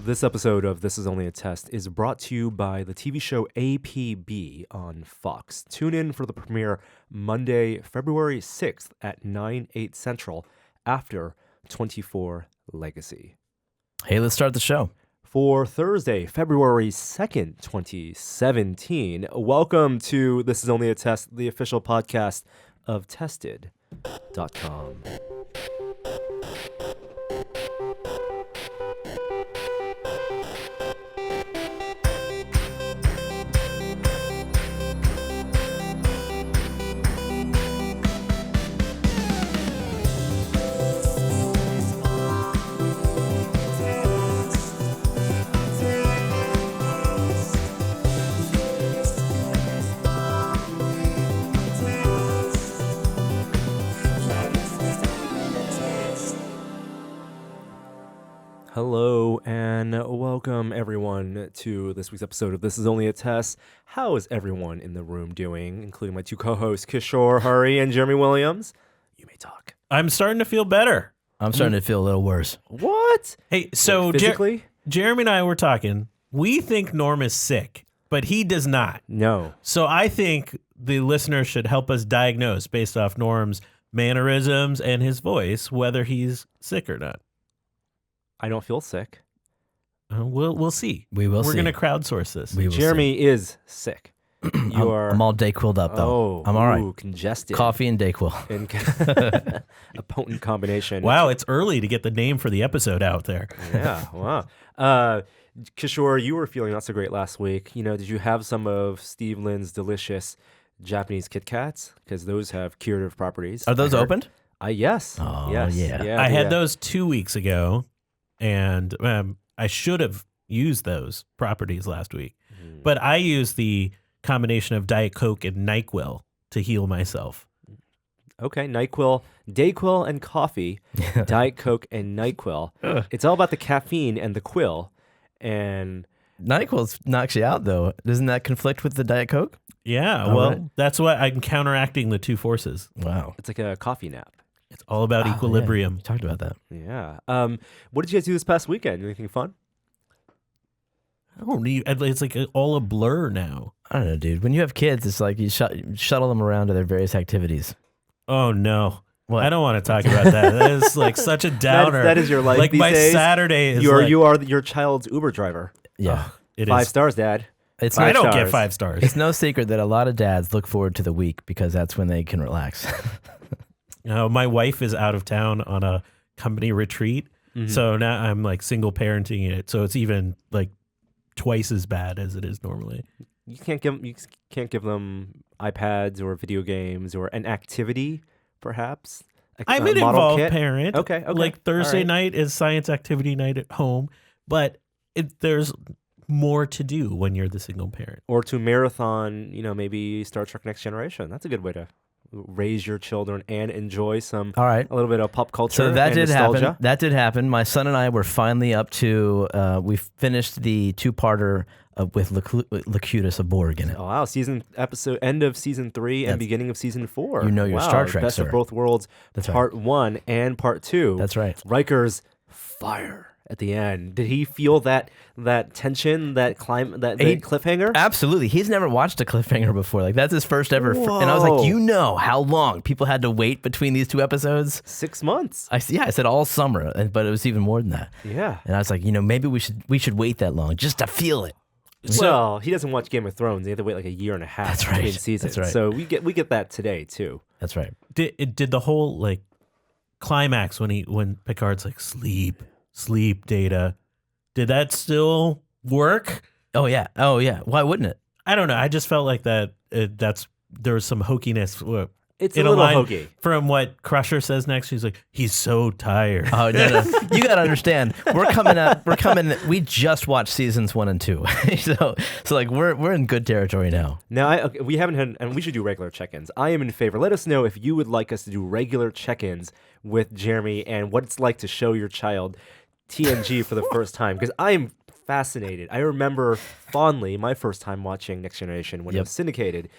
This episode of This Is Only a Test is brought to you by the TV show APB on Fox. Tune in for the premiere Monday, February 6th at 9/8 Central after 24 Legacy. Hey, let's start the show. For Thursday, February 2nd, 2017, welcome to This Is Only a Test, the official podcast of Tested.com. Hello and welcome everyone to this week's episode of This Is Only a Test. How is everyone in the room doing, including my two co-hosts, Kishore Hari and Jeremy Williams? You may talk. I'm starting to feel better. I'm starting to feel a little worse. What? Hey, so Like physically? Jeremy and I were talking. We think Norm is sick, but he does not. No. So I think the listener should help us diagnose based off Norm's mannerisms and his voice whether he's sick or not. I don't feel sick. We'll see. We will We're see. going to crowdsource this. We will Jeremy is sick. You are. I'm all DayQuiled up, though. Oh, I'm all right. ooh, congested. Coffee and DayQuil. And a potent combination. Wow, it's early to get the name for the episode out there. Yeah, wow. Kishore, you were feeling not so great last week. You know, did you have some of Steve Lynn's delicious Japanese Kit Kats? Because those have curative properties. Are those I heard. opened? Yes. Oh, yes. yeah. I had those 2 weeks ago, and I should have used those properties last week. But I used the combination of Diet Coke and NyQuil to heal myself. Okay, NyQuil, DayQuil, and coffee, Diet Coke and NyQuil. It's all about the caffeine and the quill. And NyQuil knocks you out, though. Doesn't that conflict with the Diet Coke? Yeah, All well, right. that's what I'm counteracting the two forces. Wow. it's like a coffee nap. It's all about Oh, equilibrium. Yeah. We talked about that. Yeah. What did you guys do this past weekend? Anything fun? I don't need, it's like all a blur now. I don't know, dude. When you have kids, it's like you shuttle them around to their various activities. Oh, no. What? I don't want to talk about that. That is like such a downer. That is your life like these my days? Saturday is You are like, your child's Uber driver. Yeah. it 5 is. stars, Dad. It's I no, don't stars. get 5 stars. it's no secret that a lot of dads look forward to the week because that's when they can relax. My wife is out of town on a company retreat. So now I'm like single parenting it. So it's even like twice as bad as it is normally. You can't give them iPads or video games or an activity, perhaps. I'm A an model involved kit? parent. Okay. Like Thursday All right. night is science activity night at home, but there's more to do when you're the single parent. Or to marathon, maybe Star Trek Next Generation. That's a good way to raise your children and enjoy All right. a little bit of pop culture. So that and did nostalgia. happen. That did happen. My son and I were finally up to, we finished the 2-parter with Locutus Borg in it. Oh, wow. End of season 3 and That's- beginning of season 4. You know your wow. Star Trek, Best sir. of both worlds, That's right. part 1 and part 2. That's right. Riker's fire at the end. Did he feel that tension, that cliffhanger? Absolutely. He's never watched a cliffhanger before. Like, that's his first ever. And I was Whoa. like, you know how long people had to wait between these 2 episodes? 6 months. I said all summer, but it was even more than that. Yeah. And I was like, maybe we should wait that long just to feel it. Well, he doesn't watch Game of Thrones. He had to wait like a year and a half That's right. between seasons. That's right. So we get that today too. That's right. Did the whole like climax when Picard's like sleep Data, did that still work? Oh yeah. Why wouldn't it? I don't know. I just felt like that. There was some hokiness. It's in a little line hokey. from what Crusher says next. He's like, he's so tired. Oh no. You got to understand. We just watched seasons 1 and 2, so like we're in good territory now. Now, we haven't had, and we should do regular check-ins. I am in favor. Let us know if you would like us to do regular check-ins with Jeremy and what it's like to show your child TNG for the first time, because I am fascinated. I remember fondly my first time watching Next Generation when it was syndicated.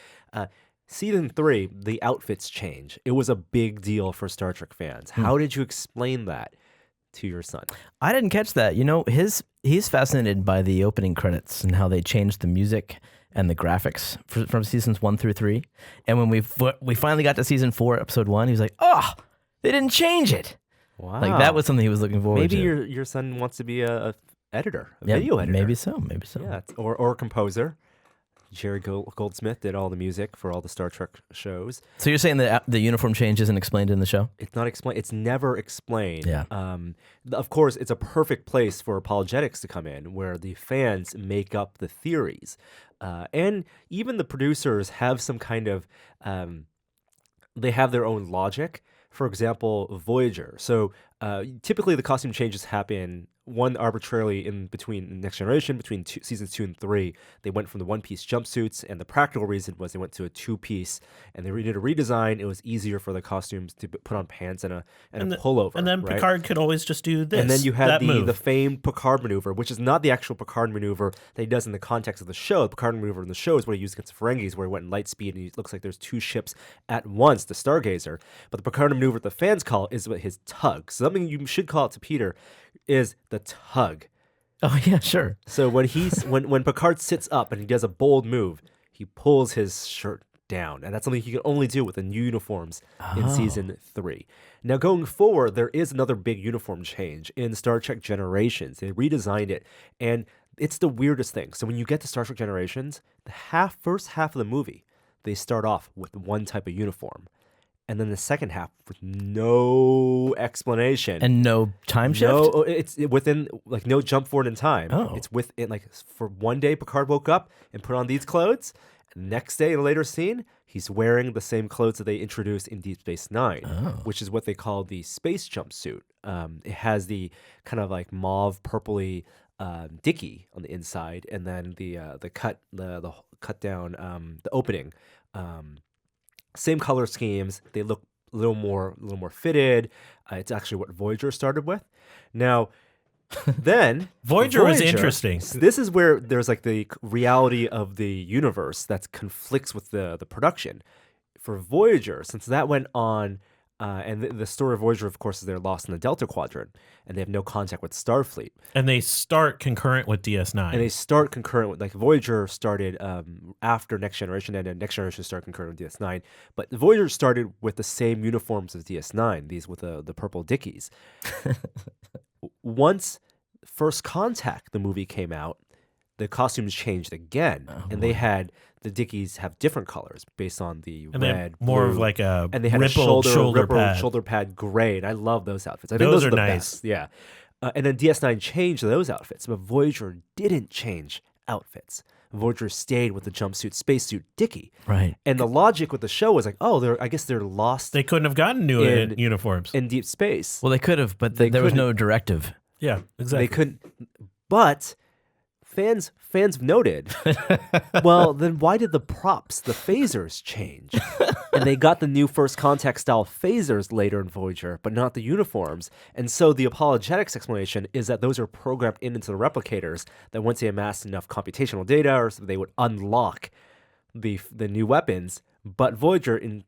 Season 3, the outfits change. It was a big deal for Star Trek fans. How did you explain that to your son. I didn't catch that. You know, he's fascinated by the opening credits and how they changed the music and the graphics from seasons 1 through 3. And when we finally got to season 4, episode 1, he was like, "Oh, they didn't change it." Wow. Like that was something he was looking forward Maybe to. your son wants to be a editor, a Yeah, video editor. Maybe so. Maybe so. Yeah, or a composer. Jerry Goldsmith did all the music for all the Star Trek shows. So you're saying that the uniform change isn't explained in the show? It's not explained. It's never explained. Yeah. Of course, it's a perfect place for apologetics to come in, where the fans make up the theories, and even the producers have some kind of they have their own logic. For example, Voyager. So typically the costume changes happen one arbitrarily in between Next Generation, between seasons 2 and 3. They went from the one-piece jumpsuits, and the practical reason was they went to a two-piece, and they did a redesign. It was easier for the costumes to put on pants and a pullover. And then right? Picard could always just do this. And then you had the move. famed Picard maneuver, which is not the actual Picard maneuver that he does in the context of the show. The Picard maneuver in the show is what he used against the Ferengis, where he went in light speed, and it looks like there's two ships at once, the Stargazer. But the Picard maneuver that the fans call is what his tug. So something you should call it to Peter is the tug. Oh yeah, sure. So when when Picard sits up and he does a bold move, he pulls his shirt down, and that's something he can only do with the new uniforms in season 3. Now going forward, there is another big uniform change in Star Trek Generations. They redesigned it, and it's the weirdest thing. So when you get to Star Trek Generations, the first half of the movie, they start off with one type of uniform, and then the second half with no explanation. And no time shift? No, it's within, like, no jump forward in time. Oh. It's within, like, for one day, Picard woke up and put on these clothes. Next day, in a later scene, he's wearing the same clothes that they introduced in Deep Space Nine, which is what they call the space jumpsuit. It has the kind of like mauve purpley dicky on the inside, and then the cut down the opening. Same color schemes. They look a little more fitted. It's actually what Voyager started with. Now, then Voyager was interesting. This is where there's like the reality of the universe that conflicts with the production. For Voyager, since that went on, and the story of Voyager, of course, is they're lost in the Delta Quadrant, and they have no contact with Starfleet. And they start concurrent with DS9. And they start concurrent with, like, Voyager started after Next Generation, and then Next Generation started concurrent with DS9. But Voyager started with the same uniforms as DS9, these with the purple dickies. Once First Contact, the movie, came out, the costumes changed again, and they had the dickies have different colors based on the and red, more blue, of like a and they had rippled a shoulder pad gray, and I love those outfits. I think Those those are are the nice. best. Yeah, and then DS9 changed those outfits, but Voyager didn't change outfits. Voyager stayed with the jumpsuit, spacesuit dicky. Right. And the logic with the show was like, oh, I guess they're lost They couldn't have gotten new In- uniforms. in deep space. Well, they could have, but They there was couldn't. no directive. Yeah, exactly. They couldn't, but fans noted, well, then why did the props, the phasers, change? And they got the new First Contact style phasers later in Voyager, but not the uniforms. And so the apologetics explanation is that those are programmed into the replicators, that once they amassed enough computational data, or so they would unlock the new weapons. But Voyager, in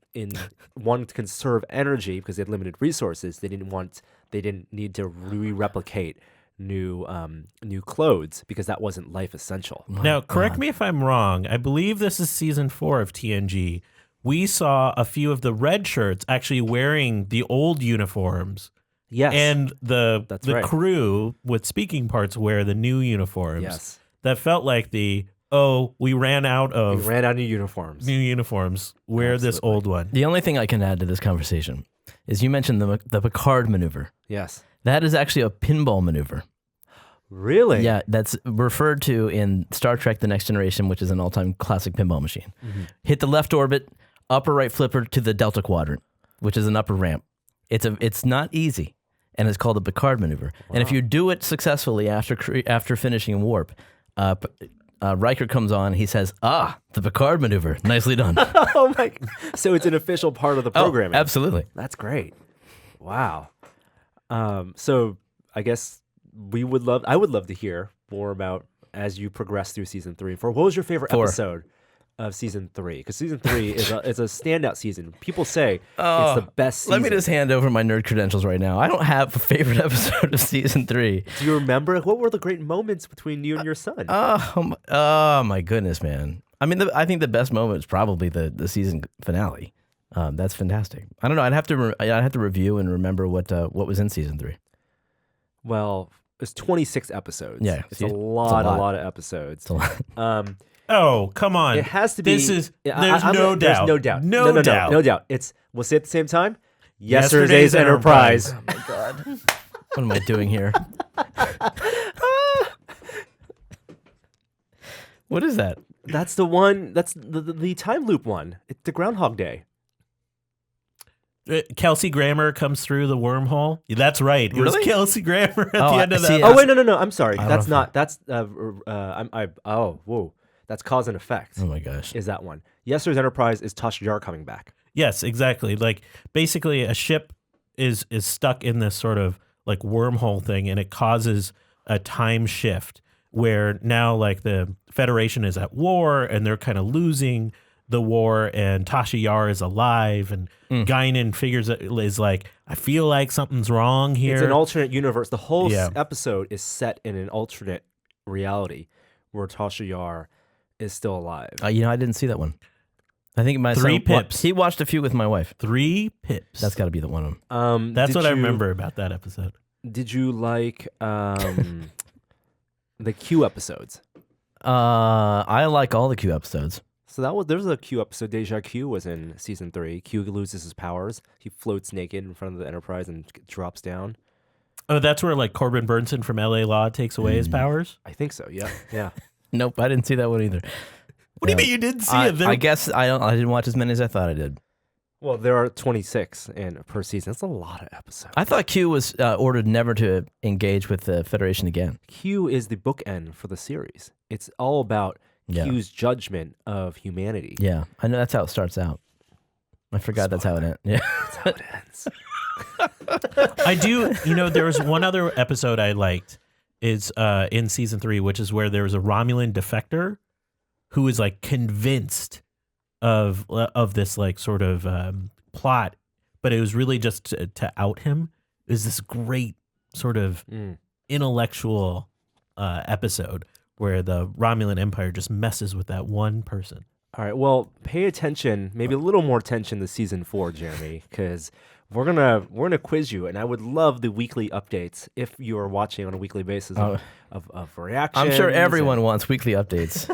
wanting to conserve energy because they had limited resources, they didn't need to re-replicate new clothes because that wasn't life essential. Now, correct me if I'm wrong. I believe this is season 4 of TNG. We saw a few of the red shirts actually wearing the old uniforms. Yes. And the right. crew with speaking parts wear the new uniforms. Yes. That felt like we ran out We of ran out of uniforms. new uniforms. Wear this Absolutely. old one. The only thing I can add to this conversation is you mentioned the Picard maneuver. Yes. That is actually a pinball maneuver. Really? Yeah, that's referred to in Star Trek The Next Generation, which is an all-time classic pinball machine. Hit the left orbit, upper right flipper to the Delta Quadrant, which is an upper ramp. It's not easy, and it's called the Picard maneuver. And if you do it successfully after finishing warp, Riker comes on, he says, the Picard maneuver. Nicely done. Oh my! So it's an official part of the programming. Absolutely. That's great. Wow. So I guess I would love to hear more about as you progress through season 3 and 4. What was your favorite 4. episode of season 3, because season 3 is a standout season. People say it's the best season. Let me just hand over my nerd credentials right now. I don't have a favorite episode of season 3. Do you remember what were the great moments between you and your son? Oh my goodness, man. I mean, I think the best moment is probably the season finale. That's fantastic. I don't know. I'd have to review and remember what was in season 3. Well, it's 26 episodes. Yeah, it's see, a lot of episodes. It's a lot. Oh, come on. It has to be. There's There's no doubt. No doubt. No doubt. No doubt. We'll say it at the same time. Yesterday's Enterprise. Oh my god. What am I doing here? What is that? That's the one. That's the time loop one. It's the Groundhog Day. Kelsey Grammer comes through the wormhole. That's right. It was Really? Kelsey Grammer at Oh, the end of see, that. Oh wait, no. I'm sorry. I don't That's know not. That's whoa. That's cause and effect. Oh my gosh. Is that one? Yesterday's Enterprise is Tasha Yar coming back. Yes, exactly. Like basically a ship is stuck in this sort of like wormhole thing, and it causes a time shift where now like the Federation is at war and they're kind of losing the war, and Tasha Yar is alive, and Guinan is like, I feel like something's wrong here. It's an alternate universe. The whole Yeah. episode is set in an alternate reality where Tasha Yar is still alive. I didn't see that one. I think my 3 son pips. He watched a few with my wife. 3 pips. That's got to be the one of them. That's did what I you- remember about that episode. Did you like the Q episodes? I like all the Q episodes. So there's a Q episode. Deja Q was in season 3. Q loses his powers. He floats naked in front of the Enterprise and drops down. Oh, that's where like Corbin Burnson from LA Law takes away his powers? I think so. Yeah, yeah. Nope, I didn't see that one either. What do you mean you didn't see it? I guess I didn't watch as many as I thought I did. Well, there are 26 per season. That's a lot of episodes. I thought Q was ordered never to engage with the Federation again. Q is the bookend for the series. It's all about Yeah. Q's judgment of humanity. Yeah, I know that's how it starts out. I forgot that's how it ends. Yeah. That's how it ends. I do. There was one other episode I liked is in season 3, which is where there was a Romulan defector who is like convinced of this like sort of plot, but it was really just to out him. It was this great sort of intellectual episode where the Romulan Empire just messes with that one person. All right. Well, pay attention, maybe a little more attention to season 4, Jeremy, because we're gonna quiz you, and I would love the weekly updates if you are watching on a weekly basis of reactions. I'm sure everyone wants weekly updates.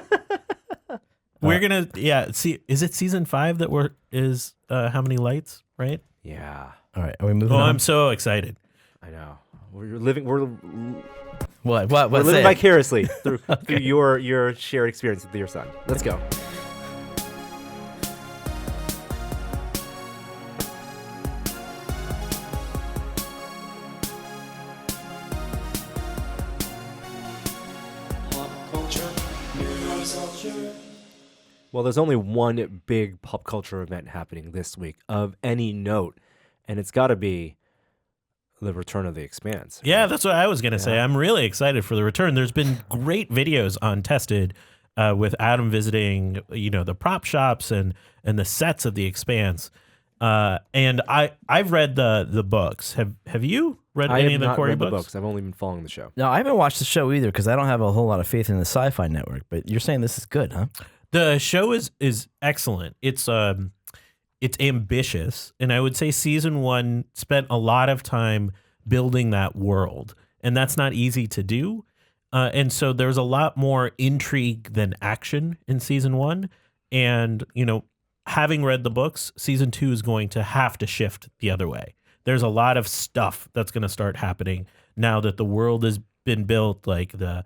We're gonna see. Is it season 5 that is how many lights? Right. Yeah, All right, are we moving Oh, on? I'm so excited. I know. We're living What? we're living Say it. vicariously through your shared experience with your son. Let's go. Well, there's only one big pop culture event happening this week of any note, and it's got to be the return of The Expanse. Yeah, that's what I was gonna say. I'm really excited for the return. There's been great videos on Tested with Adam visiting, the prop shops and the sets of The Expanse. And I've read the books. Have you read I any have of the not Corey read the books? books. I've only been following the show. No, I haven't watched the show either because I don't have a whole lot of faith in the Sci-Fi Network. But you're saying this is good, huh? The show is excellent. It's ambitious, and I would say season 1 spent a lot of time building that world, and that's not easy to do. And so there's a lot more intrigue than action in season 1. And having read the books, season 2 is going to have to shift the other way. There's a lot of stuff that's going to start happening now that the world has been built, like the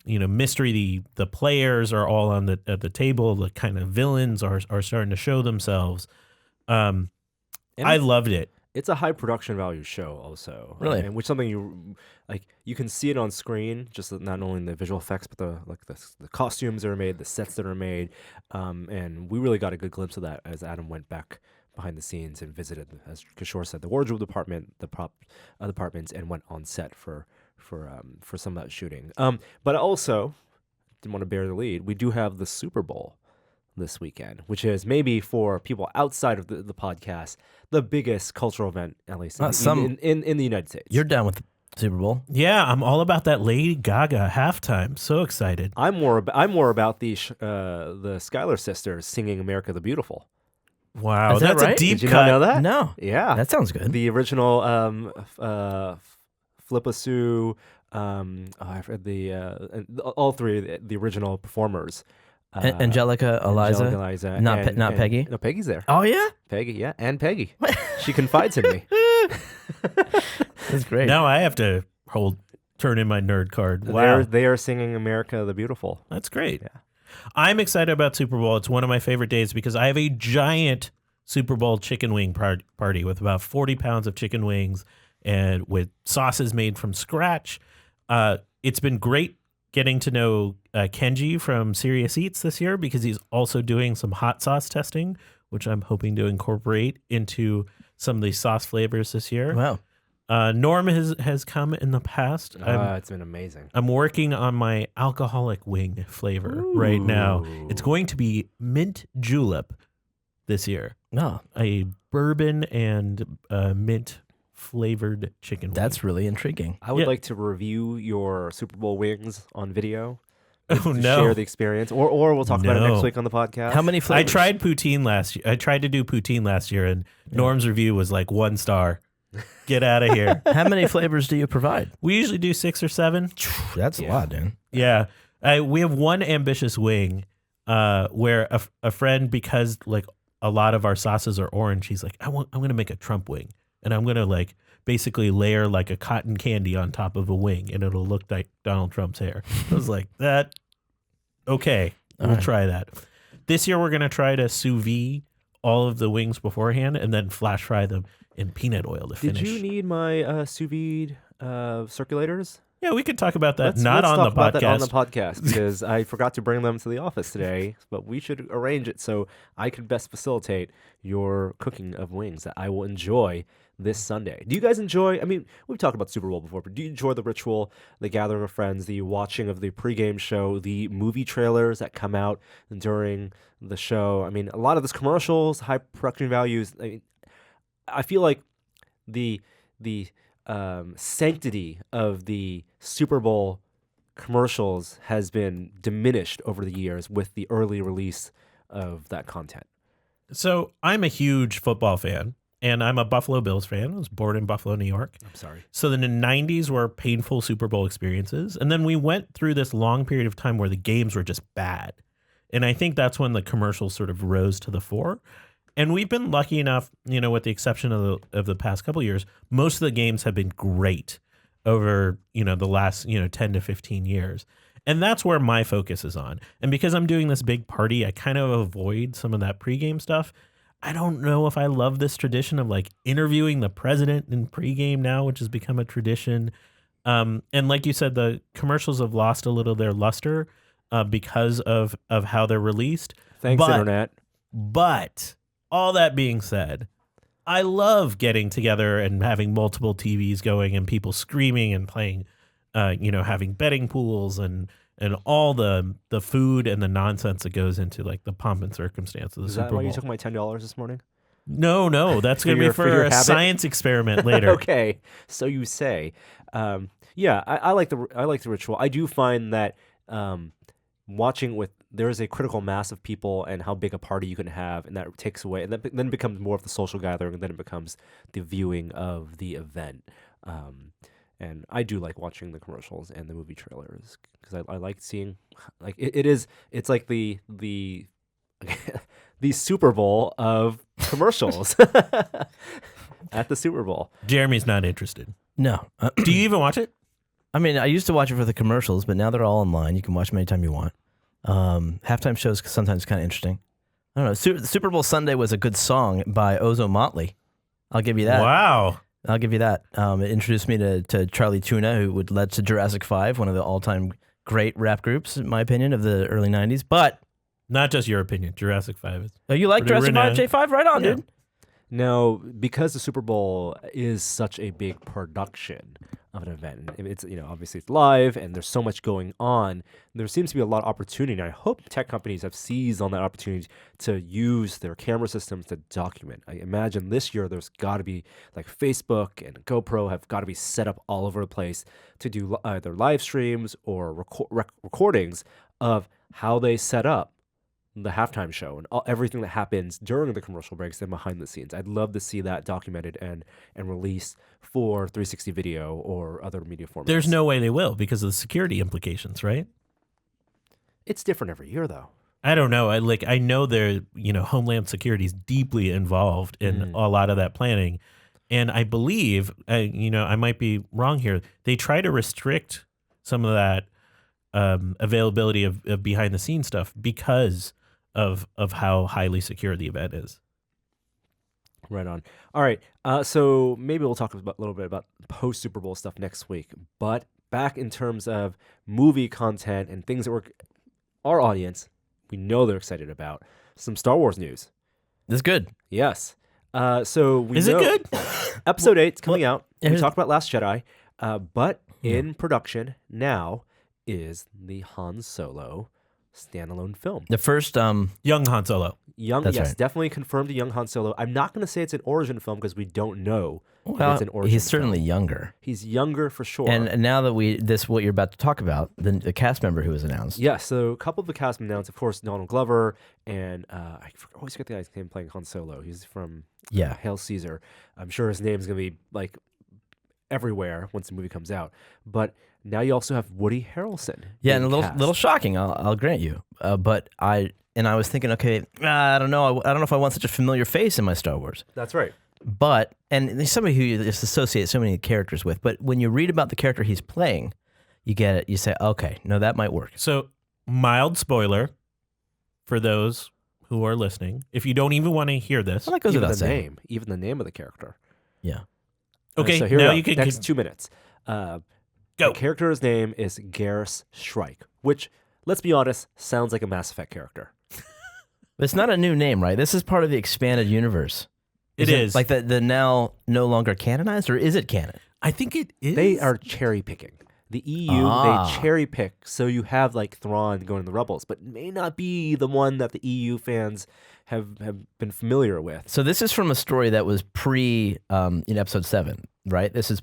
mystery, the players are all at the table, the kind of villains are starting to show themselves. And I loved it. It's a high production value show, also. Really? and which something you can see it on screen, just not only in the visual effects, but the costumes that are made, the sets that are made, and we really got a good glimpse of that as Adam went back behind the scenes and visited, as Kishore said, the wardrobe department, the prop departments, and went on set for some of that shooting. But also, didn't want to bear the lead. We do have the Super Bowl this weekend, which is maybe for people outside of the podcast, the biggest cultural event, at least in the United States. You're down with the Super Bowl? Yeah, I'm all about that Lady Gaga halftime. So excited. I'm more about the Schuyler sisters singing "America the Beautiful." Wow, Is that that's right? a deep Did you cut. not know that? No. Yeah, That sounds good. the original Flippa Sue. I've read all three of the original performers. Angelica, Eliza. Eliza, Not Peggy? No, Peggy's there. Oh, yeah? Peggy, yeah, and Peggy. She confides in me. That's great. Now I have to turn in my nerd card. Wow, They are singing "America the Beautiful." that's great. Yeah. I'm excited about Super Bowl. It's one of my favorite days because I have a giant Super Bowl chicken wing party with about 40 pounds of chicken wings and with sauces made from scratch. It's been great getting to know Kenji from Serious Eats this year because he's also doing some hot sauce testing, which I'm hoping to incorporate into some of these sauce flavors this year. Wow. Norm has come in the past. It's been amazing. I'm working on my alcoholic wing flavor right now. It's going to be mint julep this year. No, A bourbon and mint flavored chicken wing. that's really intriguing. I would Yeah. like to review your Super Bowl wings on video. Oh, to no. Share the experience, or we'll talk about it No. next week on the podcast. How many I flavors? tried poutine last year. I tried to do poutine last year, and Norm's review was like 1 star. Get out of here. How many flavors do you provide? We usually do 6 or 7. That's a lot, dude. Yeah. We have one ambitious wing where a friend, because like a lot of our sauces are orange, he's like, I'm going to make a Trump wing. And I'm going to like basically layer like a cotton candy on top of a wing and it'll look like Donald Trump's hair. I was like, okay, we'll right. try that. This year we're going to try to sous vide all of the wings beforehand and then flash fry them in peanut oil to finish. Did you need my sous vide circulators? Yeah, we could talk about that. Let's not on talk the about podcast. that on the podcast because I forgot to bring them to the office today. But we should arrange it so I could best facilitate your cooking of wings that I will enjoy this Sunday. Do you guys enjoy? I mean, we've talked about Super Bowl before, but do you enjoy the ritual, the gathering of friends, the watching of the pregame show, the movie trailers that come out during the show? I mean, a lot of those commercials, high production values. I mean, I feel like the sanctity of the Super Bowl commercials has been diminished over the years with the early release of that content. So I'm a huge football fan, and I'm a Buffalo Bills fan. I was born in Buffalo, New York. I'm sorry. So then the 90s were painful Super Bowl experiences. And then we went through this long period of time where the games were just bad. And I think that's when the commercials sort of rose to the fore. And we've been lucky enough, you know, with the exception of the past couple of years, most of the games have been great over, you know, the last, 10 to 15 years. And that's where my focus is on. And because I'm doing this big party, I kind of avoid some of that pregame stuff. I don't know if I love this tradition of like interviewing the president in pregame now, which has become a tradition. And like you said, the commercials have lost a little their luster because of how they're released. Thanks, Internet. But all that being said, I love getting together and having multiple TVs going and people screaming and playing, having betting pools and all the food and the nonsense that goes into like the pomp and circumstance of the Is Super that Bowl. why you took my $10 this morning? No, that's going to be your for a habit? science experiment later. Okay, so you say. I like the ritual. I do find that watching there is a critical mass of people and how big a party you can have, and that takes away, and then it becomes more of the social gathering, and then it becomes the viewing of the event. And I do like watching the commercials and the movie trailers because I like seeing, like it's like the the Super Bowl of commercials at the Super Bowl. Jeremy's not interested. No. Do you even watch it? I mean, I used to watch it for the commercials, but now they're all online. You can watch them anytime you want. Halftime shows sometimes kind of interesting. I don't know. Super Bowl Sunday was a good song by Ozo Motley. I'll give you that. Wow. I'll give you that. It introduced me to Charlie Tuna, who led to Jurassic 5, one of the all-time great rap groups, in my opinion, of the early 90s. But Not just your opinion. Jurassic 5 is. oh, you like Pretty Jurassic 5, renowned. J5? Right on, Yeah. dude. No, because the Super Bowl is such a big production, of an event. And it's, obviously it's live and there's so much going on. There seems to be a lot of opportunity. And I hope tech companies have seized on that opportunity to use their camera systems to document. I imagine this year there's got to be like Facebook and GoPro have got to be set up all over the place to do either live streams or recordings of how they set up the halftime show and everything that happens during the commercial breaks and behind the scenes. I'd love to see that documented and released for 360 video or other media formats. There's no way they will because of the security implications, right? It's different every year, though. I don't know. I know there, Homeland Security is deeply involved in a lot of that planning, and I believe, I might be wrong here. They try to restrict some of that availability of behind the scenes stuff because of how highly secure the event is. Right on. All right. So maybe we'll talk a little bit about post Super Bowl stuff next week. But back in terms of movie content and things that our audience, we know they're excited about. Some Star Wars news. This is good. Yes. So we Is know it good? Episode 8 is coming out. We here's- talked about Last Jedi. But in production now is the Han Solo standalone film. The first, Young Han Solo. That's right. Definitely confirmed a young Han Solo. I'm not going to say it's an origin film because we don't know if well, it's an origin he's film. certainly younger. He's younger for sure. And now that what you're about to talk about, the cast member who was announced. yeah, so a couple of the cast announced, of course, Donald Glover, and I always forget the guy's name playing Han Solo. He's from Hail Caesar. I'm sure his name's going to be like everywhere once the movie comes out. But now you also have Woody Harrelson. Yeah, and a being little cast. shocking, I'll grant you. But I was thinking, okay, I don't know. I don't know if I want such a familiar face in my Star Wars. That's right. But, and there's somebody who you just associate so many characters with, but when you read about the character he's playing, you get it. You say, okay, no, that might work. So, mild spoiler for those who are listening. If you don't even want to hear this, Well, that goes Even without the saying. name of the character. Yeah. okay, so here now we you go. can Next 2 minutes. go. The character's name is Garrus Shrike, which, let's be honest, sounds like a Mass Effect character. But it's not a new name, right? This is part of the expanded universe. It is. Like the now no longer canonized, or is it canon? I think it is. They are cherry picking. The EU, they cherry pick, so you have like Thrawn going to the Rebels, but may not be the one that the EU fans have been familiar with. So this is from a story that was in episode 7, right? This is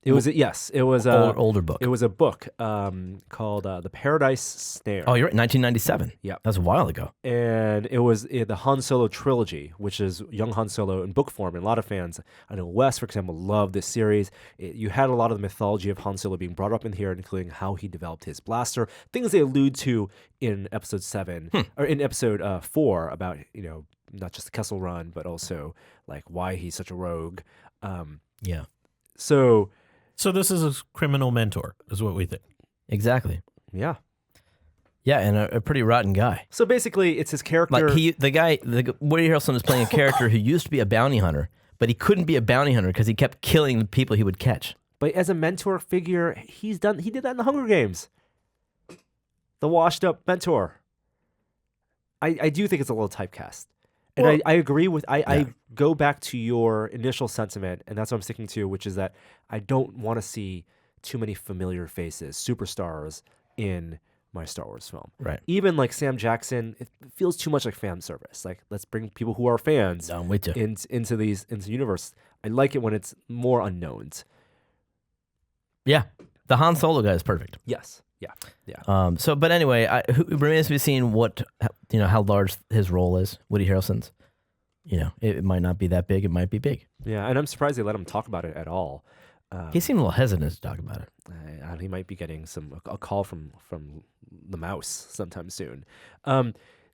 It was older book. It was a book called The Paradise Snare. Oh, you're right, 1997. Yeah. That was a while ago. And it was the Han Solo trilogy, which is young Han Solo in book form. And a lot of fans, I know Wes, for example, love this series. You had a lot of the mythology of Han Solo being brought up in here, including how he developed his blaster, things they allude to in episode 7 or in episode 4 about, not just the Kessel Run, but also like why he's such a rogue. Yeah. So this is a criminal mentor, is what we think. Exactly. Yeah. Yeah, and a pretty rotten guy. So basically, it's his character. Like Woody Harrelson is playing a character who used to be a bounty hunter, but he couldn't be a bounty hunter because he kept killing the people he would catch. But as a mentor figure, he did that in the Hunger Games. The washed up mentor. I do think it's a little typecast. And Well, I agree with I go back to your initial sentiment, and that's what I'm sticking to, which is that I don't want to see too many familiar faces, superstars in my Star Wars film. Right. Even like Sam Jackson, it feels too much like fan service. Like, let's bring people who are fans I'm with you. into the universe. I like it when it's more unknowns. Yeah. The Han Solo guy is perfect. Yes. Yeah. But anyway, it remains to be seen how large his role is, Woody Harrelson's. It might not be that big. It might be big. Yeah, and I'm surprised they let him talk about it at all. He seemed a little hesitant to talk about it. He might be getting a call from the mouse sometime soon.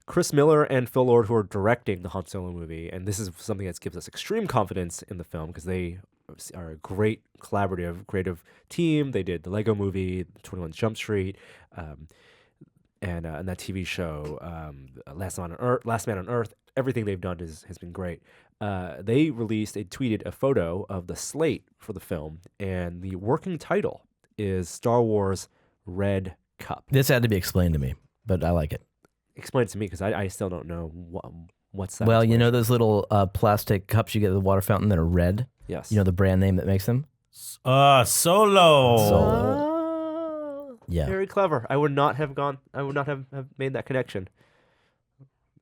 Chris Miller and Phil Lord, who are directing the Han Solo movie, and this is something that gives us extreme confidence in the film because they are a great collaborative, creative team. They did the Lego movie, 21 Jump Street, and that TV show, Last Man on Earth. Everything they've done has been great. They tweeted a photo of the slate for the film, and the working title is Star Wars Red Cup. This had to be explained to me, but I like it. Explain it to me because I still don't know what's that. Well, explanation. those little plastic cups you get at the water fountain that are red? Yes. You know the brand name that makes them? Solo. Yeah. Very clever. I would not have have made that connection.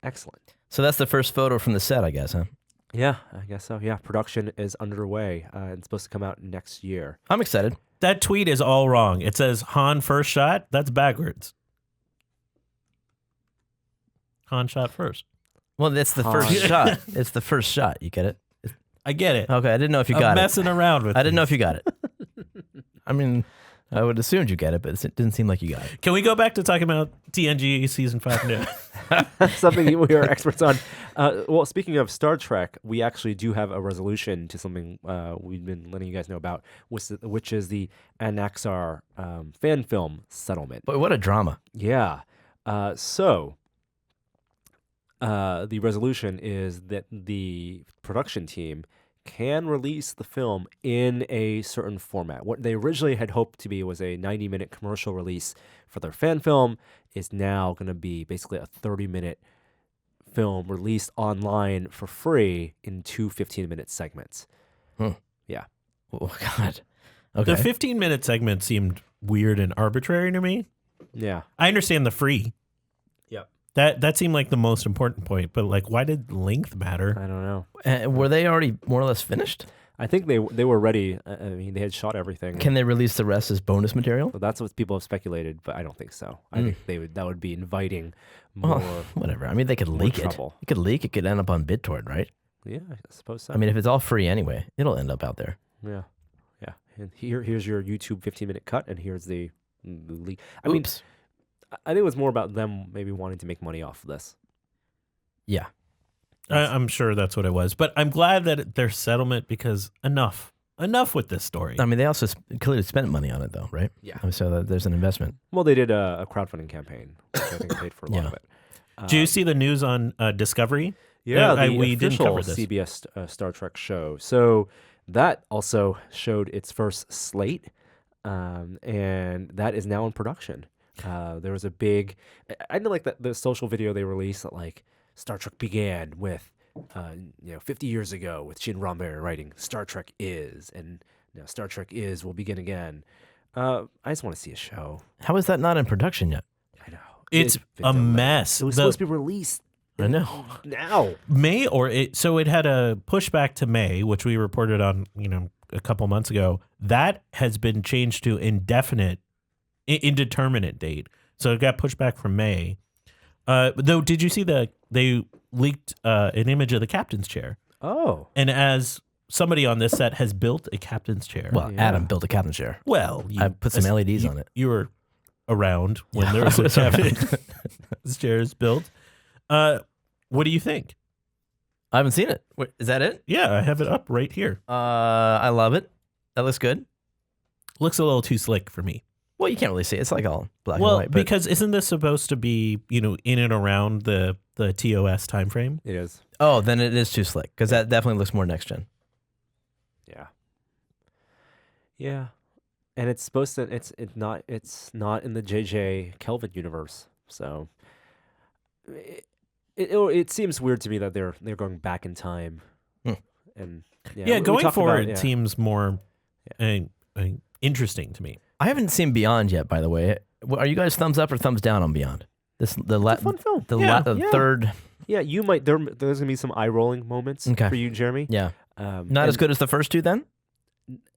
Excellent. So that's the first photo from the set, I guess, huh? Yeah, I guess so. Yeah, production is underway. It's supposed to come out next year. I'm excited. That tweet is all wrong. It says Han first shot. That's backwards. Han shot first. Well, that's the first shot. It's the first shot. You get it? I get it. Okay, I didn't know if you I'm got it. messing around with I didn't know it. if you got it. I mean, I would assume you get it, but it didn't seem like you got it. Can we go back to talking about TNG season 5 now? Something we are experts on. Well, speaking of Star Trek, we actually do have a resolution to something we've been letting you guys know about, which is the Anaxar fan film settlement. But what a drama. Yeah. So the resolution is that the production team can release the film in a certain format. What they originally had hoped to be was a 90-minute commercial release for their fan film is now going to be basically a 30-minute film released online for free in two 15-minute segments. Yeah. Oh, God. Okay. The 15-minute segment seemed weird and arbitrary to me. Yeah. I understand the free. Yep. That seemed like the most important point, but like, why did length matter? I don't know. Were they already more or less finished? I think they were ready. I mean, they had shot everything. Can they release the rest as bonus material? Well, that's what people have speculated, but I don't think so. I think that would be inviting more. Well, whatever. I mean, they could leak it. trouble. It could leak. It could end up on BitTorrent, right? Yeah, I suppose so. I mean, if it's all free anyway, it'll end up out there. yeah. And here's your YouTube 15-minute cut, and here's the leak. I mean, Oops. I think it was more about them maybe wanting to make money off of this. Yeah. I'm sure that's what it was, but I'm glad that there's settlement because enough with this story. I mean, they also clearly spent money on it, though, right? Yeah. So there's an investment. Well, they did a crowdfunding campaign, which I think paid for a lot Yeah. of it. Do you see the news on Discovery? Yeah, the we didn't official cover this. CBS Star Trek show. So that also showed its first slate, and that is now in production. There was a big, I didn't like the social video they released that like Star Trek began with, 50 years ago with Gene Roddenberry writing Star Trek is, and Star Trek is will begin again. I just want to see a show. How is that not in production yet? I know It's It a don't matter. mess. It was The- supposed to be released I know. now. May so it had a pushback to May, which we reported on, a couple months ago. That has been changed to indeterminate date. So it got pushed back from May. Though, did you see they leaked an image of the captain's chair? Oh, And as somebody on this set has built a captain's chair. Well, Yeah. Adam built a captain's chair. Well, I put some LEDs on it. You were around when there was a captain's chairs built. What do you think? I haven't seen it. Wait, is that it? Yeah, I have it up right here. I love it. That looks good. Looks a little too slick for me. Well, you can't really see it. It's like all black Well, and white. But because isn't this supposed to be, in and around the TOS timeframe? it is. oh, then it is too slick because that definitely looks more next gen. Yeah, and it's supposed to. It's not in the JJ Kelvin universe. So it seems weird to me that they're going back in time. And Yeah, we going talked about forward it, yeah. seems more interesting to me. I haven't seen Beyond yet, by the way. Are you guys thumbs up or thumbs down on Beyond? It's a fun film. The third. Yeah, you might. There's gonna be some eye rolling moments Okay. for you, Jeremy. Yeah. Not Not as good as the first two, then.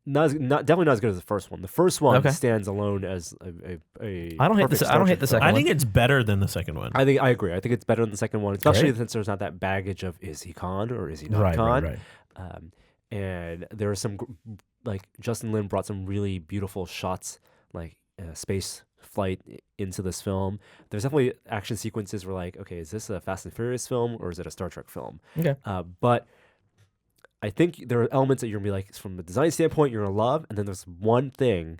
definitely not as good as the first one. The first one Okay. stands alone as a I don't hate perfect the- I Star don't hate Trek the film. second I think it's better than the second one. I agree. I think it's better than the second one, especially Great. since there's not that baggage of is he Khan or is he not Right, Khan. right. And there are some like Justin Lin brought some really beautiful shots, like space flight into this film. There's definitely action sequences where like, okay, is this a Fast and Furious film or is it a Star Trek film? Okay. But I think there are elements that you're gonna be like, from a design standpoint, you're gonna love, and then there's one thing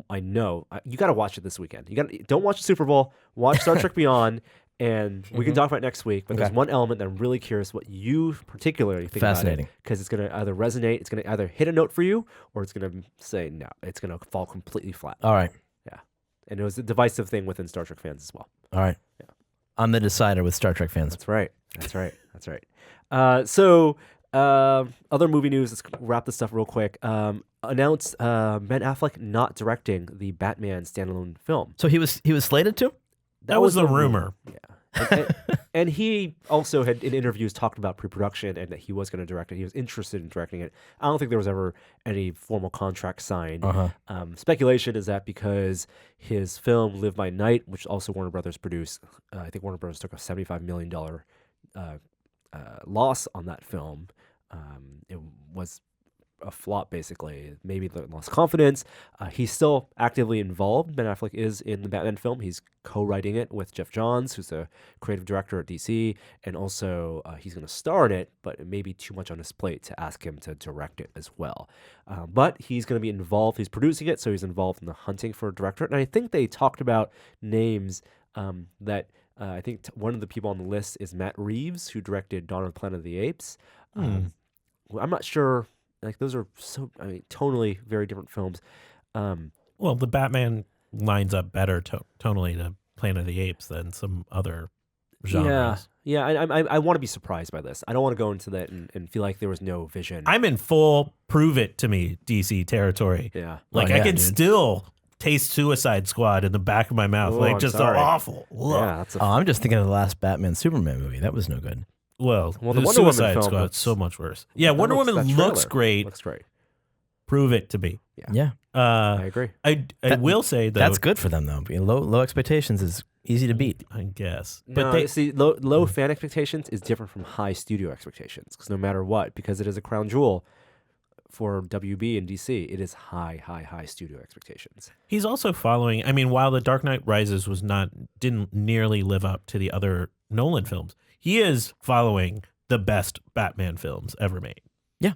I know you got to watch it this weekend. Don't watch the Super Bowl. Watch Star Trek Beyond, and we can talk about it next week. But there's Okay. one element that I'm really curious what you particularly think Fascinating. about it, because it's gonna either resonate, it's gonna either hit a note for you, or it's gonna say no, it's gonna fall completely flat. All right. And it was a divisive thing within Star Trek fans as well. All right. Yeah. I'm the decider with Star Trek fans. That's right. That's right. That's right. So Other movie news. Let's wrap this stuff real quick. Announced Ben Affleck not directing the Batman standalone film. So he was slated to. That was the rumor. Yeah. And he also had in interviews talked about pre-production and that he was going to direct it. He was interested in directing it. I don't think there was ever any formal contract signed. Speculation is that because his film Live by Night, which also Warner Brothers produced, I think Warner Brothers took a $75 million loss on that film. It was a flop, basically. Maybe they lost confidence. He's still actively involved. Ben Affleck is in the Batman film. He's co-writing it with Jeff Johns, who's the creative director at DC, and also he's going to star in it, but it may be too much on his plate to ask him to direct it as well. But he's going to be involved. He's producing it, so he's involved in the hunting for a director. And I think they talked about names that I think one of the people on the list is Matt Reeves, who directed Dawn of the Planet of the Apes. I'm not sure. Like those are tonally very different films. Well, the Batman lines up better tonally to Planet of the Apes than some other genres. Yeah. I want to be surprised by this. I don't want to go into that and feel like there was no vision. I'm in full prove it to me DC territory. Yeah. Like I can still taste Suicide Squad in the back of my mouth. Oh, like I'm just sorry. awful. Yeah, that's I'm just thinking of the last Batman Superman movie. That was no good. Well, the the Wonder Woman Suicide film Squad looks- so much worse. Yeah, Wonder Woman that looks trailer great. Looks great. Prove it to me. Yeah, I agree. I will say though, that's good for them though. Low expectations is easy to beat. I guess, But but they see, low fan expectations is different from high studio expectations, because no matter what, because it is a crown jewel for WB and DC, it is high studio expectations. he's also following. I mean, while The Dark Knight Rises didn't nearly live up to the other Nolan films, he is following the best Batman films ever made. Yeah.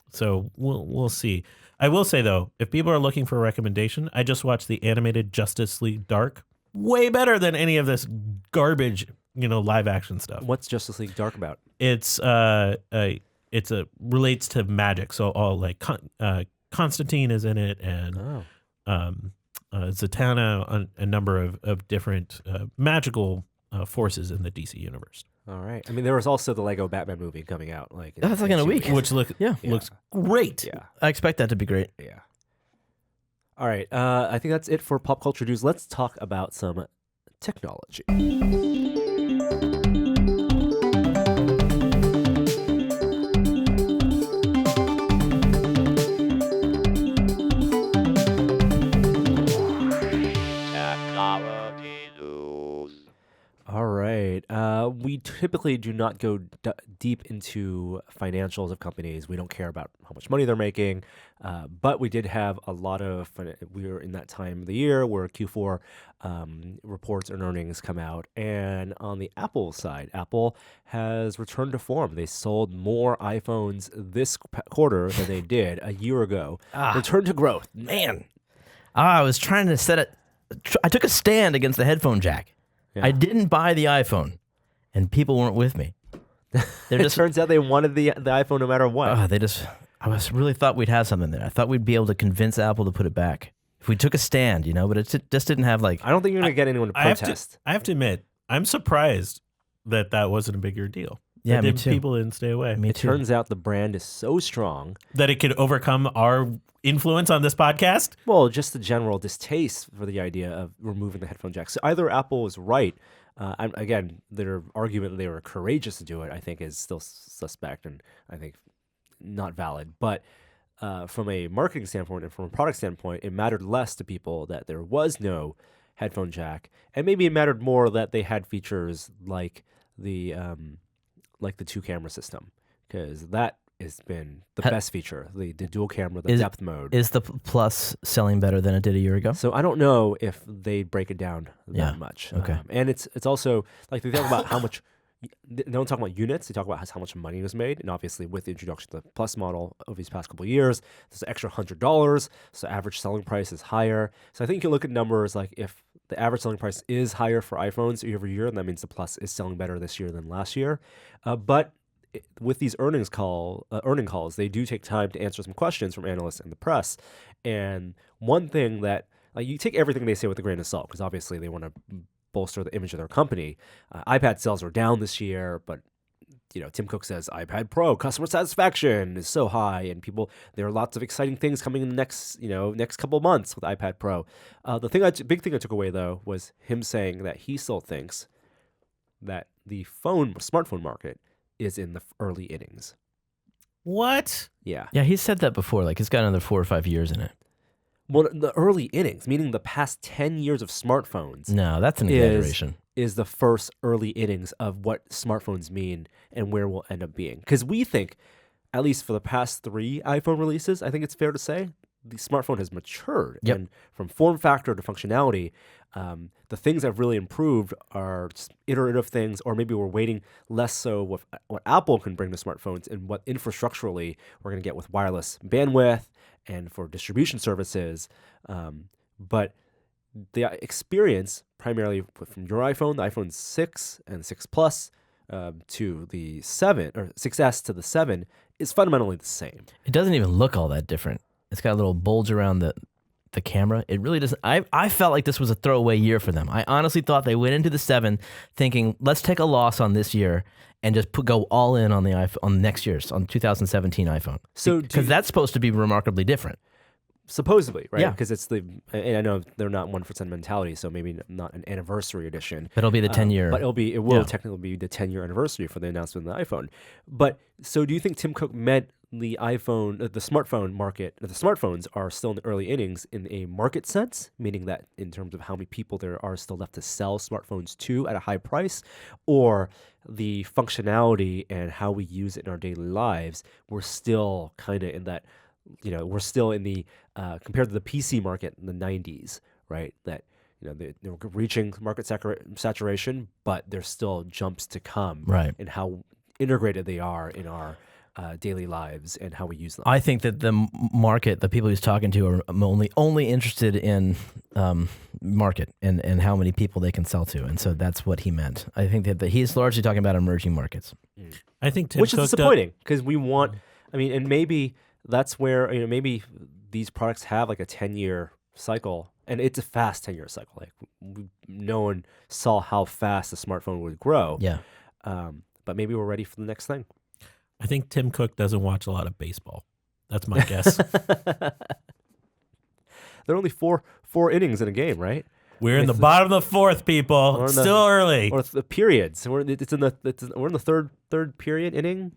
So we'll see. I will say though, if people are looking for a recommendation, I just watched the animated Justice League Dark. Way better than any of this garbage, live action stuff. What's Justice League Dark about? It's relates to magic. So all like Constantine is in it, and Zatanna, a number of different magical forces in the DC universe. All right. I mean, there was also the Lego Batman movie coming out. That's like in a 2 week. weeks. Which looks great. Yeah. I expect that to be great. Yeah. All right. I think that's it for pop culture news. Let's talk about some technology. All right. We typically do not go deep into financials of companies. We don't care about how much money they're making. But we did have a lot of, we were in that time of the year where Q4 reports and earnings come out. And on the Apple side, Apple has returned to form. They sold more iPhones this quarter than they did a year ago. Return to growth. Man, I was trying to set it. I took a stand against the headphone jack. Yeah. I didn't buy the iPhone, and people weren't with me. It turns out they wanted the iPhone no matter what. I really thought we'd have something there. I thought we'd be able to convince Apple to put it back if we took a stand, but it just didn't have like. I don't think you're going to get anyone to protest. I have to admit, I'm surprised that wasn't a bigger deal. Yeah, me That too. People didn't stay away. Me It too. turns out the brand is so strong. That it could overcome our influence on this podcast. Well, just the general distaste for the idea of removing the headphone jack. So either Apple was right. Again, their argument that they were courageous to do it, I think, is still suspect and I think not valid. But from a marketing standpoint and from a product standpoint, it mattered less to people that there was no headphone jack, and maybe it mattered more that they had features like the 2-camera system, because that has been the best feature, the dual camera, the depth mode. Is the Plus selling better than it did a year ago? So I don't know if they break it down that much. Okay. And it's also like they talk about how much. They don't talk about units. They talk about how much money was made, and obviously with the introduction of the Plus model over these past couple of years, there's an extra $100. So average selling price is higher. So I think you can look at numbers like if the average selling price is higher for iPhones year over year, and that means the Plus is selling better this year than last year. But with these earning calls, they do take time to answer some questions from analysts and the press. And one thing that you take everything they say with a grain of salt, because obviously they want to bolster the image of their company. iPad sales are down this year, but Tim Cook says iPad Pro customer satisfaction is so high, and there are lots of exciting things coming in the next couple of months with iPad Pro. Big thing I took away though was him saying that he still thinks that the smartphone market is in the early innings. What? Yeah. Yeah, he said that before. Like, it's got another 4 or 5 years in it. Well, the early innings, meaning the past 10 years of smartphones. No, that's an exaggeration. Is the first early innings of what smartphones mean and where we'll end up being. Because we think, at least for the past 3 iPhone releases, I think it's fair to say, the smartphone has matured. Yep. And from form factor to functionality, the things that have really improved are just iterative things, or maybe we're waiting less so with what Apple can bring to smartphones and what infrastructurally we're going to get with wireless bandwidth and for distribution services. But the experience, primarily from your iPhone, the iPhone 6 and 6 Plus, to the 7 or 6S to the 7 is fundamentally the same. It doesn't even look all that different. It's got a little bulge around the camera. It really doesn't. I felt like this was a throwaway year for them. I honestly thought they went into the 7 thinking, let's take a loss on this year and just go all in on the iPhone, on next year's, on 2017 iPhone. So because that's supposed to be remarkably different. Supposedly, right? Yeah. Because and I know they're not 1% mentality, so maybe not an anniversary edition. But it'll be the 10-year. But it will technically be the 10-year anniversary for the announcement of the iPhone. But so do you think Tim Cook meant the iPhone, the smartphone market, the smartphones are still in the early innings in a market sense, meaning that in terms of how many people there are still left to sell smartphones to at a high price, or the functionality and how we use it in our daily lives, we're still kind of in that, we're still in the, compared to the PC market in the 90s, right? That, they're reaching market saturation, but there's still jumps to come, Right. in how integrated they are in our daily lives and how we use them. I think that the market, the people he's talking to, are only interested in market and how many people they can sell to, and so that's what he meant. I think that he's largely talking about emerging markets. I think Tim Which Cook is disappointing because we want. I mean, and maybe that's where maybe these products have like a 10-year cycle, and it's a fast 10-year cycle. Like no one saw how fast the smartphone would grow. Yeah. But maybe we're ready for the next thing. I think Tim Cook doesn't watch a lot of baseball. That's my guess. There are only four innings in a game, right? We're in the bottom of the 4th, people. It's still early. Or the periods. We're in the third period inning.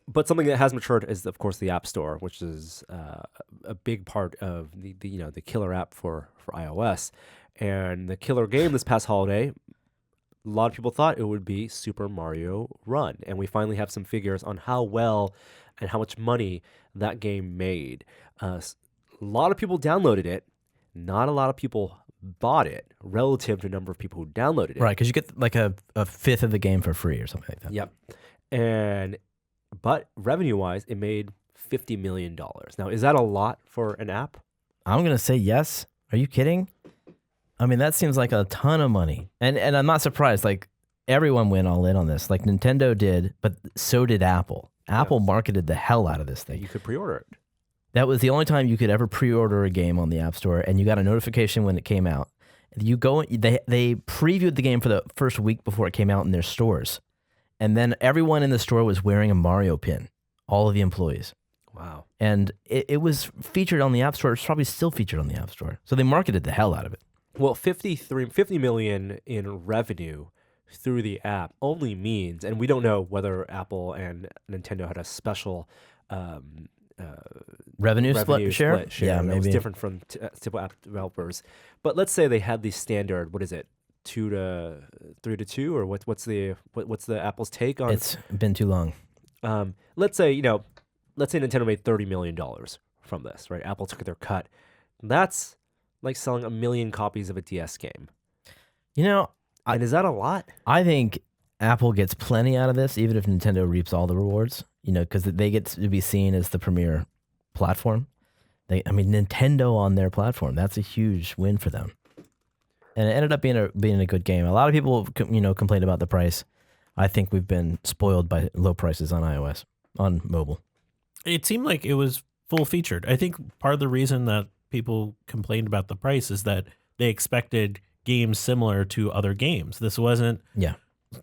But something that has matured is, of course, the App Store, which is a big part of the killer app for iOS. And the killer game this past holiday, a lot of people thought it would be Super Mario Run. And we finally have some figures on how well and how much money that game made. A lot of people downloaded it. Not a lot of people bought it relative to the number of people who downloaded it. Right, because you get like a fifth of the game for free or something like that. Yep. But revenue-wise, it made $50 million. Now, is that a lot for an app? I'm going to say yes. Are you kidding? I mean, that seems like a ton of money. And I'm not surprised. Like, everyone went all in on this. Like, Nintendo did, but so did Apple. Apple marketed the hell out of this thing. You could pre-order it. That was the only time you could ever pre-order a game on the App Store, and you got a notification when it came out. They previewed the game for the first week before it came out in their stores. And then everyone in the store was wearing a Mario pin, all of the employees. Wow. And it was featured on the App Store. It's probably still featured on the App Store. So they marketed the hell out of it. Well, 50 million in revenue through the app only means, and we don't know whether Apple and Nintendo had a special revenue split share? Yeah, maybe. It was different from typical app developers. But let's say they had the standard, what is it, 3 to 2, or what's the Apple's take on? It's been too long. Let's say Nintendo made $30 million from this, right? Apple took their cut. That's like selling 1 million copies of a DS game. And is that a lot? I think Apple gets plenty out of this, even if Nintendo reaps all the rewards, because they get to be seen as the premier platform. Nintendo on their platform, that's a huge win for them. And it ended up being a good game. A lot of people, complained about the price. I think we've been spoiled by low prices on iOS, on mobile. It seemed like it was full featured. I think part of the reason that people complained about the price is that they expected games similar to other games. This wasn't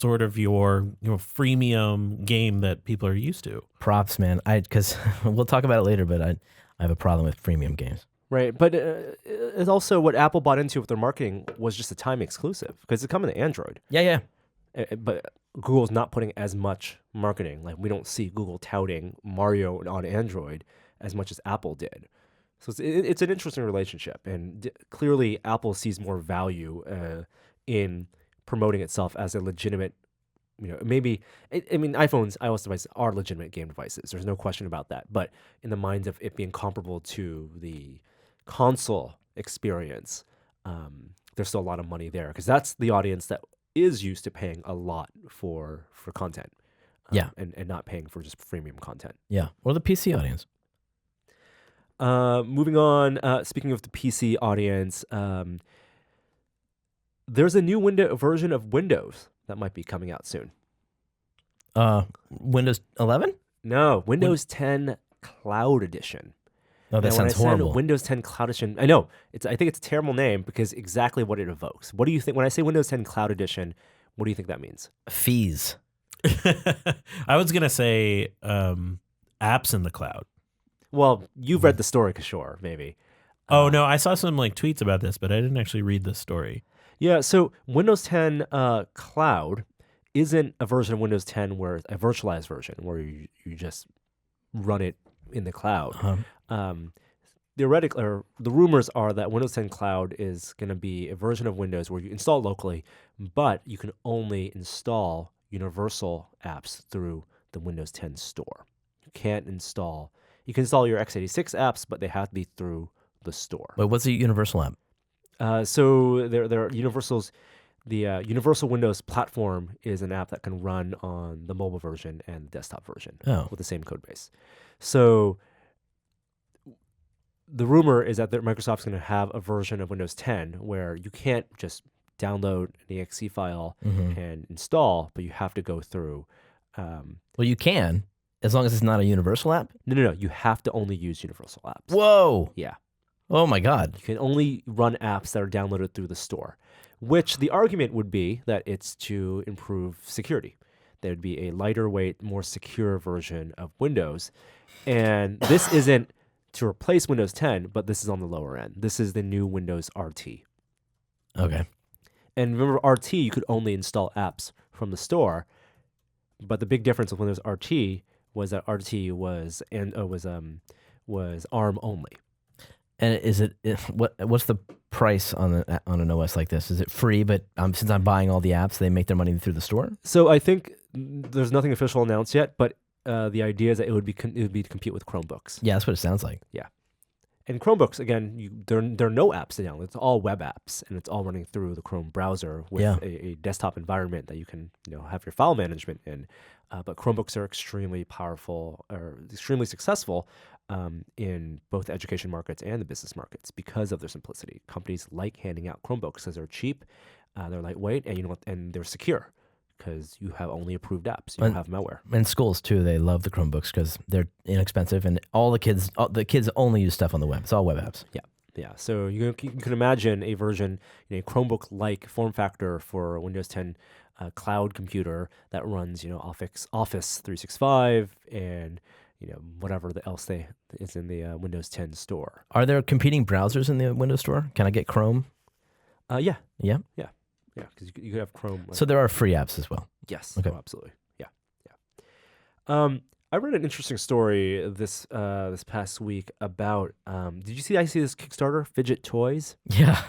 sort of your freemium game that people are used to. Props, man. Because we'll talk about it later, but I have a problem with freemium games. Right, but it's also what Apple bought into with their marketing was just a time exclusive because it's coming to Android. Yeah. But Google's not putting as much marketing. Like we don't see Google touting Mario on Android as much as Apple did. So it's an interesting relationship, and clearly Apple sees more value in promoting itself as a legitimate. Maybe I mean iOS devices are legitimate game devices. There's no question about that. But in the minds of it being comparable to the console experience, there's still a lot of money there because that's the audience that is used to paying a lot for content. And not paying for just freemium content. Yeah. Or the PC audience. Moving on, speaking of the PC audience, there's a new version of Windows that might be coming out soon. Windows 11? No, Windows 10 Cloud Edition. Oh, that sounds horrible. Windows 10 Cloud Edition. I know. I think it's a terrible name because exactly what it evokes. What do you think when I say Windows 10 Cloud Edition? What do you think that means? Fees. I was gonna say apps in the cloud. Well, you've read the story, Kishore, maybe. Oh no, I saw some tweets about this, but I didn't actually read the story. Yeah, so Windows 10 Cloud isn't a version of Windows 10 where a virtualized version where you just run it in the cloud. Theoretically, or the rumors are that Windows 10 Cloud is going to be a version of Windows where you install locally, but you can only install universal apps through the Windows 10 store. You can install your x86 apps, but they have to be through the store. But what's a universal app? So there are universals. The Universal Windows platform is an app that can run on the mobile version and the desktop version with the same code base. So the rumor is that Microsoft's going to have a version of Windows 10 where you can't just download an exe file and install, but you have to go through. Well, you can, as long as it's not a universal app? No. You have to only use universal apps. Whoa. Yeah. Oh, my God. You can only run apps that are downloaded through the store, which the argument would be that it's to improve security. There would be a lighter weight, more secure version of Windows. And this isn't to replace Windows 10, but this is on the lower end. This is the new Windows RT. Okay. And remember, RT, you could only install apps from the store. But the big difference with Windows RT was that RT was ARM only. And what's the price on an OS like this? Is it free, but since I'm buying all the apps, they make their money through the store? So I think there's nothing official announced yet, but the idea is that it would be to compete with Chromebooks. Yeah, that's what it sounds like. Yeah. And Chromebooks, again, there are no apps to download. It's all web apps, and it's all running through the Chrome browser with a desktop environment that you can have your file management in. But Chromebooks are extremely powerful or extremely successful in both the education markets and the business markets because of their simplicity. Companies like handing out Chromebooks because they're cheap, they're lightweight, and they're secure because you have only approved apps. You don't have malware. And schools too, they love the Chromebooks because they're inexpensive, and all the kids only use stuff on the web. It's all web apps. Yeah. So you can imagine a version, a Chromebook-like form factor for a Windows 10 cloud computer that runs, Office 365 and whatever else is in the Windows 10 store. Are there competing browsers in the Windows store? Can I get Chrome? Yeah. Yeah. Yeah, because you could have Chrome. So there are free apps as well. Yes. Okay. Oh, absolutely. Yeah. I read an interesting story this past week about. Did you see? I see this Kickstarter, Fidget Toys. Yeah.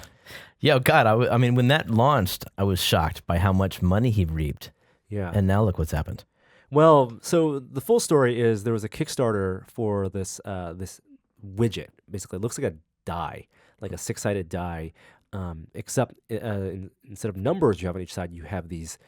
Yeah. God, I mean, when that launched, I was shocked by how much money he reaped. Yeah. And now look what's happened. Well, so the full story is there was a Kickstarter for this widget. Basically, it looks like a die, like a 6-sided die. Except instead of numbers you have on each side, you have these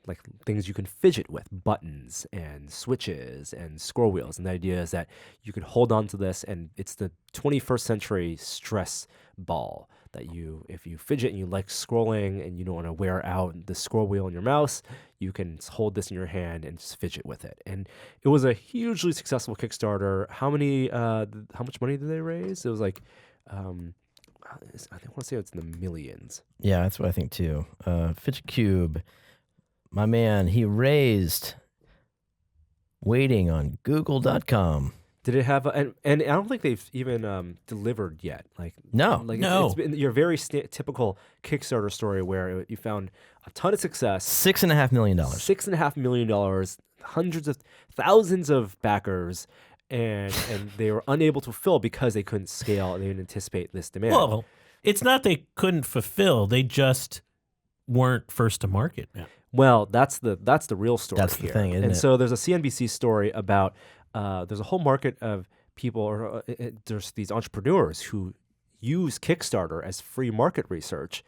like things you can fidget with, buttons and switches and scroll wheels. And the idea is that you can hold on to this, and it's the 21st century stress ball that if you fidget and you like scrolling and you don't want to wear out the scroll wheel on your mouse, you can hold this in your hand and just fidget with it. And it was a hugely successful Kickstarter. How much money did they raise? It was like, I want to say it's in the millions. Yeah, that's what I think too. Fidget Cube, My man, he raised waiting on Google.com. Did it have and I don't think they've even delivered yet. No. It's been your very typical Kickstarter story where you found a ton of success, $6.5 million. $6.5 million, hundreds of thousands of backers, and they were unable to fulfill because they couldn't scale and they didn't anticipate this demand. Well, it's not they couldn't fulfill; they just weren't first to market. Yeah. Well, that's the real story. That's the here. thing, isn't and it? so there's a CNBC story about there's a whole market of people, or there's these entrepreneurs who use Kickstarter as free market research,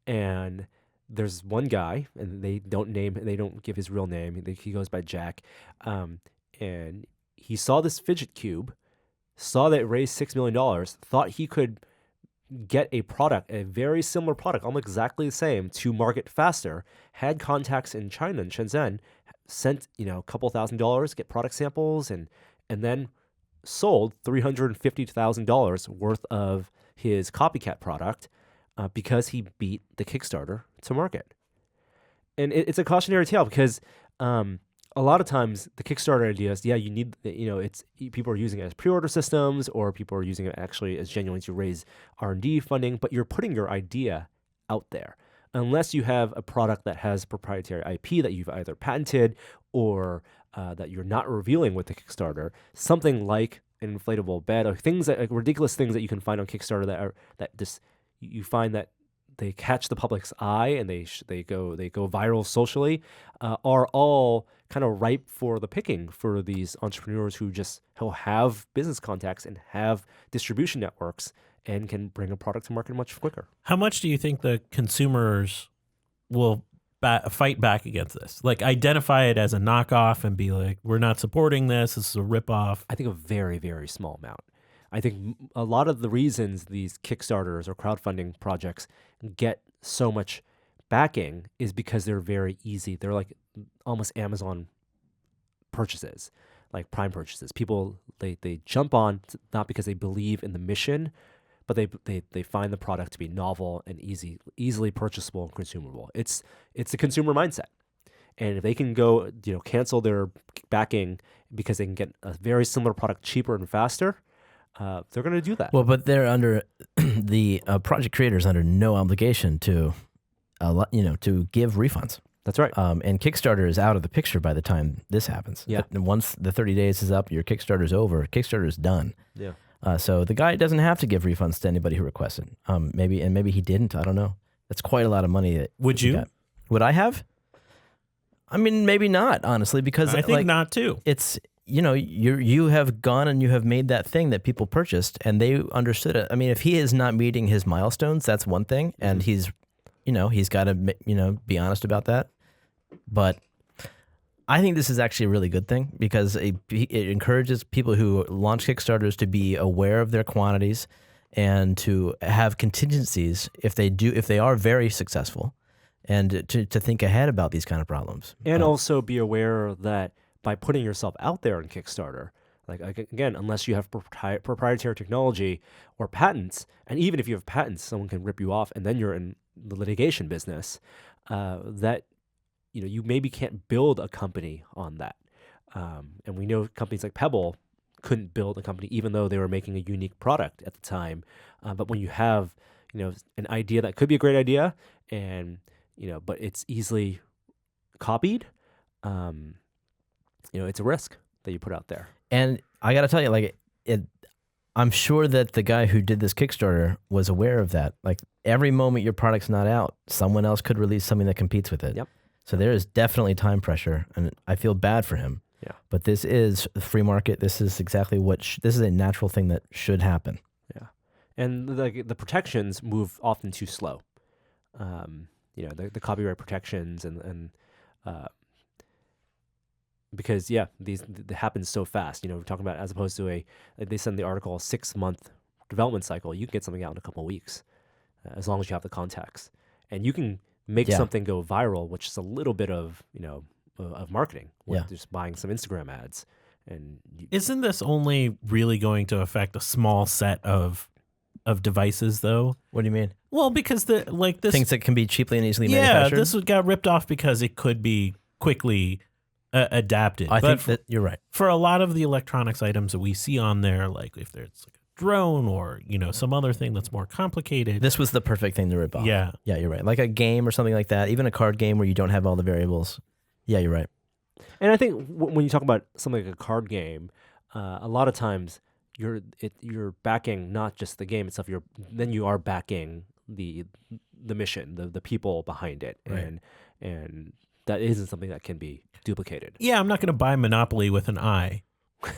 and there's one guy, and they don't give his real name. He goes by Jack, and he saw this fidget cube, saw that it raised $6 million, thought he could get a product, a very similar product, almost exactly the same, to market faster, had contacts in China and Shenzhen, sent a couple $1,000s, get product samples, and then sold $350,000 worth of his copycat product because he beat the Kickstarter to market. And it's a cautionary tale because a lot of times the Kickstarter ideas, you need, it's people are using it as pre-order systems, or people are using it actually as genuinely to raise R&D funding, but you're putting your idea out there. Unless you have a product that has proprietary IP that you've either patented or that you're not revealing with the Kickstarter, something like an inflatable bed, or things like ridiculous things that you can find on Kickstarter that just you find that they catch the public's eye and they go viral socially, are all kind of ripe for the picking for these entrepreneurs who have business contacts and have distribution networks and can bring a product to market much quicker. How much do you think the consumers will fight back against this? Like, identify it as a knockoff and be like, we're not supporting this. This is a ripoff. I think a very, very small amount. I think a lot of the reasons these Kickstarters or crowdfunding projects get so much backing is because they're very easy. They're like almost Amazon purchases, like Prime purchases. People, they jump on not because they believe in the mission, but they find the product to be novel and easily purchasable and consumable. It's a consumer mindset. And if they can go, cancel their backing because they can get a very similar product cheaper and faster, they're going to do that. Well, but they're under the project creators under no obligation to, to give refunds. That's right. And Kickstarter is out of the picture by the time this happens. Yeah. But once the 30 days is up, your Kickstarter's over. Kickstarter's done. Yeah. So the guy doesn't have to give refunds to anybody who requested. Maybe he didn't. I don't know. That's quite a lot of money. Would you? Would I have? I mean, maybe not, honestly, because I think not too. It's, you have gone and you have made that thing that people purchased and they understood it. I mean, if he is not meeting his milestones, that's one thing. And he's got to, be honest about that. But I think this is actually a really good thing because it encourages people who launch Kickstarters to be aware of their quantities and to have contingencies if they are very successful, and to think ahead about these kind of problems. And also be aware that by putting yourself out there on Kickstarter, like again, unless you have proprietary technology or patents, and even if you have patents, someone can rip you off, and then you're in the litigation business. That you maybe can't build a company on that. And we know companies like Pebble couldn't build a company even though they were making a unique product at the time. But when you have, an idea that could be a great idea and, but it's easily copied, it's a risk that you put out there. And I got to tell you, I'm sure that the guy who did this Kickstarter was aware of that. Like, every moment your product's not out, someone else could release something that competes with it. Yep. So there is definitely time pressure, and I feel bad for him. Yeah. But this is the free market. This is exactly this is a natural thing that should happen. Yeah. And the protections move often too slow. The copyright protections and because these happens so fast. We're talking about, as opposed to they send the article a 6-month development cycle. You can get something out in a couple of weeks, as long as you have the contacts, and you can make something go viral, which is a little bit of of marketing with just buying some Instagram ads. And isn't this only really going to affect a small set of devices, though? What do you mean? Well, because this Things that can be cheaply and easily yeah, manufactured. this got ripped off because it could be quickly adapted. I But think that you're right. for a lot of the electronics items that we see on there, like if there's like a drone or some other thing that's more complicated. This was the perfect thing to rip off. Yeah. Yeah, you're right. Like a game or something like that, even a card game where you don't have all the variables. Yeah, you're right. And I think when you talk about something like a card game, a lot of times you're backing not just the game itself. You are backing the mission, the people behind it, Right. and that isn't something that can be duplicated. Yeah, I'm not going to buy Monopoly with an eye.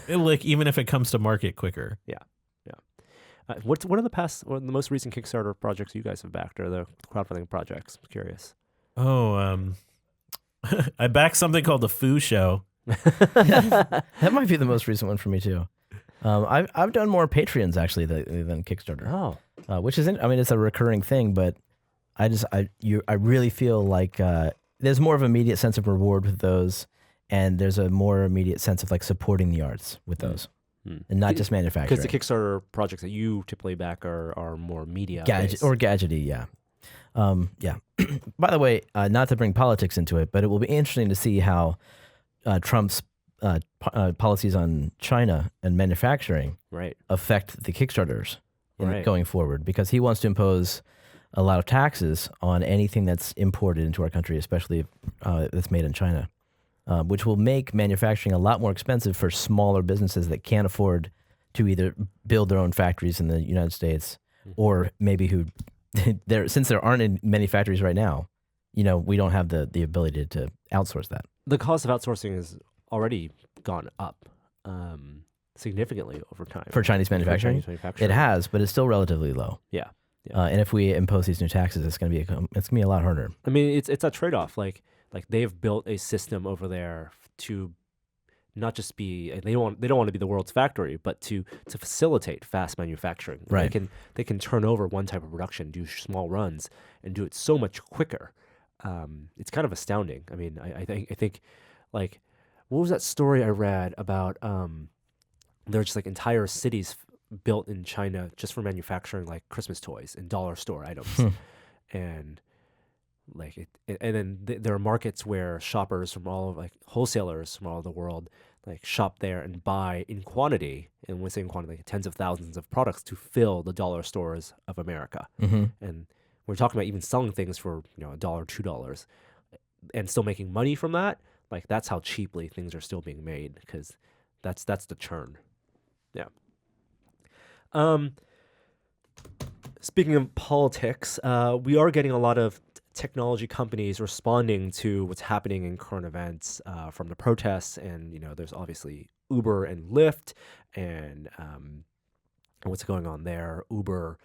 Like even if it comes to market quicker. What are the most recent Kickstarter projects you guys have backed, or the crowdfunding projects? I'm curious. Oh, I backed something called the Foo Show. That might be the most recent one for me too. I've done more Patreons actually than Kickstarter, which isn't. I mean, it's a recurring thing, but I really feel like there's more of an immediate sense of reward with those, and there's a more immediate sense of like supporting the arts with those, and not just manufacturing. Because the Kickstarter projects that you typically back are more media based. Gadgety, yeah. Yeah. By the way, not to bring politics into it, but it will be interesting to see how Trump's policies on China and manufacturing Right. affect the Kickstarters Right. going forward, because he wants to impose a lot of taxes on anything that's imported into our country, especially that's made in China, which will make manufacturing a lot more expensive for smaller businesses that can't afford to either build their own factories in the United States or maybe who since there aren't in many factories right now, we don't have the ability to outsource that. The cost of outsourcing has already gone up significantly over time. For Chinese manufacturing? It has, but it's still relatively low. Yeah. And if we impose these new taxes, it's going to be a lot harder. I mean, it's a trade-off. Like they've built a system over there to not just be they don't want to be the world's factory, but to facilitate fast manufacturing. Right. They can turn over one type of production, do small runs, and do it so much quicker. It's kind of astounding. I mean, I think like what was that story I read about? There's just like entire cities built in China just for manufacturing like Christmas toys and dollar store items, and like and then there are markets where shoppers from wholesalers from all over the world like shop there and buy in quantity, and when we say in quantity, like tens of thousands of products to fill the dollar stores of America. And we're talking about even selling things for $1, $2, and still making money from that. Like that's how cheaply things are still being made, because that's the churn. Yeah. Speaking of politics, we are getting a lot of technology companies responding to what's happening in current events from the protests, and there's obviously Uber and Lyft, and what's going on there. Uber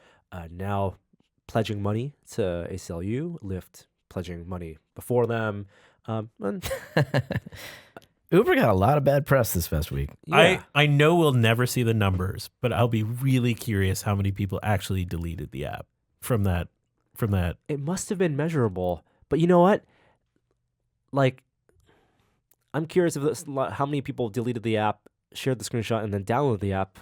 now pledging money to ACLU, Lyft pledging money before them. And Uber got a lot of bad press this past week. yeah. I know we'll never see the numbers, but I'll be really curious how many people actually deleted the app from that. It must have been measurable, but you know what? Like, I'm curious how many people deleted the app, shared the screenshot, and then downloaded the app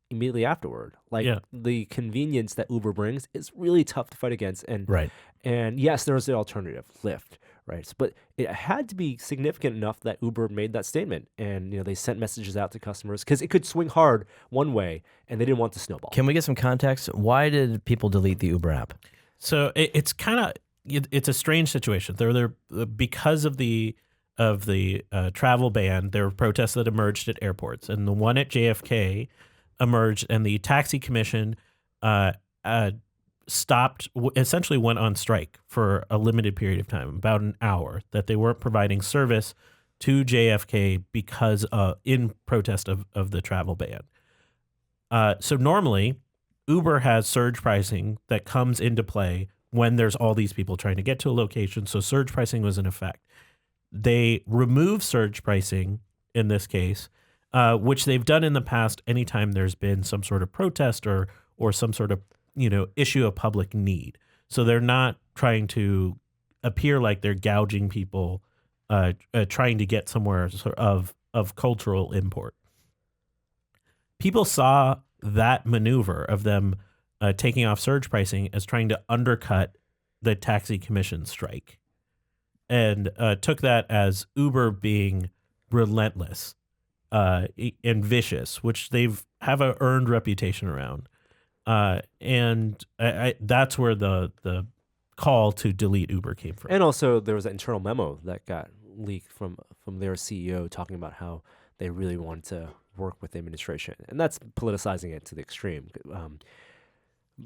immediately afterward. Like, the convenience that Uber brings is really tough to fight against. And Right. And yes, there's the alternative, Lyft, right? But it had to be significant enough that Uber made that statement, and they sent messages out to customers, because it could swing hard one way, and they didn't want the snowball. Can we get some context? Why did people delete the Uber app? So it's kind of it's a strange situation. There because of the travel ban, there were protests that emerged at airports, and the one at JFK emerged, and the taxi commission essentially went on strike for a limited period of time, about an hour, that they weren't providing service to JFK because in protest of the travel ban. So normally Uber has surge pricing that comes into play when there's all these people trying to get to a location. So surge pricing was in effect. They remove surge pricing in this case, which they've done in the past anytime there's been some sort of protest or some sort of issue of public need. So they're not trying to appear like they're gouging people, trying to get somewhere of cultural import. People saw that maneuver of them taking off surge pricing as trying to undercut the taxi commission strike, and took that as Uber being relentless and vicious, which they've have a earned reputation around. And that's where the call to delete Uber came from. And also, there was an internal memo that got leaked from their CEO talking about how they really wanted to work with the administration, and that's politicizing it to the extreme.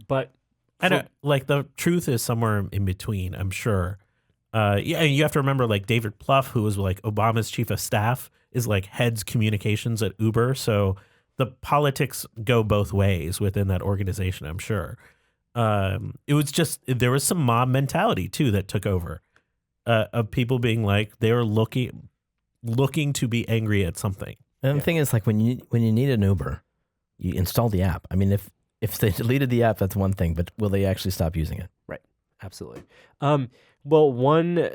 But I don't like the truth is somewhere in between, I'm sure. Yeah, and you have to remember, like David Plouffe, who was like Obama's chief of staff, is like heads communications at Uber. So the politics go both ways within that organization, I'm sure. It was just there was some mob mentality too that took over, of people being like they were looking to be angry at something. And the thing is, like when you need an Uber, you install the app. I mean, if they deleted the app, that's one thing, but will they actually stop using it? Right, absolutely. Well, one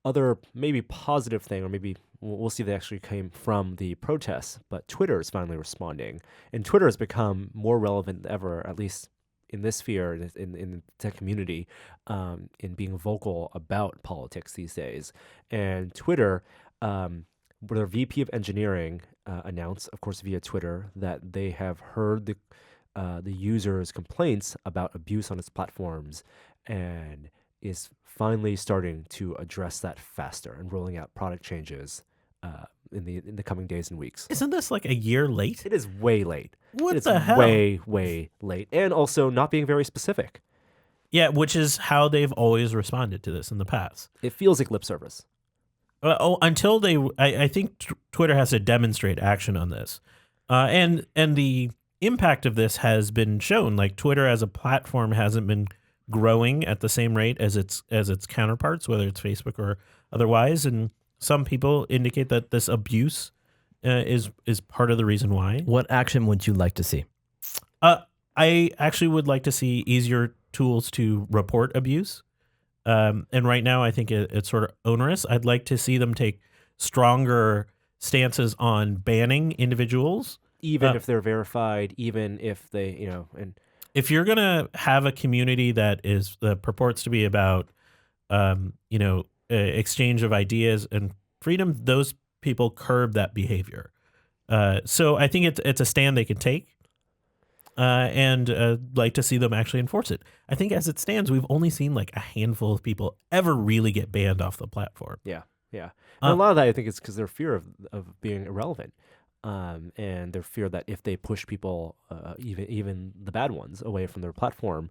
other maybe positive thing, or maybe we'll see if they actually came from the protests, but Twitter is finally responding, and Twitter has become more relevant than ever, at least in this sphere, in the tech community, in being vocal about politics these days. And Twitter, their VP of engineering announced, of course, via Twitter, that they have heard the users' complaints about abuse on its platforms, and is finally starting to address that faster and rolling out product changes in the coming days and weeks. Isn't this like a year late? It is way late. What It's the hell? way late, and also not being very specific. Yeah, which is how they've always responded to this in the past. It feels like lip service. Until they, I think Twitter has to demonstrate action on this, and the impact of this has been shown. Like Twitter as a platform hasn't been growing at the same rate as its counterparts, whether it's Facebook or otherwise. And some people indicate that this abuse is part of the reason why. What action would you like to see? I actually would like to see easier tools to report abuse. And right now, I think it's sort of onerous. I'd like to see them take stronger stances on banning individuals, Even if they're verified, even if they, and if you're gonna have a community that purports to be about, exchange of ideas and freedom, those people curb that behavior. So I think it's a stand they can take, and like to see them actually enforce it. I think as it stands, we've only seen like a handful of people ever really get banned off the platform. yeah. And a lot of that, I think, is because their fear of being irrelevant. And their fear that if they push people, even the bad ones, away from their platform,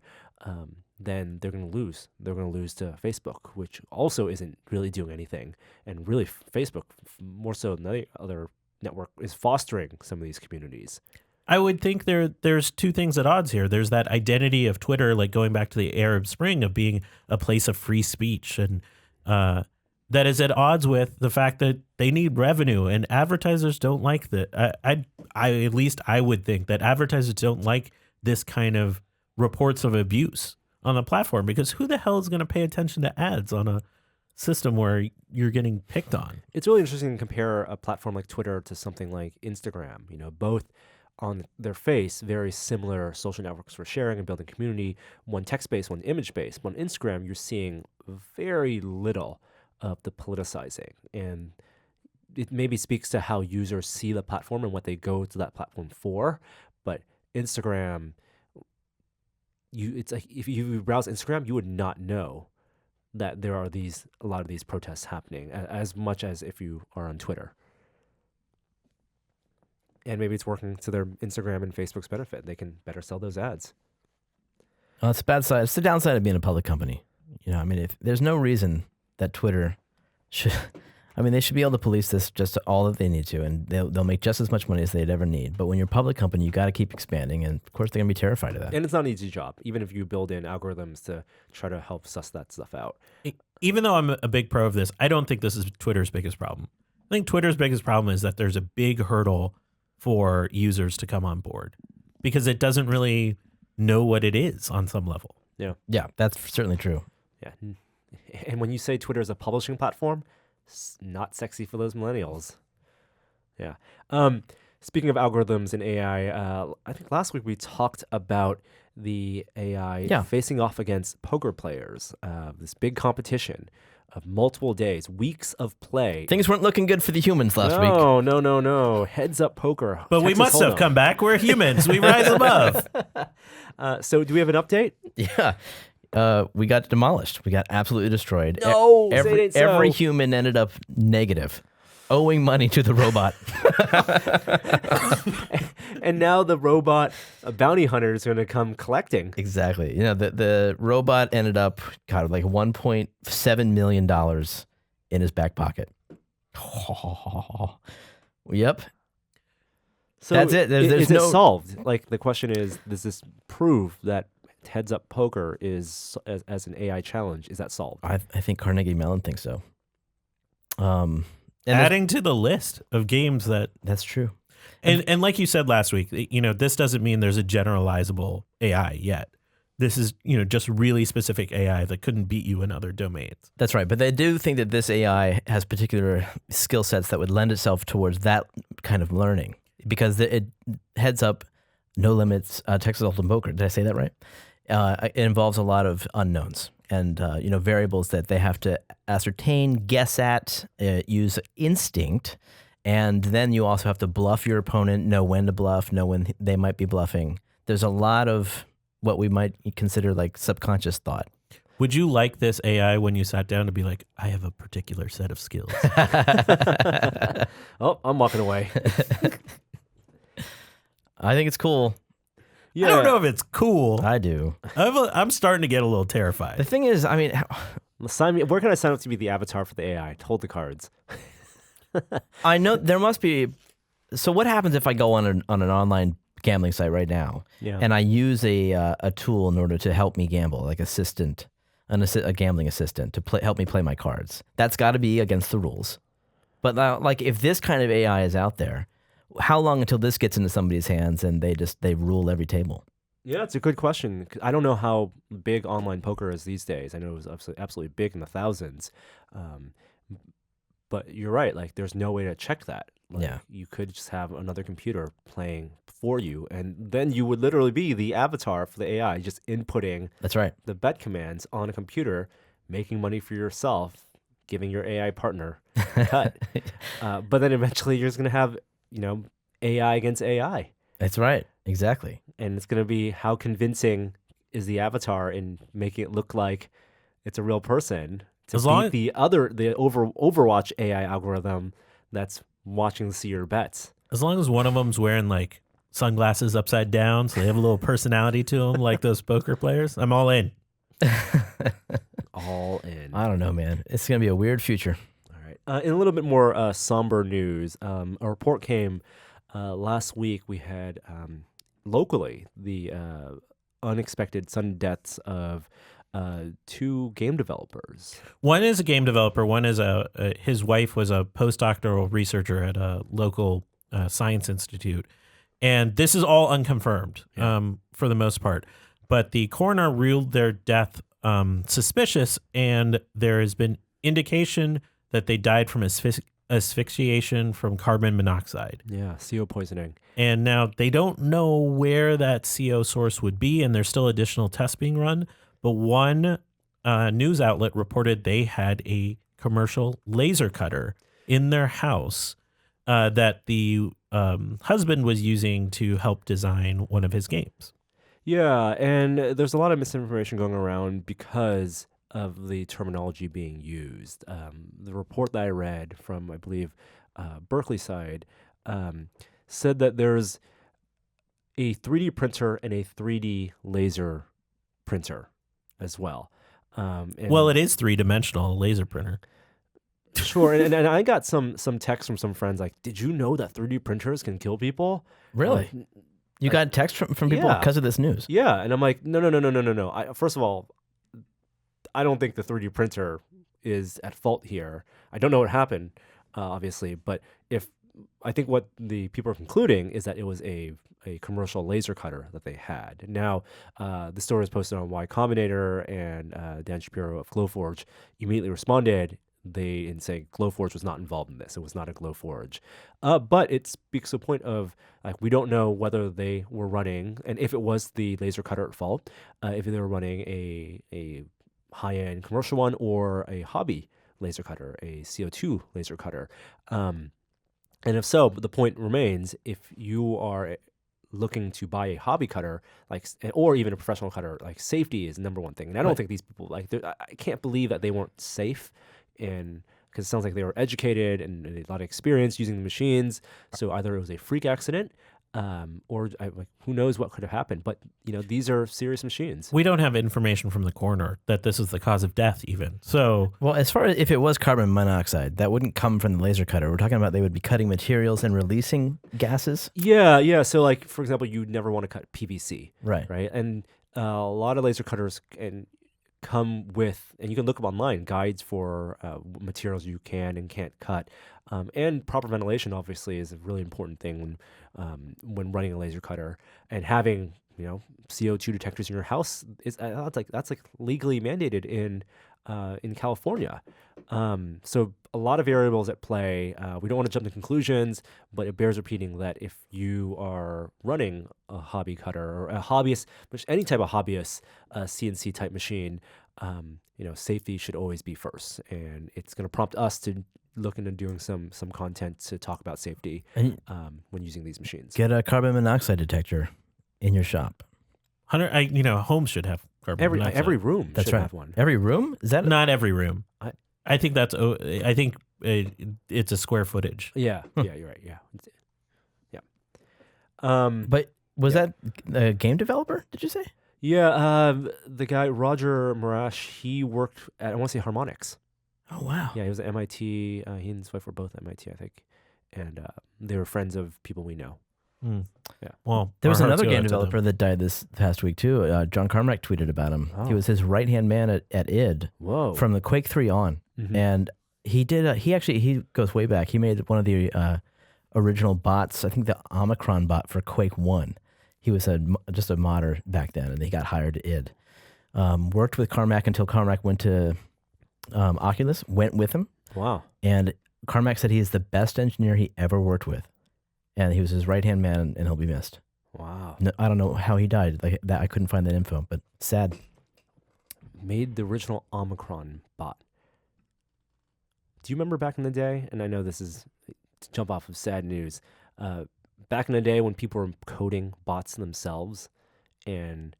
then they're going to lose. They're going to lose to Facebook, which also isn't really doing anything. And really, Facebook, more so than the other network, is fostering some of these communities. I would think there's two things at odds here. There's that identity of Twitter, like going back to the Arab Spring, of being a place of free speech, and that is at odds with the fact that they need revenue, and advertisers don't like that. At least I would think that advertisers don't like this kind of reports of abuse on the platform, because who the hell is going to pay attention to ads on a system where you're getting picked on? It's really interesting to compare a platform like Twitter to something like Instagram. Both on their face, very similar social networks for sharing and building community, one text-based, one image-based. But on Instagram, you're seeing very little of the politicizing, and it maybe speaks to how users see the platform and what they go to that platform for. But Instagram, it's like if you browse Instagram, you would not know that there are a lot of these protests happening as much as if you are on Twitter. And maybe it's working to their Instagram and Facebook's benefit. They can better sell those ads. Well, it's the bad side. It's the downside of being a public company. If there's no reason that Twitter should, they should be able to police this just all that they need to, and they'll make just as much money as they'd ever need. But when you're a public company, you got to keep expanding, and of course they're gonna be terrified of that. And it's not an easy job, even if you build in algorithms to try to help suss that stuff out. Even though I'm a big pro of this, I don't think this is Twitter's biggest problem. I think Twitter's biggest problem is that there's a big hurdle for users to come on board, because it doesn't really know what it is on some level. Yeah, that's certainly true. Yeah. And when you say Twitter is a publishing platform, it's not sexy for those millennials. Yeah. Speaking of algorithms and AI, I think last week we talked about the AI Yeah. facing off against poker players. This big competition of multiple days, weeks of play. Things weren't looking good for the humans last week. No. Heads up poker. But we Texas must have Hold'em. come back. We're humans. We rise above. So do we have an update? Yeah. We got demolished. We got absolutely destroyed. No, say it ain't so. Every human ended up negative, owing money to the robot. And now the robot bounty hunter is going to come collecting. Exactly. The robot ended up, God, like $1.7 million in his back pocket. Yep. So That's it. There's is no it solved? Like the question is, does this prove that heads up poker is as an AI challenge? Is that solved? I think Carnegie Mellon thinks so. And Adding to the list of games that, that's true. and like you said last week, this doesn't mean there's a generalizable AI yet. This is, just really specific AI that couldn't beat you in other domains. That's right. But they do think that this AI has particular skill sets that would lend itself towards that kind of learning, because it heads up, no limits, Texas Hold'em poker. Did I say that right? It involves a lot of unknowns and variables that they have to ascertain, guess at, use instinct, and then you also have to bluff your opponent, know when to bluff, know when they might be bluffing. There's a lot of what we might consider like subconscious thought. Would you like this AI when you sat down to be like, I have a particular set of skills? Oh, I'm walking away. I think it's cool. Yeah. I don't know if it's cool. I do. I'm starting to get a little terrified. The thing is, I mean, Sign me. Where can I sign up to be the avatar for the AI? Hold the cards. I know there must be. So what happens if I go on an online gambling site right now, Yeah. and I use a tool in order to help me gamble, like a gambling assistant to help me play my cards? That's got to be against the rules. But now, like, if this kind of AI is out there, how long until this gets into somebody's hands and they rule every table? Yeah, it's a good question. I don't know how big online poker is these days. I know it was absolutely big in the thousands. But you're right. Like, there's no way to check that. Like, Yeah. You could just have another computer playing for you, and then you would literally be the avatar for the AI, just inputting That's right. the bet commands on a computer, making money for yourself, giving your AI partner a cut. But then eventually you're just going to have, AI against AI. That's right. Exactly. And it's going to be how convincing is the avatar in making it look like it's a real person to As long beat the Overwatch AI algorithm that's watching to see your bets. As long as one of them's wearing like sunglasses upside down, so they have a little personality to them, like those poker players, I'm all in. All in. I don't know, man. It's going to be a weird future. All right. In a little bit more somber news, a report came last week. We had locally the unexpected sudden deaths of two game developers. One is a game developer. One is his wife was a postdoctoral researcher at a local science institute. And this is all unconfirmed for the most part. But the coroner ruled their death suspicious, and there has been indication that they died from asphyxiation from carbon monoxide. Yeah, CO poisoning. And now they don't know where that CO source would be, and there's still additional tests being run. But one news outlet reported they had a commercial laser cutter in their house that the husband was using to help design one of his games. Yeah, and there's a lot of misinformation going around because of the terminology being used. The report that I read from, I believe, Berkeley side said that there's a 3D printer and a 3D laser printer as well. Well, it is three-dimensional laser printer. Sure, and I got some text from some friends like, did you know that 3D printers can kill people? Really? You got text from people Yeah. because of this news? Yeah, and I'm like, no. First of all, I don't think the 3D printer is at fault here. I don't know what happened, obviously, but I think what the people are concluding is that it was a commercial laser cutter that they had. Now, the story was posted on Y Combinator, and Dan Shapiro of Glowforge immediately responded they and say Glowforge was not involved in this. It was not a Glowforge. But it speaks to a point of like we don't know whether they were running, and if it was the laser cutter at fault, if they were running a high-end commercial one or a hobby laser cutter, a CO2 laser cutter. And if so, the point remains, if you are looking to buy a hobby cutter, like, or even a professional cutter, like safety is the number one thing. And I don't think these people, like, I can't believe that they weren't safe, and because it sounds like they were educated and a lot of experience using the machines. So either it was a freak accident, or like, who knows what could have happened. But these are serious machines. We don't have information from the coroner that this is the cause of death even. So, well, as far as if it was carbon monoxide, that wouldn't come from the laser cutter. We're talking about they would be cutting materials and releasing gases. Yeah. So like, for example, you'd never want to cut PVC. Right. And a lot of laser cutters come with, and you can look up online, guides for materials you can and can't cut. And proper ventilation obviously is a really important thing when running a laser cutter, and having CO2 detectors in your house is that's legally mandated in California. So a lot of variables at play. We don't want to jump to conclusions, but it bears repeating that if you are running a hobby cutter or a hobbyist, any type of hobbyist CNC type machine, safety should always be first, and it's going to prompt us to look into doing some content to talk about safety when using these machines. Get a carbon monoxide detector in your shop. Homes should have carbon monoxide. Every room That's should right. have one. Every room? Is that Not every room. I think it's a square footage. Yeah, you're right. Yeah. But was that a game developer, did you say? Yeah, the guy, Roger Marash, he worked at, I want to say, Harmonix. Oh, wow. Yeah, he was at MIT. He and his wife were both at MIT, I think. And they were friends of people we know. Mm. Yeah. Well, There was our hearts another go game out to developer them. that died this past week, too. John Carmack tweeted about him. Oh. He was his right-hand man at id Whoa. from the Quake 3 on. Mhm. And he did, he goes way back. He made one of the original bots, I think the Omicron bot for Quake 1. He was just a modder back then, and he got hired at id. Worked with Carmack until Carmack went to Oculus, went with him. Wow. And Carmack said he is the best engineer he ever worked with. And he was his right-hand man, and he'll be missed. Wow. No, I don't know how he died. Like that, I couldn't find that info, but sad. Made the original Omicron bot. Do you remember back in the day? And I know this is to jump off of sad news. Back in the day when people were coding bots themselves, and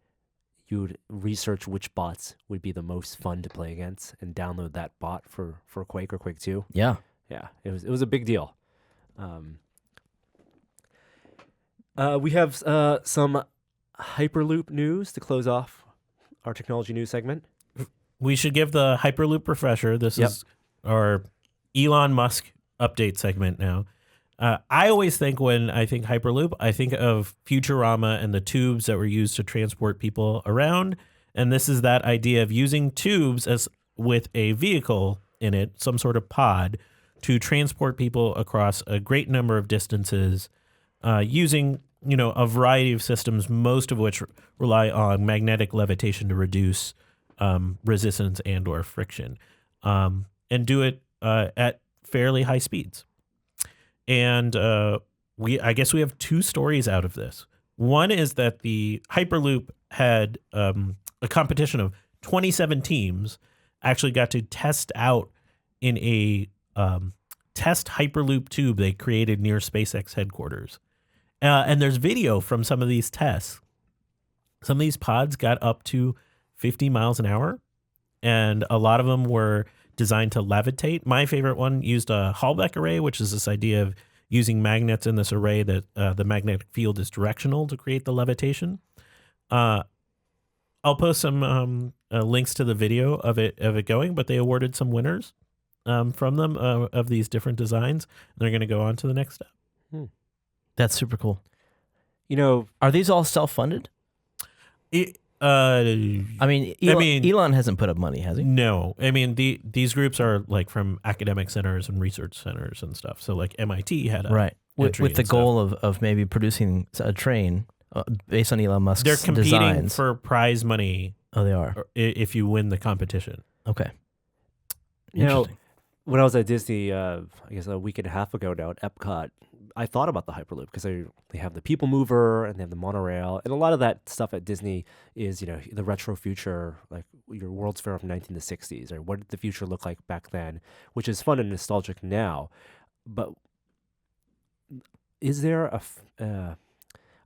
you would research which bots would be the most fun to play against and download that bot for Quake or Quake 2. Yeah. Yeah, it was a big deal. We have some Hyperloop news to close off our technology news segment. We should give the Hyperloop refresher. This Yep. is our Elon Musk update segment now. I always think when I think Hyperloop, I think of Futurama and the tubes that were used to transport people around. And this is that idea of using tubes as with a vehicle in it, some sort of pod, to transport people across a great number of distances using a variety of systems, most of which rely on magnetic levitation to reduce resistance and or friction, and do it at fairly high speeds. And I guess we have two stories out of this. One is that the Hyperloop had a competition of 27 teams actually got to test out in a test Hyperloop tube they created near SpaceX headquarters. And there's video from some of these tests. Some of these pods got up to 50 miles an hour, and a lot of them were designed to levitate. My favorite one used a Hallbeck array, which is this idea of using magnets in this array that the magnetic field is directional to create the levitation. I'll post some links to the video of it going, but they awarded some winners from them of these different designs. They're going to go on to the next step. That's super cool. Are these all self-funded? Elon hasn't put up money, has he? No. I mean, these groups are like from academic centers and research centers and stuff. So like MIT had a right with the stuff. goal of maybe producing a train based on Elon Musk's They're competing designs. for prize money. Oh, they are. If you win the competition. Okay. Now, Interesting. when I was at Disney, I guess a week and a half ago now at Epcot, I thought about the Hyperloop because they have the People Mover and they have the monorail, and a lot of that stuff at Disney is the retro future, like your World's Fair of 1960s, or what did the future look like back then, which is fun and nostalgic now. But is there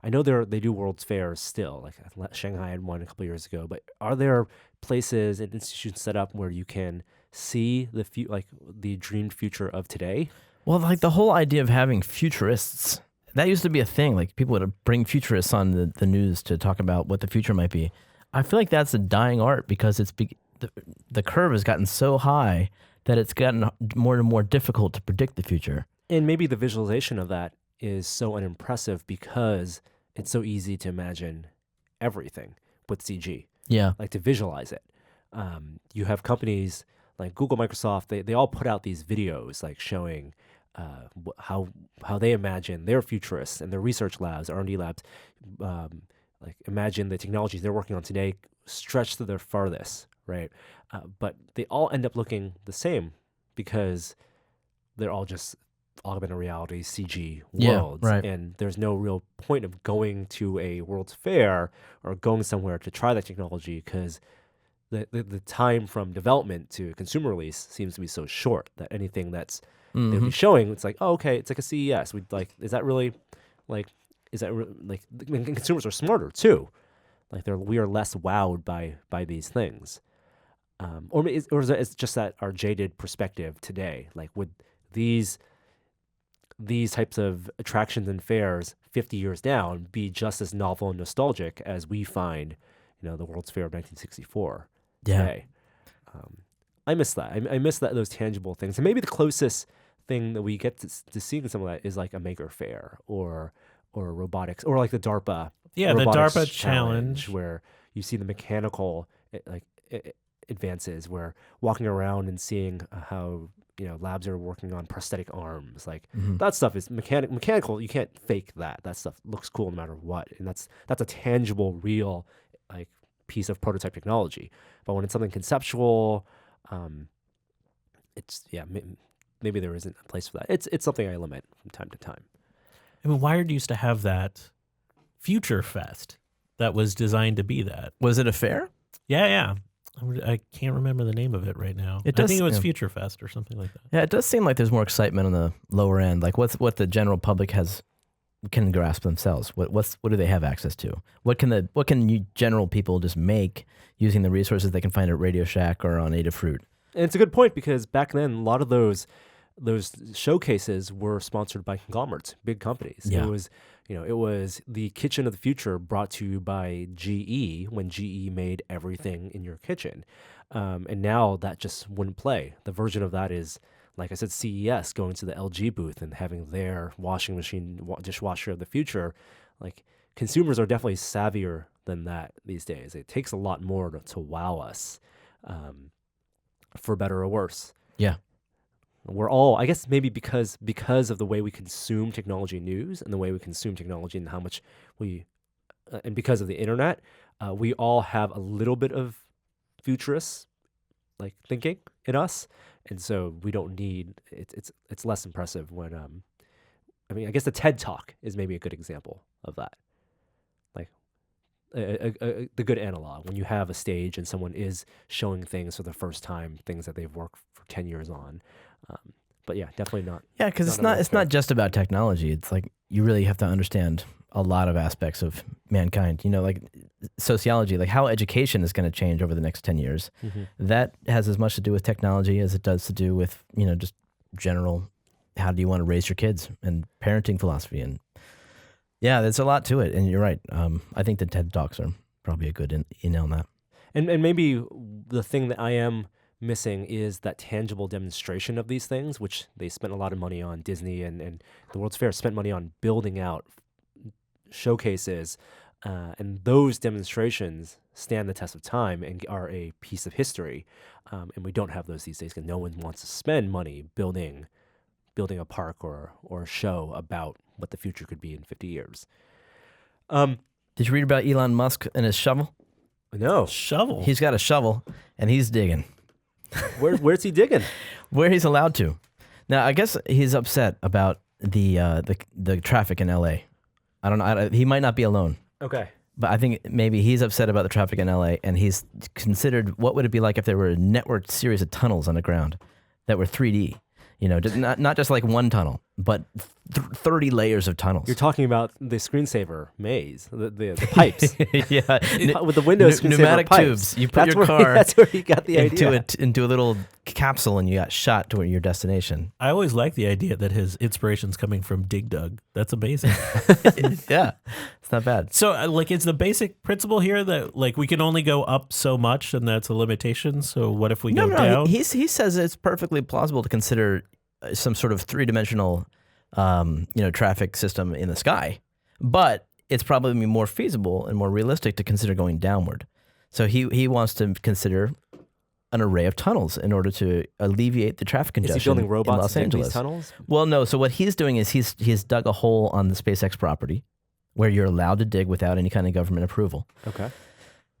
I know they do World's Fairs still, like Shanghai had one a couple years ago, but are there places and institutions set up where you can see like the dreamed future of today? Well, like the whole idea of having futurists, that used to be a thing. Like people would bring futurists on the news to talk about what the future might be. I feel like that's a dying art because the curve has gotten so high that it's gotten more and more difficult to predict the future. And maybe the visualization of that is so unimpressive because it's so easy to imagine everything with CG, Yeah. like to visualize it. You have companies like Google, Microsoft, they all put out these videos like showing how they imagine their futurists and their research labs, R&D labs, like imagine the technologies they're working on today stretched to their farthest, right? But they all end up looking the same because they're all just augmented reality CG worlds, right. and there's no real point of going to a World's Fair or going somewhere to try that technology because the time from development to consumer release seems to be so short that anything that's they'll be showing, it's like, oh, okay, it's like a CES. We like, is that really like, like I mean, consumers are smarter too. Like we are less wowed by these things, or is it just that our jaded perspective today, like would these types of attractions and fairs 50 years down be just as novel and nostalgic as we find, the World's Fair of 1964 today? I miss that. I miss those tangible things. And maybe the closest thing that we get to seeing some of that is like a maker fair or robotics or like the DARPA. Yeah, the robotics DARPA challenge where you see the mechanical advances, where walking around and seeing how labs are working on prosthetic arms, like that stuff is mechanical. You can't fake that. That stuff looks cool no matter what, and that's a tangible, real like piece of prototype technology. But when it's something conceptual, it's maybe there isn't a place for that. It's something I lament from time to time. I mean, Wired used to have that Future Fest that was designed to be that. Was it a fair? Yeah. I can't remember the name of it right now. I think it was Future Fest or something like that. Yeah, it does seem like there's more excitement on the lower end. Like what the general public can grasp themselves. What do they have access to? What can you general people just make using the resources they can find at Radio Shack or on Adafruit? And it's a good point because back then a lot of those showcases were sponsored by conglomerates, big companies. Yeah. It was the kitchen of the future brought to you by GE when GE made everything in your kitchen. And now that just wouldn't play. The version of that is, like I said, CES, going to the LG booth and having their washing machine, dishwasher of the future. Like consumers are definitely savvier than that these days. It takes a lot more to wow us, for better or worse. Yeah. We're all, I guess, maybe because of the way we consume technology news and the way we consume technology and how much and because of the internet, we all have a little bit of futurist like thinking in us, and so we don't need it's less impressive when I guess the TED Talk is maybe a good example of that, like the good analog when you have a stage and someone is showing things for the first time, things that they've worked for 10 years on. But yeah, definitely not. Yeah, because it's not just about technology. It's like you really have to understand a lot of aspects of mankind. Like sociology, like how education is going to change over the next 10 years. Mm-hmm. That has as much to do with technology as it does to do with just general how do you want to raise your kids and parenting philosophy. And yeah, there's a lot to it. And you're right. I think the TED Talks are probably a good in on that. And maybe the thing that I am missing is that tangible demonstration of these things, which they spent a lot of money on. Disney and the World's Fair spent money on building out showcases, and those demonstrations stand the test of time and are a piece of history. And we don't have those these days because no one wants to spend money building a park or a show about what the future could be in 50 years. Did you read about Elon Musk and his shovel? No. Shovel? He's got a shovel and he's digging. Where's he digging? Where he's allowed to. Now, I guess he's upset about the traffic in L.A. I don't know. He might not be alone. Okay. But I think maybe he's upset about the traffic in LA, and he's considered what would it be like if there were a networked series of tunnels underground that were 3D. You know, not just like one tunnel, but 30 layers of tunnels. You're talking about the screensaver maze, the pipes. Yeah, With the Windows screensaver pneumatic pipes. tubes. You put your car That's where he got the idea. into a little capsule, and you got shot to your destination. I always like the idea that his inspiration's coming from Dig Dug. That's amazing. Yeah, it's not bad. So, like, it's the basic principle here that, like, we can only go up so much, and that's a limitation. So, what if we go down? He says it's perfectly plausible to consider some sort of three-dimensional, traffic system in the sky, but it's probably more feasible and more realistic to consider going downward. So he wants to consider an array of tunnels in order to alleviate the traffic congestion. Is he building robots in Los to dig Angeles. these tunnels? Well, no. So what he's doing is he's dug a hole on the SpaceX property where you're allowed to dig without any kind of government approval. Okay.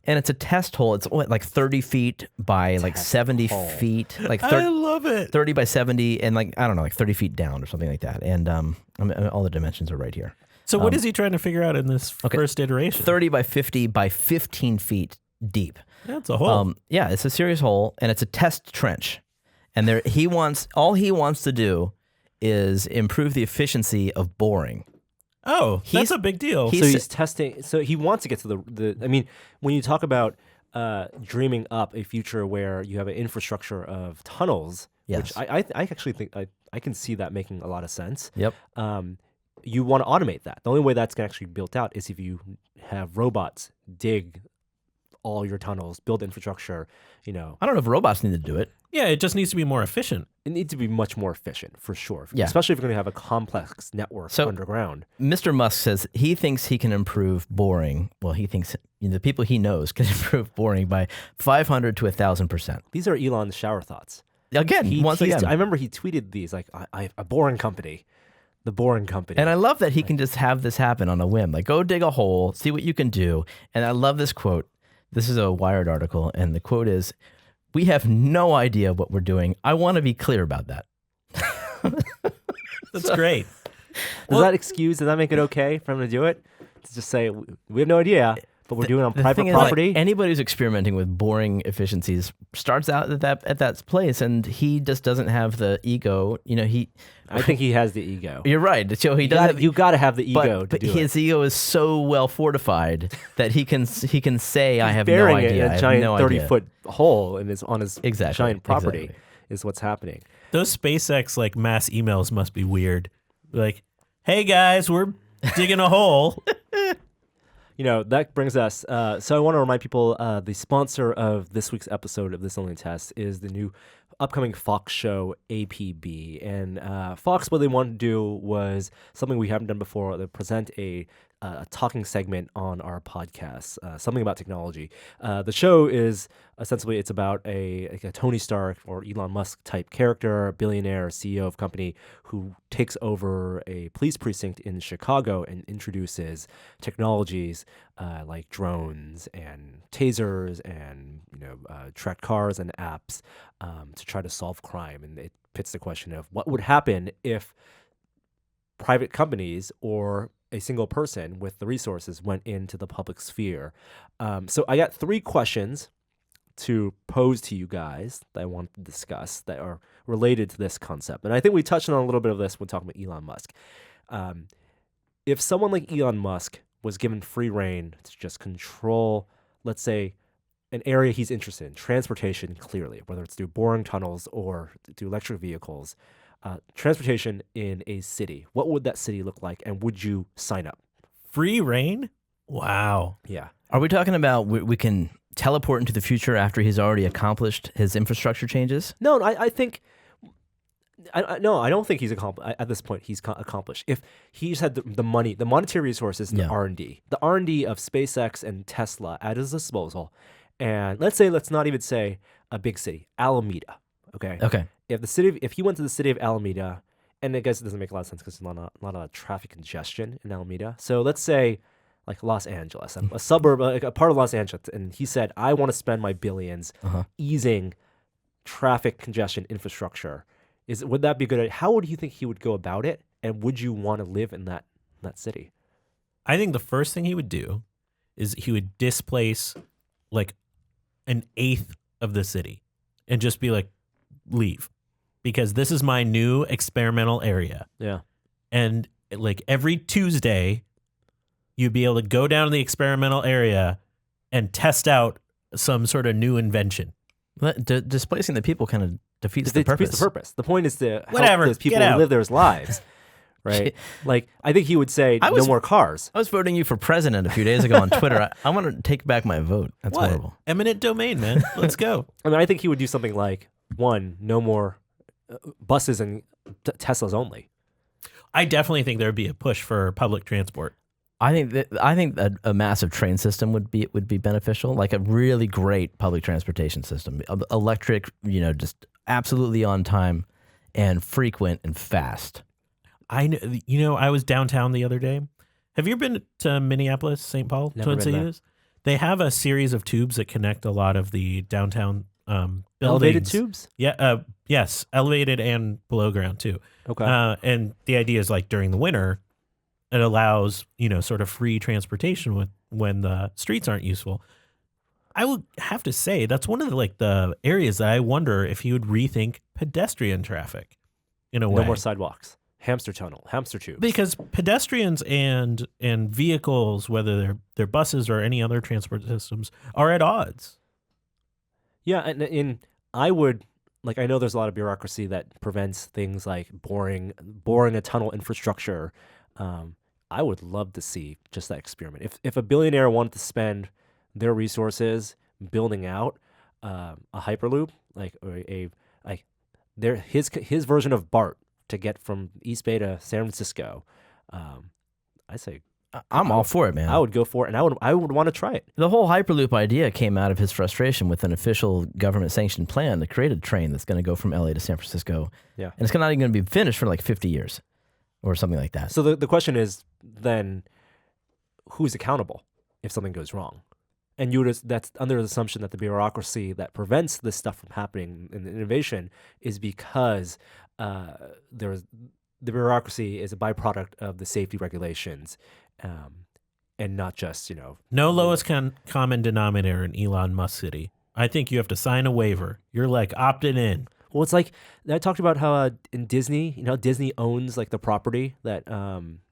And it's a test hole. It's like 30 feet by like 70 hole. feet. Like I love it. 30 by 70 and like, I don't know, like 30 feet down or something like that. And all the dimensions are right here. So, what is he trying to figure out in this first iteration? 30 by 50 by 15 feet deep. That's a hole. Yeah, it's a serious hole, and it's a test trench. And all he wants to do is improve the efficiency of boring. Oh, that's a big deal. So he's testing. So he wants to get to the. I mean, when you talk about dreaming up a future where you have an infrastructure of tunnels, Yes. which I actually think I can see that making a lot of sense. Yep. You want to automate that. The only way that's actually built out is if you have robots dig all your tunnels, build infrastructure. I don't know if robots need to do it. Yeah, it just needs to be more efficient. It needs to be much more efficient, for sure. Yeah. Especially if you're going to have a complex network underground. Mr. Musk says he thinks he can improve boring. Well, he thinks the people he knows can improve boring by 500 to 1,000%. These are Elon's shower thoughts. Again, once again. I remember he tweeted these like, I a boring company. The boring company. And I love that he can just have this happen on a whim. Like, go dig a hole, see what you can do. And I love this quote. This is a Wired article, and the quote is, "We have no idea what we're doing. I want to be clear about that." That's great. Does that make it okay for him to do it? To just say, we have no idea, but we're doing it on private property? Anybody who's experimenting with boring efficiencies starts out at that place, and he just doesn't have the ego. I think he has the ego. You're right. So he doesn't. You got to have the ego but to do his ego is so well fortified that he can say, "I have no burying idea." it in a giant 30-foot hole on his giant property. Exactly. Is what's happening. Those SpaceX like mass emails must be weird. Like, hey guys, we're digging a hole. That brings us. So I want to remind people the sponsor of this week's episode of This Only Test is the new upcoming Fox show, APB. And Fox, what they wanted to do was something we haven't done before. They present a talking segment on our podcast, something about technology. The show is essentially, it's about a Tony Stark or Elon Musk type character, billionaire, CEO of company who takes over a police precinct in Chicago and introduces technologies like drones and tasers and tracked cars and apps to try to solve crime. And it pits the question of what would happen if private companies or a single person with the resources went into the public sphere. So I got 3 questions to pose to you guys that I want to discuss that are related to this concept. And I think we touched on a little bit of this when talking about Elon Musk. If someone like Elon Musk was given free reign to just control, let's say, an area he's interested in, transportation clearly, whether it's through boring tunnels or through electric vehicles, transportation in a city, what would that city look like, and would you sign up? Free reign? Wow. Yeah. Are we talking about we can teleport into the future after he's already accomplished his infrastructure changes? No, I think. I don't think he's accomplished. At this point, he's accomplished. If he's had the money, the monetary resources, the R&D, the R&D of SpaceX and Tesla at his disposal, and let's not even say a big city, Alameda. Okay. If he went to the city of Alameda, and I guess it doesn't make a lot of sense because there's not a lot of traffic congestion in Alameda. So let's say like Los Angeles, a suburb, like a part of Los Angeles, and he said, I want to spend my billions easing traffic congestion infrastructure. Would that be good? How would you think he would go about it? And would you want to live in that city? I think the first thing he would do is he would displace like an eighth of the city and just be like, leave, because this is my new experimental area. Yeah. And like every Tuesday, you'd be able to go down to the experimental area and test out some sort of new invention. Displacing the people kind of defeats the purpose. Defeats the purpose. The point is to help Whatever, those people get out. live their lives, right? Like, I think he would say no more cars. I was voting you for president a few days ago on Twitter. I want to take back my vote. That's What? horrible. Eminent domain, man. Let's go. I mean, I think he would do something like, one, no more buses and Teslas only. I definitely think there would be a push for public transport. I think that a massive train system would be beneficial, like a really great public transportation system, electric, just absolutely on time and frequent and fast. I was downtown the other day. Have you been to Minneapolis, St. Paul, Never Twin been there. Cities? They have a series of tubes that connect a lot of the downtown buildings. Elevated tubes? Yeah. Yes, elevated and below ground too. Okay. And the idea is like during the winter, it allows sort of free transportation when the streets aren't useful. I would have to say that's one of the areas that I wonder if he would rethink pedestrian traffic in a way. No more sidewalks. Hamster tunnel, hamster tubes. Because pedestrians and vehicles, whether they're buses or any other transport systems, are at odds. Yeah, and I would, I know there's a lot of bureaucracy that prevents things like boring a tunnel infrastructure. I would love to see just that experiment. If a billionaire wanted to spend their resources building out a hyperloop, his version of BART to get from East Bay to San Francisco, I say I'm all for it, man. I would go for it, and I would want to try it. The whole Hyperloop idea came out of his frustration with an official government-sanctioned plan to create a train that's going to go from LA to San Francisco. Yeah. And it's not even going to be finished for like 50 years or something like that. So the question is then, who's accountable if something goes wrong? And that's under the assumption that the bureaucracy that prevents this stuff from happening in the innovation is because the bureaucracy is a byproduct of the safety regulations, and not just No lowest common denominator in Elon Musk City. I think you have to sign a waiver. You're like opted in. Well, it's like I talked about how in Disney, Disney owns like the property that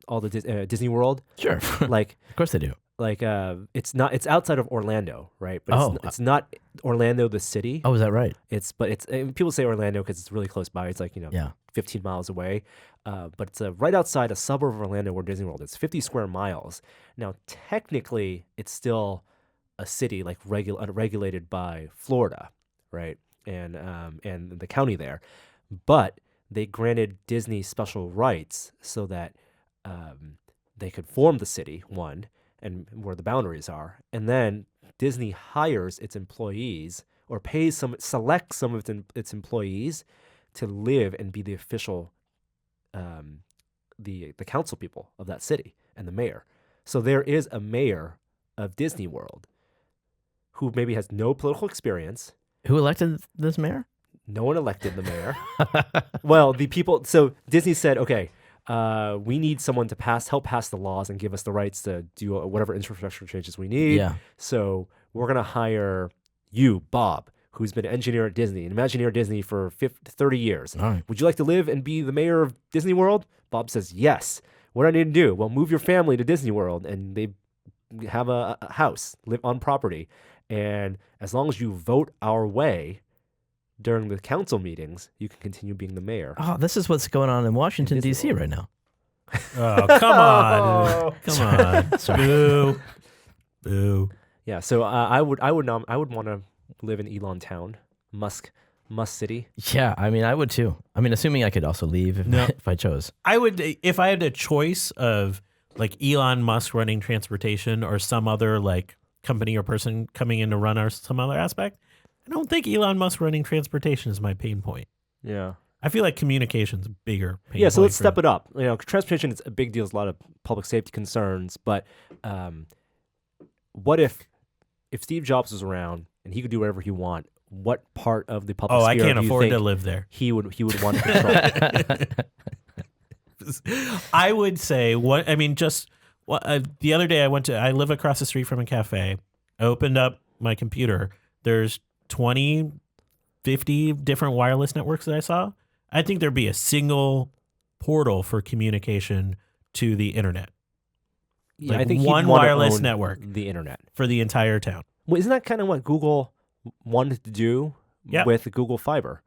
all the Disney World. Sure. Like, of course they do. Like it's outside of Orlando, right? But it's not Orlando the city. Oh, is that right? People say Orlando because it's really close by. It's 15 miles away. But it's right outside a suburb of Orlando where Disney World is, 50 square miles. Now, technically, it's still a city regulated by Florida, right? And the county there. But they granted Disney special rights so that they could form the city, one, and where the boundaries are. And then Disney hires its employees or selects some of its employees to live and be the official the council people of that city and the mayor. So there is a mayor of Disney World who maybe has no political experience. Who elected this mayor? No one elected the mayor. Well, the people. So Disney said, okay, we need someone to help pass the laws and give us the rights to do whatever infrastructure changes we need. Yeah. So we're going to hire you, Bob, who's been an engineer at Disney, an Imagineer at Disney for 30 years. All right. Would you like to live and be the mayor of Disney World? Bob says, yes. What do I need to do? Well, move your family to Disney World, and they have a house, live on property. And as long as you vote our way during the council meetings, you can continue being the mayor. Oh, this is what's going on in Washington, D.C. right now. Oh, come on. Come on. Sorry. Boo. Boo. Yeah, so I would want to live in Elon Town, Musk City. Yeah, I mean, I would too. I mean, assuming I could also leave if I chose. I would, if I had a choice of like Elon Musk running transportation or some other like company or person coming in to run some other aspect, I don't think Elon Musk running transportation is my pain point. Yeah. I feel like communication's a bigger pain Yeah, so point let's step it up. Transportation is a big deal. There's a lot of public safety concerns, but what if Steve Jobs was around and he could do whatever he want? what part of the public Oh, sphere I can't do you afford think to live there. he would want to control? I would say the other day I live across the street from a cafe. I opened up my computer. There's 20, 50 different wireless networks that I saw. I think there'd be a single portal for communication to the internet. Yeah, Like I think he'd one wanna wireless own network the internet. for the entire town. Well, isn't that kind of what Google wanted to do Yeah. with Google Fiber?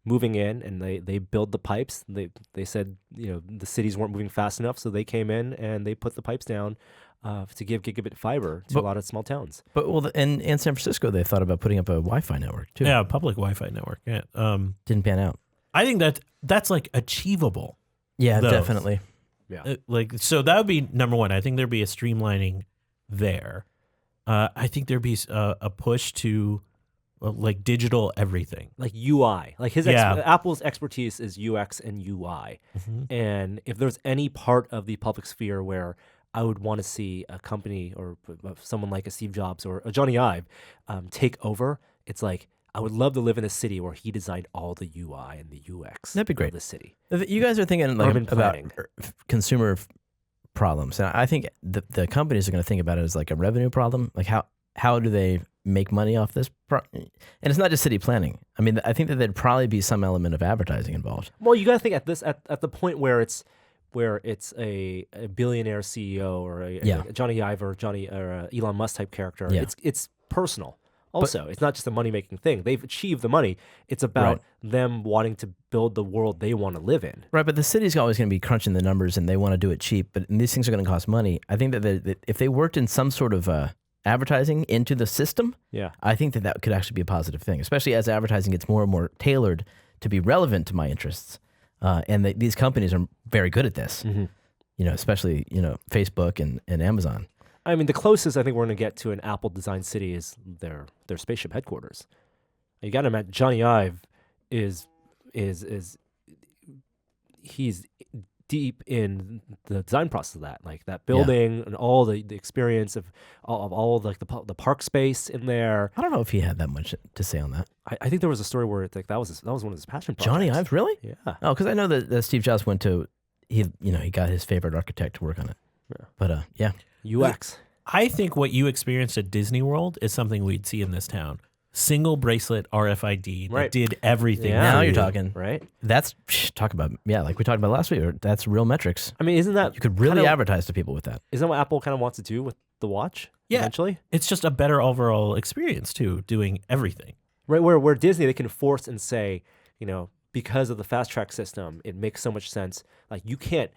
Moving in, and they build the pipes. They said, the cities weren't moving fast enough, so they came in and they put the pipes down to give gigabit fiber to a lot of small towns. But in San Francisco, they thought about putting up a Wi-Fi network too. Yeah, public Wi-Fi network. Yeah. Didn't pan out. I think that's like achievable. Yeah, Those. definitely. Yeah. So that would be number one. I think there'd be a streamlining there. I think there'd be a push to like digital everything. Like UI, like Yeah. Apple's expertise is UX and UI. And if there's any part of the public sphere where I would want to see a company or someone like a Steve Jobs or a Johnny Ive take over, it's like I would love to live in a city where he designed all the UI and the UX. That'd be great. Of the city. You guys are thinking like Urban about planning. consumer problems, and I think the companies are going to think about it as like a revenue problem. Like how do they make money off this? And it's not just city planning. I mean, I think that there'd probably be some element of advertising involved. Well, you got to think at the point where it's a billionaire CEO or a Johnny Ive or Elon Musk type character. Yeah. It's personal. Also, it's not just a money making thing. They've achieved the money. It's about them wanting to build the world they want to live in. Right, but the city's always going to be crunching the numbers, and they want to do it cheap. But these things are going to cost money. I think that if they worked in some sort of advertising into the system, I think that could actually be a positive thing, especially as advertising gets more and more tailored to be relevant to my interests. And these companies are very good at this, especially, Facebook and Amazon. I mean, the closest I think we're going to get to an Apple design city is their spaceship headquarters. You got to imagine Johnny Ive is he's deep in the design process of that, like that building and all the experience of all like the park space in there. I don't know if he had that much to say on that. I think there was a story where it's like that was one of his passion projects. Johnny Ive, really? Yeah. Oh, because I know that Steve Jobs went to he got his favorite architect to work on it. Yeah. But yeah. UX. I think what you experienced at Disney World is something we'd see in this town. Single bracelet RFID that did everything. Yeah. Now for you're you. talking. Right. That's talk about like we talked about last week. That's real metrics. I mean, isn't that You could really kinda- advertise to people with that. Isn't that what Apple kind of wants to do with the watch? Yeah. Eventually. It's just a better overall experience too, doing everything. Right, where Disney, they can force and say, because of the fast track system, it makes so much sense. Like you can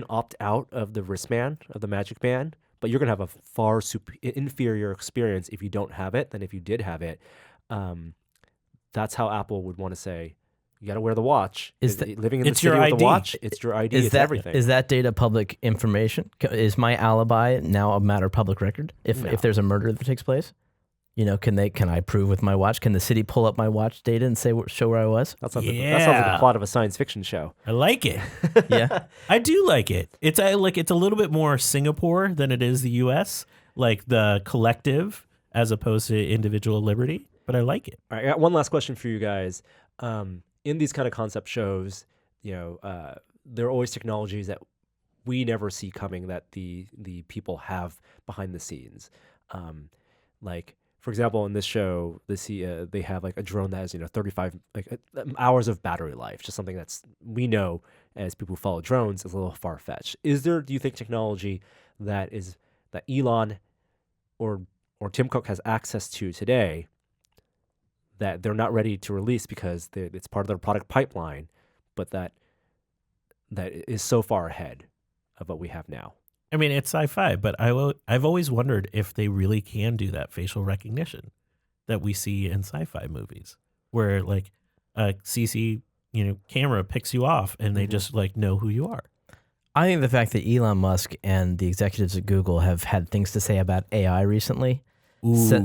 opt out of the wristband, of the Magic Band, but you're going to have a far inferior experience if you don't have it than if you did have it. That's how Apple would want to say, you got to wear the watch. Living in the it's city your with the ID. watch, it's your ID, it's everything. Is that data public information? Is my alibi now a matter of public record? If there's a murder that takes place? Can I prove with my watch? Can the city pull up my watch data and show where I was? That sounds like the plot of a science fiction show. I like it. Yeah. I do like it. It's a little bit more Singapore than it is the U.S., like the collective as opposed to individual liberty. But I like it. All right, I got one last question for you guys. In these kind of concept shows, there are always technologies that we never see coming that the people have behind the scenes. Like, for example, in this show, they have like a drone that has 35 hours of battery life. Just something that's we know as people who follow drones is a little far fetched. Do you think technology that Elon or Tim Cook has access to today that they're not ready to release because it's part of their product pipeline, but that is so far ahead of what we have now? I mean, it's sci-fi, but I've always wondered if they really can do that facial recognition that we see in sci-fi movies, where like a CC camera picks you off and they just like know who you are. I think the fact that Elon Musk and the executives at Google have had things to say about AI recently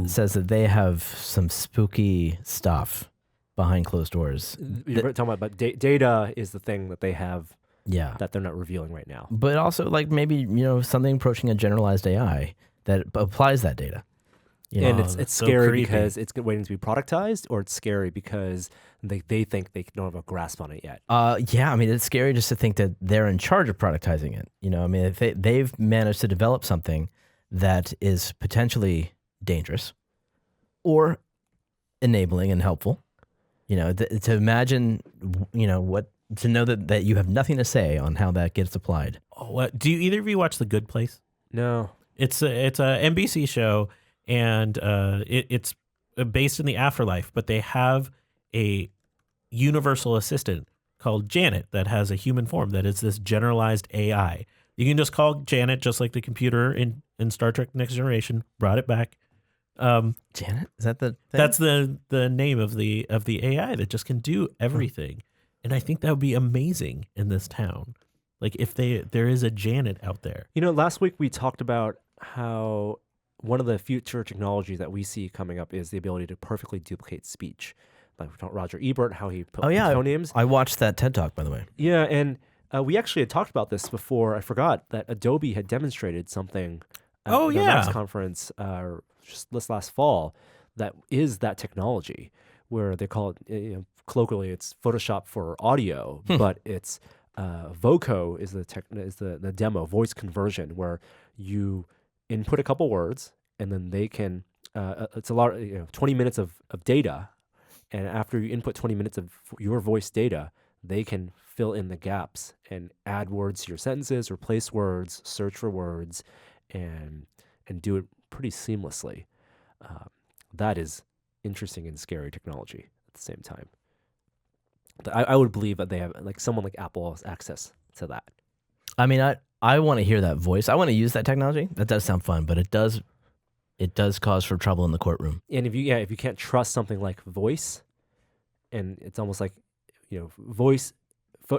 says that they have some spooky stuff behind closed doors. You're talking about data is the thing that they have. Yeah. That they're not revealing right now. But also like maybe, something approaching a generalized AI that applies that data. You know? And Oh, it's that's so scary creepy. because it's waiting to be productized, or it's scary because they think they don't have a grasp on it yet. Yeah, I mean, it's scary just to think that they're in charge of productizing it. You know, I mean, if they've managed to develop something that is potentially dangerous or enabling and helpful, you know, to imagine, you know, to know that you have nothing to say on how that gets applied. Oh, what? Do either of you watch The Good Place? No. It's a NBC show, and it's based in the afterlife, but they have a universal assistant called Janet that has a human form that is this generalized AI. You can just call Janet just like the computer in Star Trek Next Generation. Brought it back. Janet, is that the thing? That's the name of the AI that just can do everything. And I think that would be amazing in this town. Like if there is a Janet out there. You know, last week we talked about how one of the future technologies that we see coming up is the ability to perfectly duplicate speech. Like we talked Roger Ebert, how he put names. I watched that TED Talk, by the way. Yeah, and we actually had talked about this before. I forgot that Adobe had demonstrated something at the Max conference just this last fall that is that technology, where they call it, colloquially, it's Photoshop for audio, but it's Voco is the demo, voice conversion, where you input a couple words and then they can, it's a lot, 20 minutes of data. And after you input 20 minutes of your voice data, they can fill in the gaps and add words to your sentences, replace words, search for words, and do it pretty seamlessly. That is interesting and scary technology at the same time. I would believe that they have, like someone like Apple has access to that. I mean, I want to hear that voice. I want to use that technology. That does sound fun, but it does cause for trouble in the courtroom. And if you can't trust something like voice, and it's almost like, voice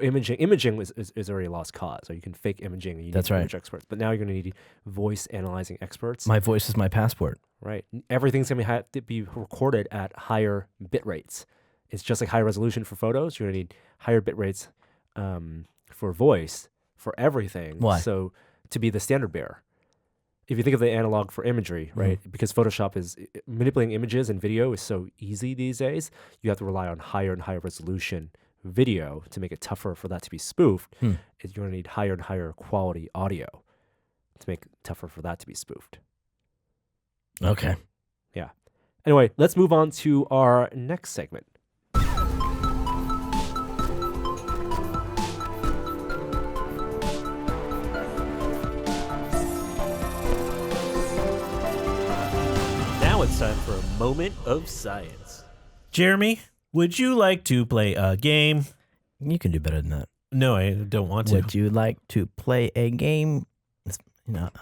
imaging is already a lost cause. So you can fake imaging and you That's need right. image experts. But now you're going to need voice analyzing experts. My voice is my passport. Right. Everything's going to have to be recorded at higher bit rates. It's just like high resolution for photos. You're going to need higher bit rates for voice, for everything. Why? So to be the standard bearer. If you think of the analog for imagery, right? Because Photoshop is manipulating images and video is so easy these days, you have to rely on higher and higher resolution video to make it tougher for that to be spoofed. You're going to need higher and higher quality audio to make it tougher for that to be spoofed. Okay. Yeah. Anyway, let's move on to our next segment. Now it's time for a moment of science. Jeremy, would you like to play a game? You can do better than that. No, I don't want to. Would you like to play a game?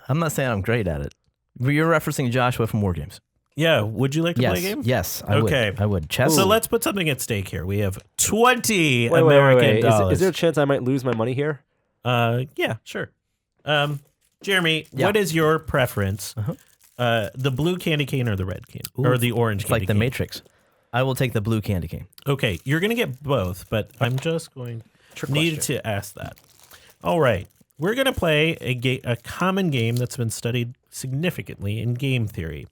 I'm not saying I'm great at it. You're referencing Joshua from War Games. Yeah, would you like to Yes. play a game? Yes, I Okay. would. I would. Chess. So let's put something at stake here. We have 20 Wait. American dollars. Is there a chance I might lose my money here? Yeah, sure. Jeremy, Yeah. what is your preference? The blue candy cane or the red cane? Or the orange It's candy like the cane? Matrix. I will take the blue candy cane. Okay, you're going to get both, but I'm just going need question. to ask that. All right. We're going to play a common game that's been studied significantly in game theory.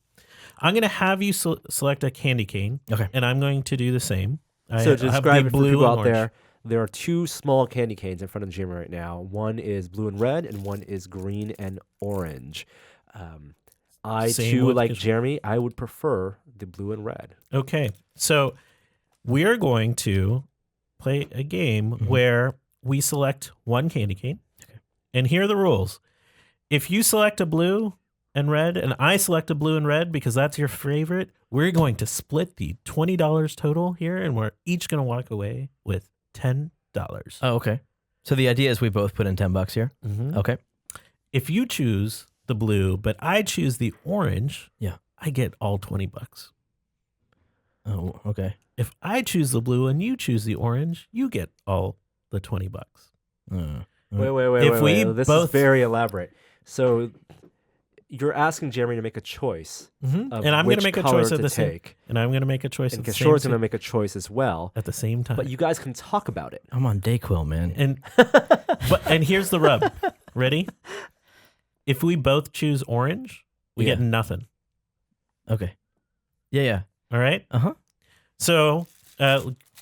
I'm going to have you select a candy cane, Okay. and I'm going to do the same. So to I have describe the it for blue people and out orange. there are two small candy canes in front of the gym right now. One is blue and red, and one is green and orange. I Same too, with like the- Jeremy, I would prefer the blue and red. Okay. So we are going to play a game where we select one candy cane. Okay. And here are the rules. If you select a blue and red, and I select a blue and red because that's your favorite, we're going to split the $20 total here, and we're each going to walk away with $10. Oh, okay. So the idea is we both put in $10 here. Mm-hmm. Okay. If you choose the blue, but I choose the orange, Yeah. I get all $20. Oh, okay. If I choose the blue and you choose the orange, you get all the $20. Wait. If we This both- is very elaborate. So you're asking Jeremy to make a choice. Mm-hmm. Of And I'm going which to make a color choice at to the same. take. And I'm going to make a choice And at the Kishore's same going to make a choice as well. at the same time. But you guys can talk about it. I'm on DayQuil, man. And here's the rub. Ready? If we both choose orange, we Yeah. get nothing. Okay. Yeah. All right. Uh-huh. So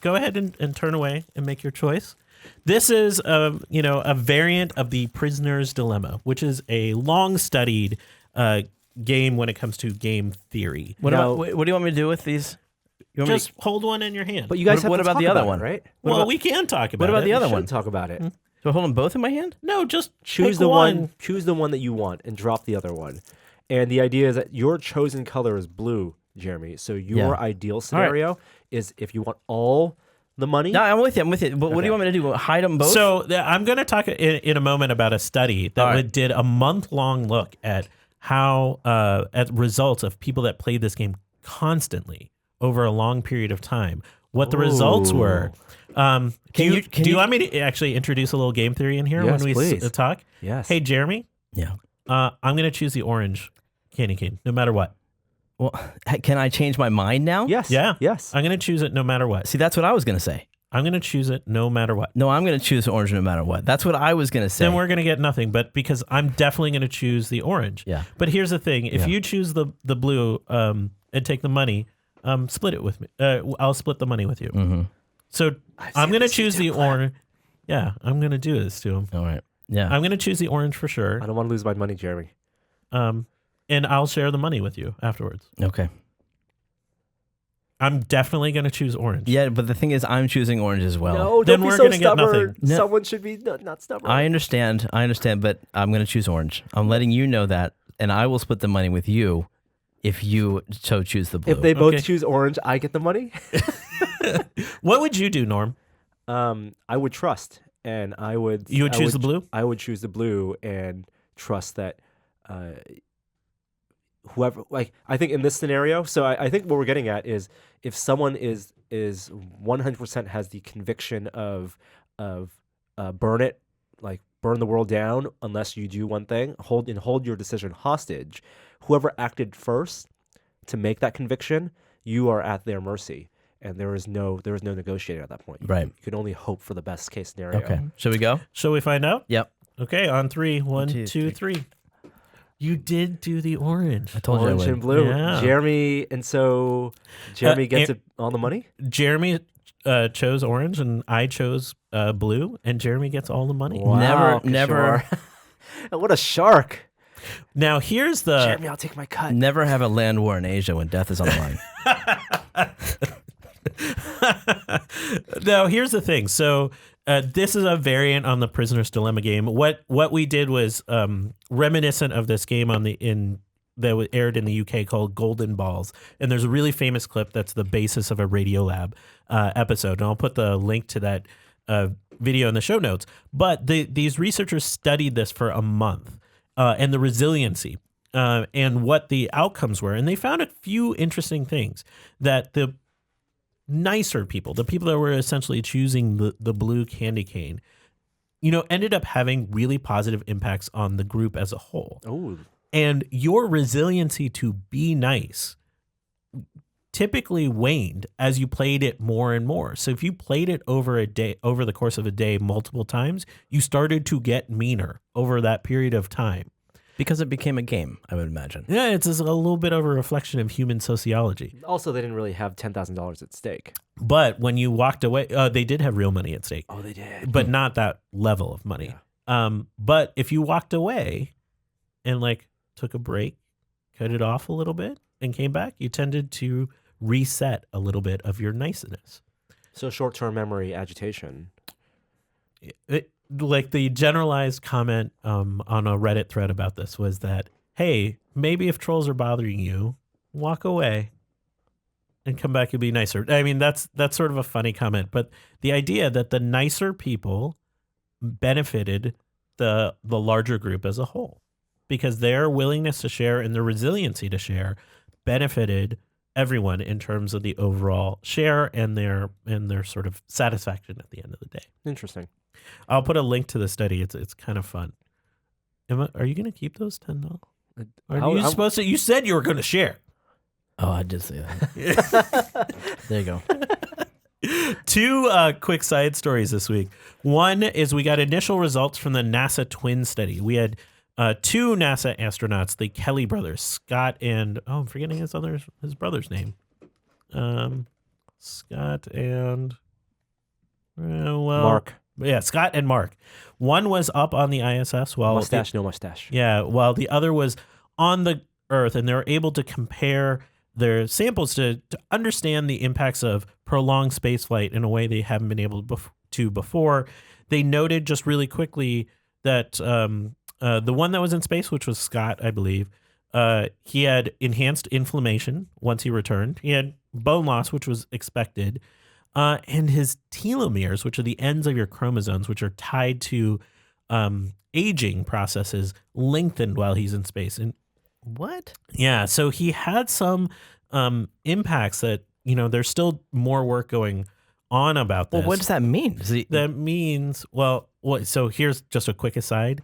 go ahead and turn away and make your choice. This is a variant of the Prisoner's Dilemma, which is a long-studied game when it comes to game theory. What do you want me to do with these? You want me Just hold one in your hand. But you guys have What to about talk the other about one? it, right? Well, we can talk about it. What about the We other should one? talk about it. Do I hold them both in my hand? No, just Choose pick the one. Choose the one that you want and drop the other one. And the idea is that your chosen color is blue, Jeremy. So your ideal scenario is if you want all the money. No, I'm with you. But what do you want me to do? Hide them both? So I'm going to talk in a moment about a study that did a month-long look at how at results of people that played this game constantly over a long period of time. What the results were. Do you want me to actually introduce a little game theory in here Yes, when we please. talk? Yes. Hey, Jeremy. Yeah. I'm going to choose the orange candy cane, no matter what. Well, can I change my mind now? Yes. Yeah. Yes. I'm going to choose it no matter what. See, that's what I was going to say. I'm going to choose it no matter what. No, I'm going to choose orange no matter what. That's what I was going to say. Then we're going to get nothing, but because I'm definitely going to choose the orange. Yeah. But here's the thing. If you choose the blue and take the money, split it with me. I'll split the money with you. Mm-hmm. So I'm going to choose the orange. Yeah, I'm going to do this to him. All right. Yeah. I'm going to choose the orange for sure. I don't want to lose my money, Jeremy. And I'll share the money with you afterwards. Okay. I'm definitely going to choose orange. Yeah, but the thing is, I'm choosing orange as well. No, Then don't be we're so gonna get stubborn. nothing. No. Someone should be not stubborn. I understand, but I'm going to choose orange. I'm letting you know that, and I will split the money with you if you so choose the blue. If they both Okay. choose orange, I get the money. What would you do, Norm? I would trust, and I would. You would choose the blue? I would choose the blue and trust that whoever, like, I think in this scenario. So I think what we're getting at is if someone is 100% has the conviction of burn it, like burn the world down unless you do one thing, hold your decision hostage. Whoever acted first to make that conviction, you are at their mercy. And there is no negotiating at that point. Right. You can only hope for the best case scenario. Okay. Shall we go? Shall we find out? Yep. Okay, on three. One, two, two, three. You did do the orange. I told Orange you I and would. blue. Yeah. Jeremy, and so Jeremy gets and- all the money? Jeremy chose orange and I chose blue, and Jeremy gets all the money. Wow, Never- Kishore. What a shark. Now here's the Jeremy, I'll take my cut. Never have a land war in Asia when death is on the line. now here's the thing. So this is a variant on the Prisoner's Dilemma game. What we did was reminiscent of this game that aired in the UK called Golden Balls, and there's a really famous clip that's the basis of a Radiolab episode, and I'll put the link to that video in the show notes. But these researchers studied this for a month and the resiliency and what the outcomes were, and they found a few interesting things. That the nicer people, the people that were essentially choosing the blue candy cane, ended up having really positive impacts on the group as a whole. Oh, And your resiliency to be nice typically waned as you played it more and more. So if you played it over the course of a day multiple times, you started to get meaner over that period of time. Because it became a game, I would imagine. Yeah, it's a little bit of a reflection of human sociology. also, they didn't really have $10,000 at stake. But when you walked away, they did have real money at stake, Oh, they did. but not that level of money. But if you walked away and took a break, cut it off a little bit, and came back, you tended to reset a little bit of your niceness. So short-term memory agitation. Like the generalized comment on a Reddit thread about this was that, hey, maybe if trolls are bothering you, walk away and come back and be nicer. I mean, that's sort of a funny comment, but the idea that the nicer people benefited the larger group as a whole, because their willingness to share and their resiliency to share benefited everyone in terms of the overall share and their sort of satisfaction at the end of the day. Interesting. I'll put a link to the study. It's kind of fun. Are you going to keep those $10? Are you supposed to? You said you were going to share. Oh, I did say that. There you go. Two quick side stories this week. One is we got initial results from the NASA twin study. We had two NASA astronauts, the Kelly brothers, Scott and I'm forgetting his brother's name. Scott and Mark. Yeah, Scott and Mark. One was up on the ISS while No mustache. Yeah, while the other was on the Earth, and they were able to compare their samples to understand the impacts of prolonged spaceflight in a way they haven't been able to before. They noted just really quickly that the one that was in space, which was Scott, I believe, he had enhanced inflammation once he returned. He had bone loss, which was expected. And his telomeres, which are the ends of your chromosomes, which are tied to aging processes, lengthened while he's in space. And What? yeah, so he had some impacts that, there's still more work going on about this. Well, what does that mean? That means, so here's just a quick aside.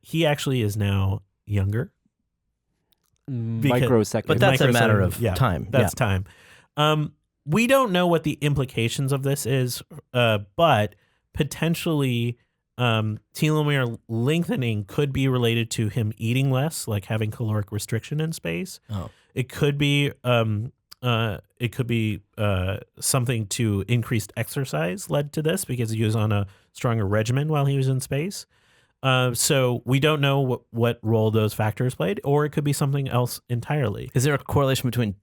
He actually is now younger. Microsecond. But that's a matter of Yeah, time. That's time. We don't know what the implications of this is, but potentially telomere lengthening could be related to him eating less, like having caloric restriction in space. Oh. It could be something to increased exercise led to this because he was on a stronger regimen while he was in space. So we don't know what role those factors played, or it could be something else entirely. Is there a correlation between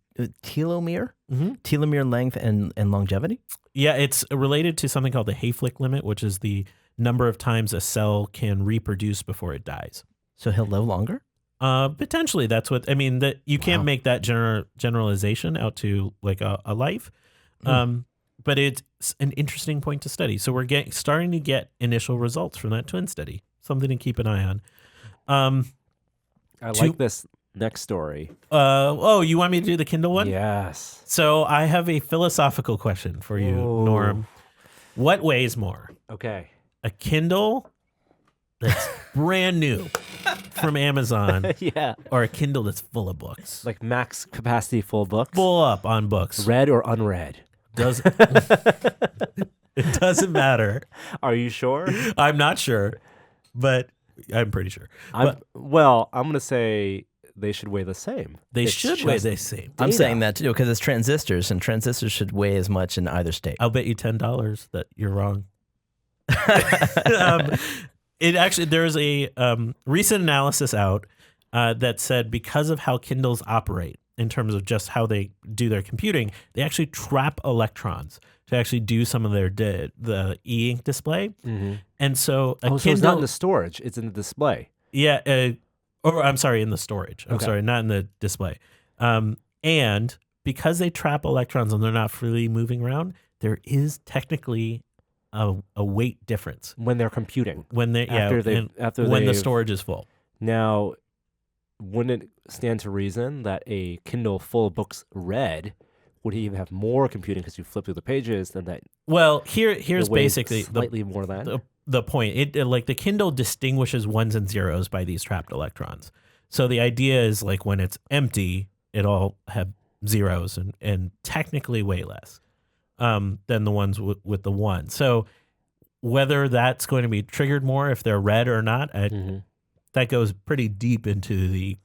telomere, telomere length, and longevity? Yeah, it's related to something called the Hayflick limit, which is the number of times a cell can reproduce before it dies. So he'll live longer? Potentially, that's what I mean. That you can't make that generalization out to like a life, but it's an interesting point to study. So we're starting to get initial results from that twin study. Something to keep an eye on. I like this next story. You want me to do the Kindle one? Yes. So I have a philosophical question for you, Norm. What weighs more? Okay. A Kindle that's brand new from Amazon, Yeah. or a Kindle that's full of books? Like max capacity full books. Full up on books. Read or unread? It doesn't matter. Are you sure? I'm not sure, but I'm pretty sure. I'm going to say they should weigh the same. They It's should weigh just the same. I'm data. saying that too because it's transistors, and transistors should weigh as much in either state. I'll bet you $10 that you're wrong. There's a recent analysis out that said because of how Kindles operate in terms of just how they do their computing, they actually trap electrons to actually do some of their the e-ink display. Mm-hmm. And so a Kindle, so it's not in the storage; it's in the display. yeah, or I'm sorry, in the storage. I'm sorry, not in the display. And because they trap electrons and they're not freely moving around, there is technically a weight difference When they're computing. when they When the storage is full. Now, wouldn't it stand to reason that a Kindle full of books read would even have more computing because you flip through the pages than that? Well, here's it weighs basically slightly more than. the point. It like the Kindle distinguishes ones and zeros by these trapped electrons. So the idea is like when it's empty, it all have zeros and technically way less than the ones with the one. So whether that's going to be triggered more if they're read or not, that goes pretty deep into the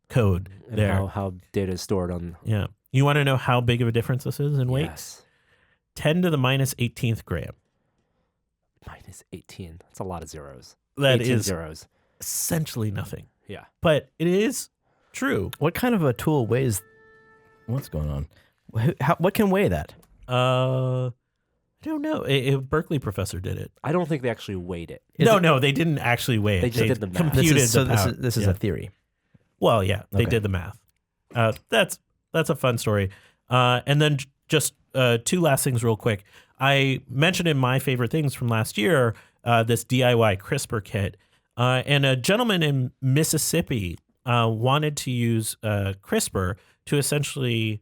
code And there. how data is stored on. Yeah. You want to know how big of a difference this is in weight? Yes. 10 to the minus 18th gram. Minus 18. That's a lot of zeros. That 18 is zeros. essentially nothing. Yeah. But it is true. What kind of a tool weighs? What's going on? What can weigh that? I don't know. A Berkeley professor did it. I don't think they actually weighed it. No, they didn't actually weigh it. They just did the math. computed This is, so the this power. is this is Yeah. a theory. Well, yeah, they Okay. did the math. That's a fun story. And then just two last things real quick. I mentioned in my favorite things from last year, this DIY CRISPR kit. And a gentleman in Mississippi wanted to use CRISPR to essentially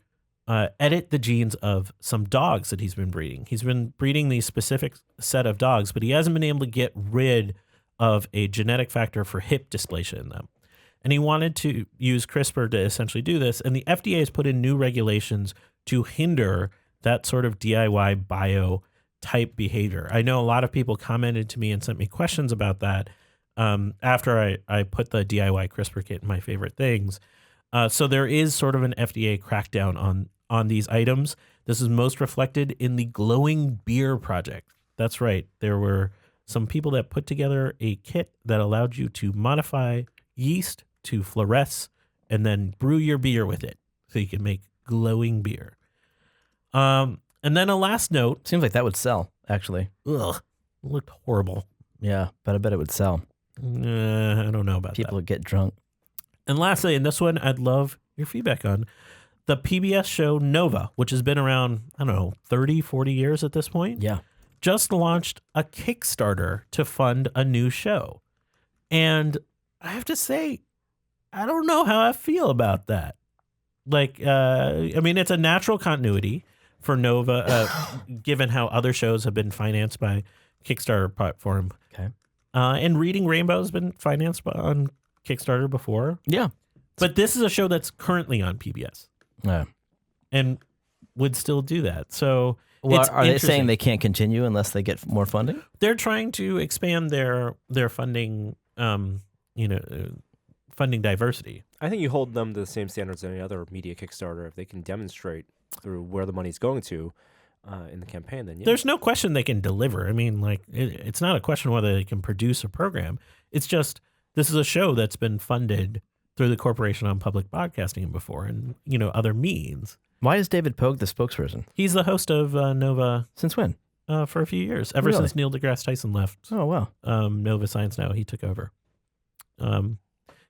edit the genes of some dogs that he's been breeding. He's been breeding these specific set of dogs, but he hasn't been able to get rid of a genetic factor for hip dysplasia in them. And he wanted to use CRISPR to essentially do this. And the FDA has put in new regulations to hinder that sort of DIY bio type behavior. I know a lot of people commented to me and sent me questions about that. after I put the DIY CRISPR kit in my favorite things. So there is sort of an FDA crackdown on these items. This is most reflected in the glowing beer project. That's right. There were some people that put together a kit that allowed you to modify yeast to fluoresce and then brew your beer with it so you can make glowing beer. And then a last note. Seems like that would sell, actually. Ugh, it looked horrible. Yeah, but I bet it would sell. I don't know about People that. would get drunk. And lastly, in this one, I'd love your feedback on the PBS show Nova, which has been around, 30, 40 years at this point. Yeah. Just launched a Kickstarter to fund a new show. And I have to say, I don't know how I feel about that. Like, it's a natural continuity for Nova, given how other shows have been financed by Kickstarter platform. Okay. And Reading Rainbow has been financed on Kickstarter before. Yeah. But this is a show that's currently on PBS. Yeah. And would still do that. So Well, it's are they interesting. saying they can't continue unless they get more funding? They're trying to expand their funding, funding diversity. I think you hold them to the same standards as any other media Kickstarter. If they can demonstrate through where the money's going to in the campaign, then yeah. There's no question they can deliver. I mean, it's not a question whether they can produce a program. It's just this is a show that's been funded through the Corporation on Public Broadcasting before and, other means. Why is David Pogue the spokesperson? He's the host of Nova Since when? for a few years, ever Really? since Neil deGrasse Tyson left Oh, wow. Nova Science Now. He took over.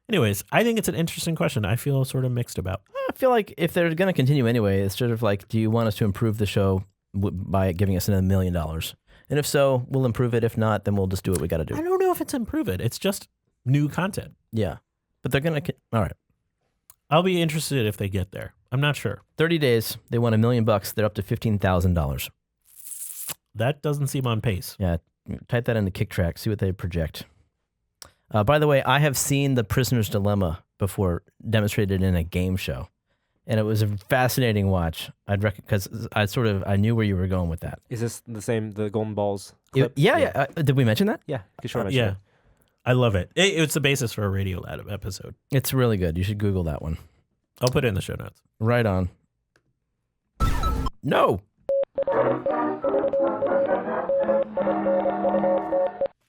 Anyways, I think it's an interesting question. I feel sort of mixed about. I feel like if they're going to continue anyway, it's sort of like, do you want us to improve the show by giving us $1 million? And if so, we'll improve it. If not, then we'll just do what we got to do. I don't know if it's improve it. It's just new content. Yeah. But they're going to, all right. I'll be interested if they get there. I'm not sure. 30 days, they won $1 million. They're up to $15,000. That doesn't seem on pace. Yeah. Type that into Kick Track, see what they project. By the way, I have seen The Prisoner's Dilemma before demonstrated in a game show. And it was a fascinating watch. Because I knew where you were going with that. Is this the Golden Balls clip? Yeah. Did we mention that? Yeah, you sure mention Yeah. it. I love it. It's the basis for a Radio Lab episode. It's really good. You should Google that one. I'll put it in the show notes. Right on. No.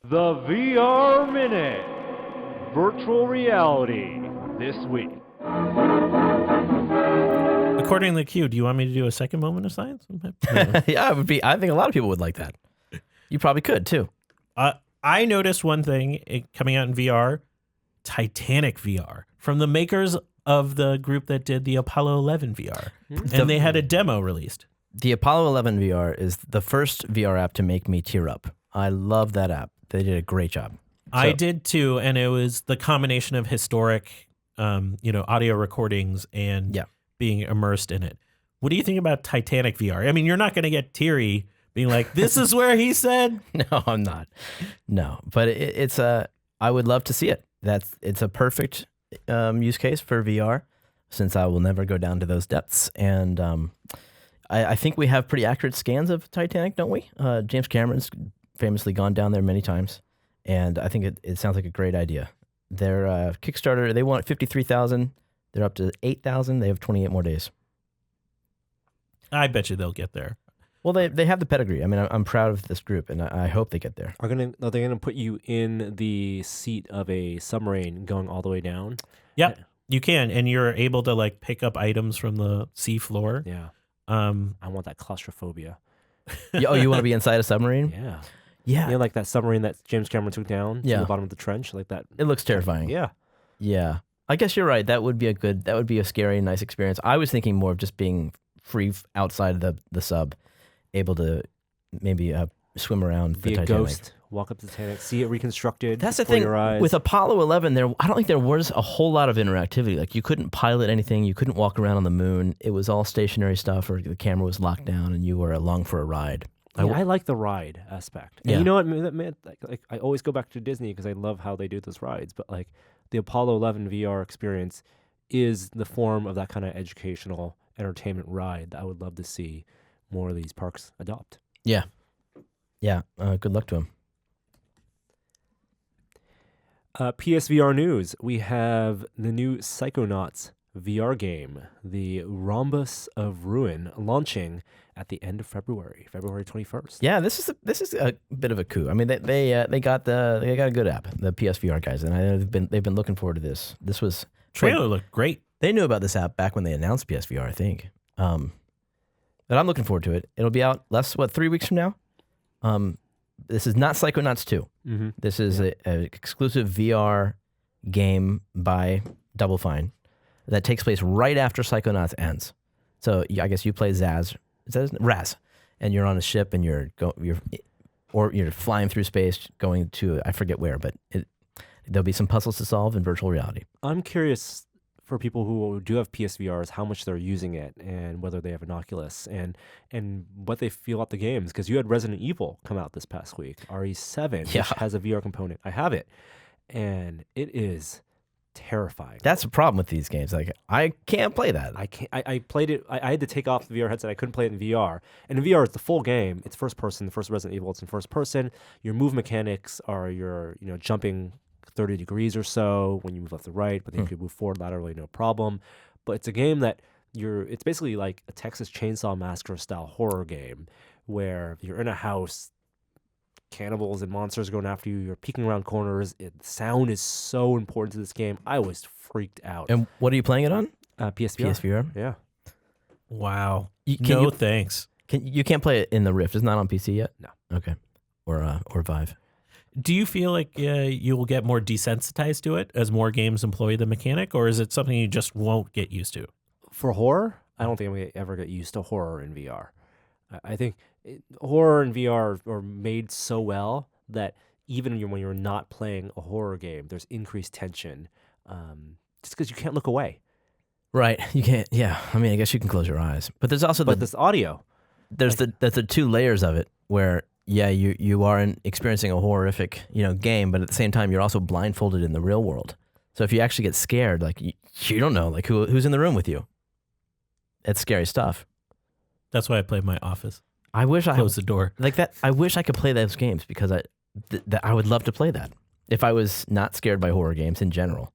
The VR Minute. Virtual reality this week. According to the queue, do you want me to do a second moment of science? Yeah, it would be. I think a lot of people would like that. You probably could too. I noticed one thing coming out in VR, Titanic VR, from the makers of the group that did the Apollo 11 VR. And they had a demo released. The Apollo 11 VR is the first VR app to make me tear up. I love that app. They did a great job. I did too, and it was the combination of historic, audio recordings and being immersed in it. What do you think about Titanic VR? I mean, you're not going to get teary being like, "This is where he said." No, I'm not. No, but it's a. I would love to see it. It's a perfect use case for VR, since I will never go down to those depths. And I think we have pretty accurate scans of Titanic, don't we? James Cameron's famously gone down there many times. And I think it sounds like a great idea. Their Kickstarter, they want 53,000. They're up to 8,000. They have 28 more days. I bet you they'll get there. Well, they have the pedigree. I mean, I'm proud of this group, and I hope they get there. Are they gonna put you in the seat of a submarine going all the way down? Yep, you can, and you're able to pick up items from the sea floor. Yeah. I want that claustrophobia. Oh, you want to be inside a submarine? Yeah. Yeah. Like that submarine that James Cameron took down to Yeah. the bottom of the trench, like that. It looks terrifying. Yeah. Yeah. I guess you're right. That would be a scary and nice experience. I was thinking more of just being free outside of the sub, able to maybe swim around Be the a Titanic. ghost, walk up to the Titanic, see it reconstructed. That's the before thing your eyes. with Apollo 11. I don't think there was a whole lot of interactivity. Like you couldn't pilot anything, you couldn't walk around on the moon. It was all stationary stuff, or the camera was locked down, and you were along for a ride. I like the ride aspect. And Yeah. you know what? Like, I always go back to Disney because I love how they do those rides. But like the Apollo 11 VR experience is the form of that kind of educational entertainment ride that I would love to see more of these parks adopt. Yeah. Yeah. Good luck to him. PSVR news. We have the new Psychonauts VR game, the Rhombus of Ruin, launching at the end of February 21st. Yeah, this is a bit of a coup. I mean, they got a good app, the PSVR guys, and they've been looking forward to this. This was Trailer looked great. They knew about this app back when they announced PSVR, I think. But I'm looking forward to it. It'll be out 3 weeks from now. This is not Psychonauts 2. Mm-hmm. This is an exclusive VR game by Double Fine that takes place right after Psychonauts ends. So I guess you play Raz, and you're on a ship and you're flying through space, going to I forget where, but there'll be some puzzles to solve in virtual reality. I'm curious for people who do have PSVRs, how much they're using it and whether they have an Oculus and what they feel about the games. Because you had Resident Evil come out this past week, RE7, which has a VR component. I have it, and it is terrifying. That's a problem with these games. Like, I can't play that. I played it. I had to take off the VR headset. I couldn't play it in VR. And in VR, it's the full game. It's first person. The first Resident Evil, it's in first person. Your move mechanics are your jumping 30 degrees or so when you move left to right, but then you can move forward laterally, no problem. But it's a game that it's basically like a Texas Chainsaw Massacre style horror game where you're in a house, cannibals and monsters going after you, you're peeking around corners. Sound is so important to this game. I was freaked out. And what are you playing it on? PSVR. PSVR? Yeah. Wow. You Thanks. You can't play it in the Rift. It's not on PC yet? No. Okay. Or Vive. Do you feel like you will get more desensitized to it as more games employ the mechanic, or is it something you just won't get used to? For horror, I don't think I'm going to ever get used to horror in VR. I think horror and VR are made so well that even when you're not playing a horror game, there's increased tension just because you can't look away. Right. You can't. Yeah. I mean, I guess you can close your eyes. But there's also this audio. There's the two layers of it where, yeah, you are experiencing a horrific game, but at the same time, you're also blindfolded in the real world. So if you actually get scared, like you don't know like who's in the room with you. It's scary stuff. That's why I play my Office. I wish Close the door. like that. I wish I could play those games because I would love to play that. If I was not scared by horror games in general,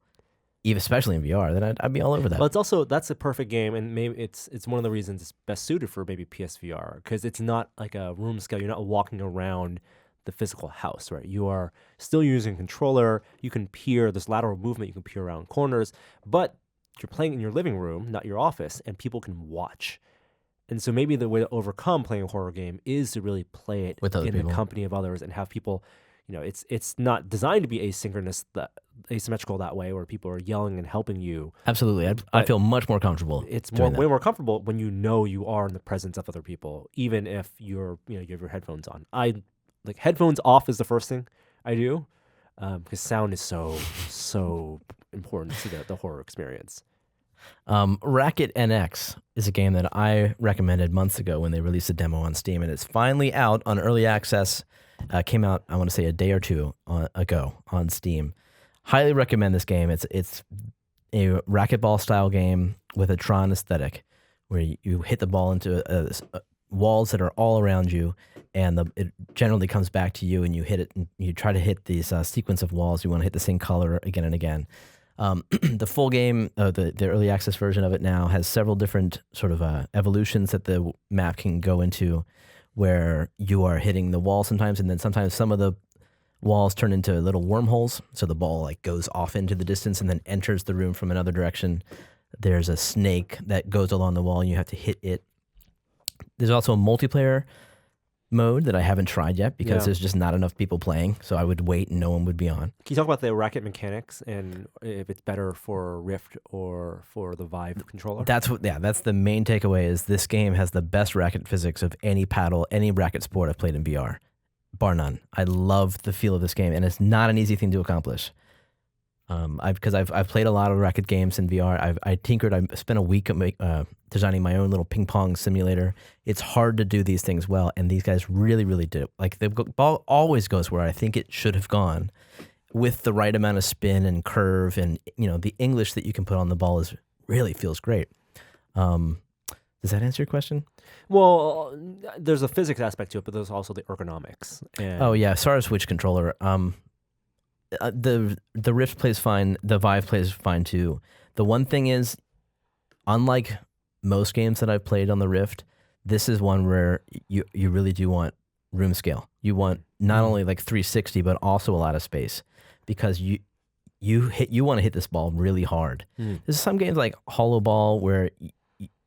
even especially in VR, then I'd be all over that. But that's a perfect game, and maybe it's one of the reasons it's best suited for maybe PSVR because it's not like a room scale. You're not walking around the physical house, right? You are still using a controller. You can peer. There's lateral movement. You can peer around corners, but you're playing in your living room, not your office, and people can watch. And so maybe the way to overcome playing a horror game is to really play it with other in people. the company of others and have people. It's not designed to be asymmetrical that way, where people are yelling and helping you. Absolutely, I feel much more comfortable. It's way more comfortable when you are in the presence of other people, even if you have your headphones on. Like headphones off is the first thing I do, because sound is so important to the horror experience. Racket NX is a game that I recommended months ago when they released a demo on Steam, and it's finally out on early access. Came out, I want to say, a day or two ago on Steam. Highly recommend this game. It's a racquetball style game with a Tron aesthetic, where you hit the ball into walls that are all around you, and it generally comes back to you, and you hit it. And you try to hit these sequence of walls. You want to hit the same color again and again. The full game, the early access version of it now has several different sort of evolutions that the map can go into, where you are hitting the wall sometimes, and then sometimes some of the walls turn into little wormholes, so the ball like goes off into the distance and then enters the room from another direction. There's a snake that goes along the wall, and you have to hit it. There's also a multiplayer mode that I haven't tried yet because there's just not enough people playing, so I would wait and no one would be on. Can you talk about the racket mechanics and if it's better for Rift or for the Vive controller? That's the main takeaway is this game has the best racket physics of any racket sport I've played in VR, bar none. I love the feel of this game, and it's not an easy thing to accomplish. Because I've played a lot of racket games in VR. I tinkered. I spent a week designing my own little ping pong simulator. It's hard to do these things well, and these guys really, really did it. Like the ball always goes where I think it should have gone, with the right amount of spin and curve, and the English that you can put on the ball really feels great. Does that answer your question? Well, there's a physics aspect to it, but there's also the ergonomics. And Oh yeah, Sara Switch controller. the Rift plays fine. The Vive plays fine too. The one thing is, unlike most games that I've played on the Rift, this is one where you really do want room scale. You want not only like 360, but also a lot of space, because you want to hit this ball really hard. There's some games like Hollow Ball where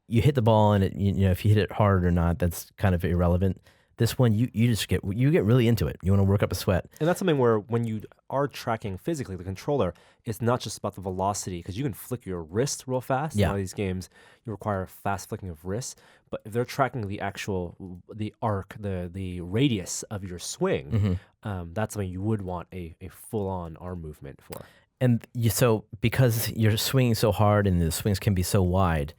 you hit the ball and if you hit it hard or not, that's kind of irrelevant. This one, you get really into it. You want to work up a sweat. And that's something where when you are tracking physically the controller, it's not just about the velocity, because you can flick your wrist real fast. Yeah. In a lot of these games, you require fast flicking of wrists. But if they're tracking the arc, the radius of your swing, that's something you would want a full-on arm movement for. And so because you're swinging so hard and the swings can be so wide,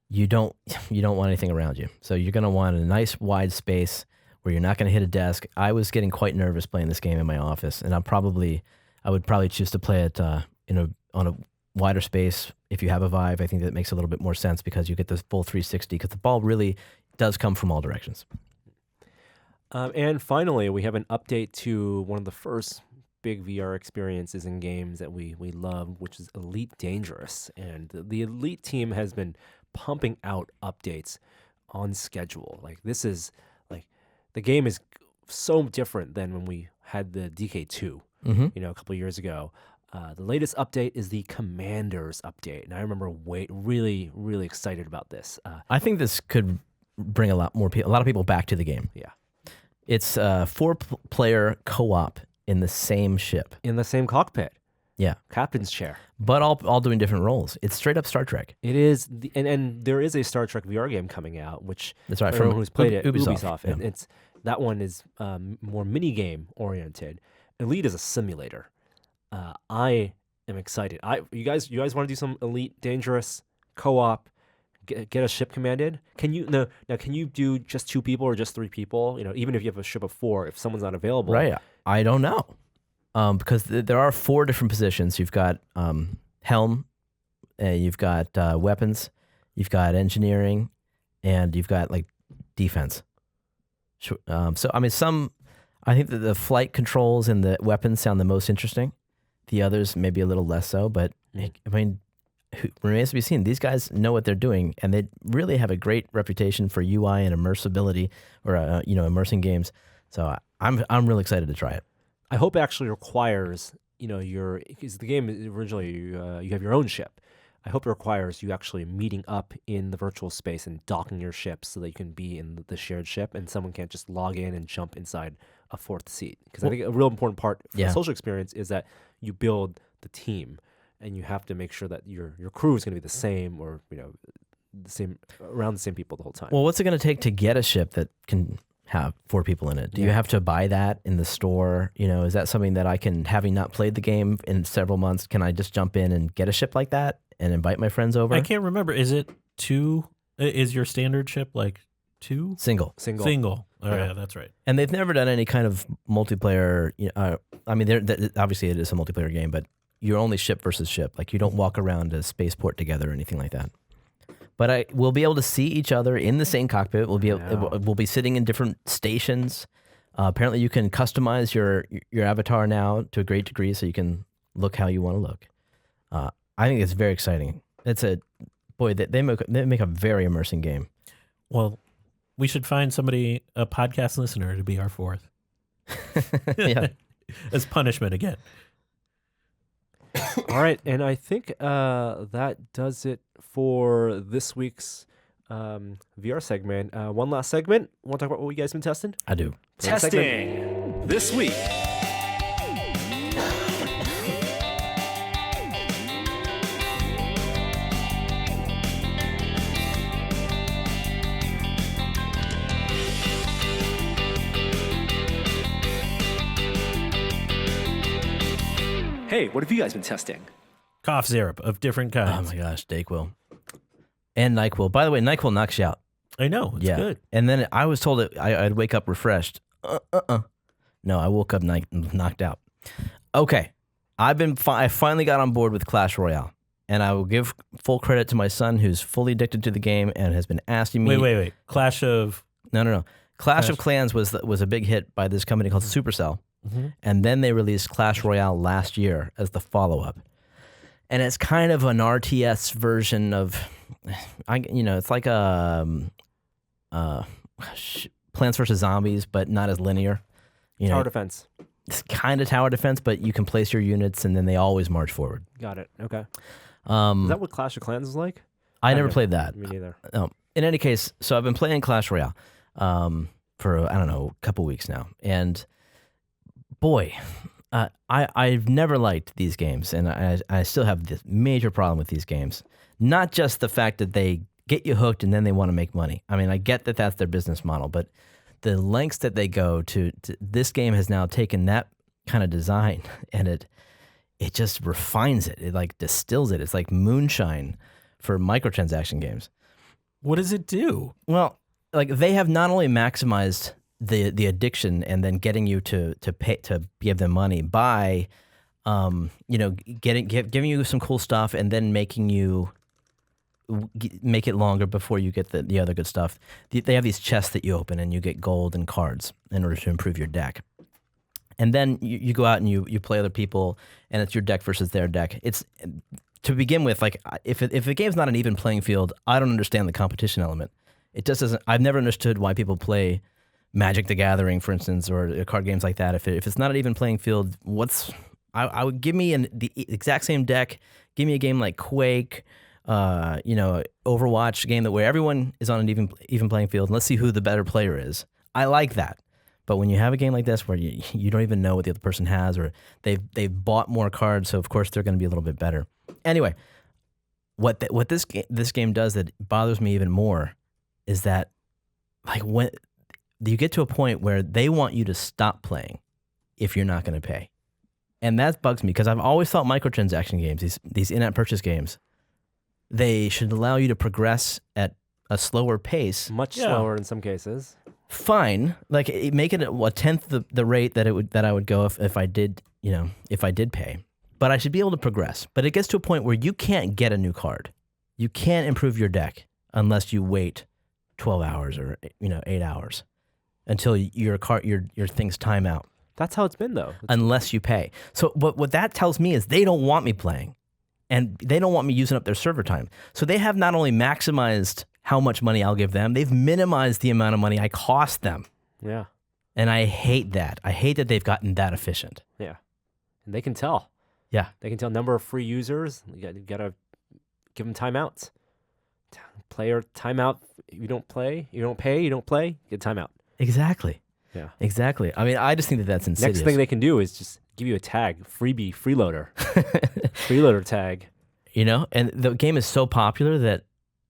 you don't want anything around you. So you're going to want a nice wide space where you're not going to hit a desk. I was getting quite nervous playing this game in my office, and I would probably choose to play it on a wider space. If you have a Vive, I think that makes a little bit more sense, because you get this full 360, because the ball really does come from all directions. And finally, we have an update to one of the first big VR experiences in games that we love, which is Elite Dangerous. And the Elite team has been pumping out updates on schedule. Like, this is the game is so different than when we had the DK2, a couple of years ago. The latest update is the Commanders update, and I remember really, really excited about this. I think this could bring a lot of people back to the game. Yeah, it's a 4-player co-op in the same ship, in the same cockpit. Yeah, captain's chair, but all doing different roles. It's straight up Star Trek. It is, and there is a Star Trek VR game coming out, which that's right. Everyone who's played it, Ubisoft. And that one is more mini game oriented. Elite is a simulator. I am excited. You guys want to do some Elite Dangerous co-op? Get a ship commanded? Can you do just 2 people or just 3 people? Even if you have a ship of 4, if someone's not available, right? I don't know. Because there are 4 different positions. You've got helm, you've got weapons, you've got engineering, and you've got like defense. So I mean, I think that the flight controls and the weapons sound the most interesting. The others maybe a little less so, but I mean, remains to be seen. These guys know what they're doing, and they really have a great reputation for UI and immersibility, or immersing games. So I'm really excited to try it. I hope it actually requires, because the game originally you have your own ship. I hope it requires you actually meeting up in the virtual space and docking your ship so that you can be in the shared ship, and someone can't just log in and jump inside a 4th seat. Because I think a real important part for the social experience is that you build the team, and you have to make sure that your crew is going to be the same, or around the same people the whole time. Well, what's it going to take to get a ship that can have 4 people in it? Do you have to buy that in the store? Is that something that I can, having not played the game in several months, can I just jump in and get a ship like that and invite my friends over? I can't remember. Is it 2? Is your standard ship like 2? Single. Oh, yeah, that's right. And they've never done any kind of multiplayer. I mean, obviously it is a multiplayer game, but you're only ship versus ship. Like, you don't walk around a spaceport together or anything like that. But we'll be able to see each other in the same cockpit. We'll be sitting in different stations. Apparently, you can customize your avatar now to a great degree, so you can look how you want to look. I think it's very exciting. They make a very immersing game. Well, we should find somebody, a podcast listener, to be our 4th. Yeah, as punishment again. All right, and I think that does it for this week's VR segment. One last segment. Want to talk about what you guys been testing? I do. Testing this week. Hey, what have you guys been testing? Cough syrup of different Oh kinds. my gosh, DayQuil and NyQuil. By the way, NyQuil knocks you out. I know. It's good. And then I was told that I'd wake up refreshed. No, I woke up knocked out. Okay, I finally got on board with Clash Royale, and I will give full credit to my son, who's fully addicted to the game and has been asking me. Wait. Clash of... No. Clash of Clans was a big hit by this company called Supercell. And then they released Clash Royale last year as the follow-up. And it's kind of an RTS version of, it's like Plants vs. Zombies, but not as linear. Tower defense. It's kind of tower defense, but you can place your units and then they always march forward. Got it. Okay. Is that what Clash of Clans is like? I never played that. Me neither. In any case, so I've been playing Clash Royale for, I don't know, a couple weeks now. And boy, I've never liked these games. And I still have this major problem with these games. Not just the fact that they get you hooked and then they want to make money. I mean, I get that that's their business model, but the lengths that they go to this game has now taken that kind of design and it just refines it. It like distills it. It's like moonshine for microtransaction games. What does it do? Well, like they have not only maximized the addiction and then getting you to pay to give them money by, giving you some cool stuff and then making you make it longer before you get the other good stuff. They have these chests that you open and you get gold and cards in order to improve your deck. And then you go out and you play other people and it's your deck versus their deck. It's to begin with, like if the game's not an even playing field, I don't understand the competition element. It just doesn't. I've never understood why people play Magic the Gathering, for instance, or card games like that. If it's not an even playing field, I would give me the exact same deck. Give me a game like Quake, Overwatch game where everyone is on an even playing field. And let's see who the better player is. I like that. But when you have a game like this where you don't even know what the other person has, or they've bought more cards, so of course they're going to be a little bit better. Anyway, what this game does that bothers me even more is that like when you get to a point where they want you to stop playing if you're not going to pay, and that bugs me because I've always thought microtransaction games, these in-app purchase games, they should allow you to progress at a slower pace, Much slower in some cases. Fine, like make it a tenth the rate that I would go if I did pay. But I should be able to progress. But it gets to a point where you can't get a new card. You can't improve your deck unless you wait 12 hours or 8 hours until your things time out. That's how it's been though. Unless you pay. So what that tells me is they don't want me playing, and they don't want me using up their server time. So they have not only maximized how much money I'll give them, they've minimized the amount of money I cost them. Yeah. And I hate that. I hate that they've gotten that efficient. Yeah. And they can tell. Yeah. They can tell number of free users. You gotta give them timeouts. Player timeout. You don't play. You don't pay. You don't play. Get timeout. Exactly. Yeah. Exactly. I mean, I just think that that's insidious. Next thing they can do is just give you a tag, freebie, freeloader, freeloader tag. And the game is so popular that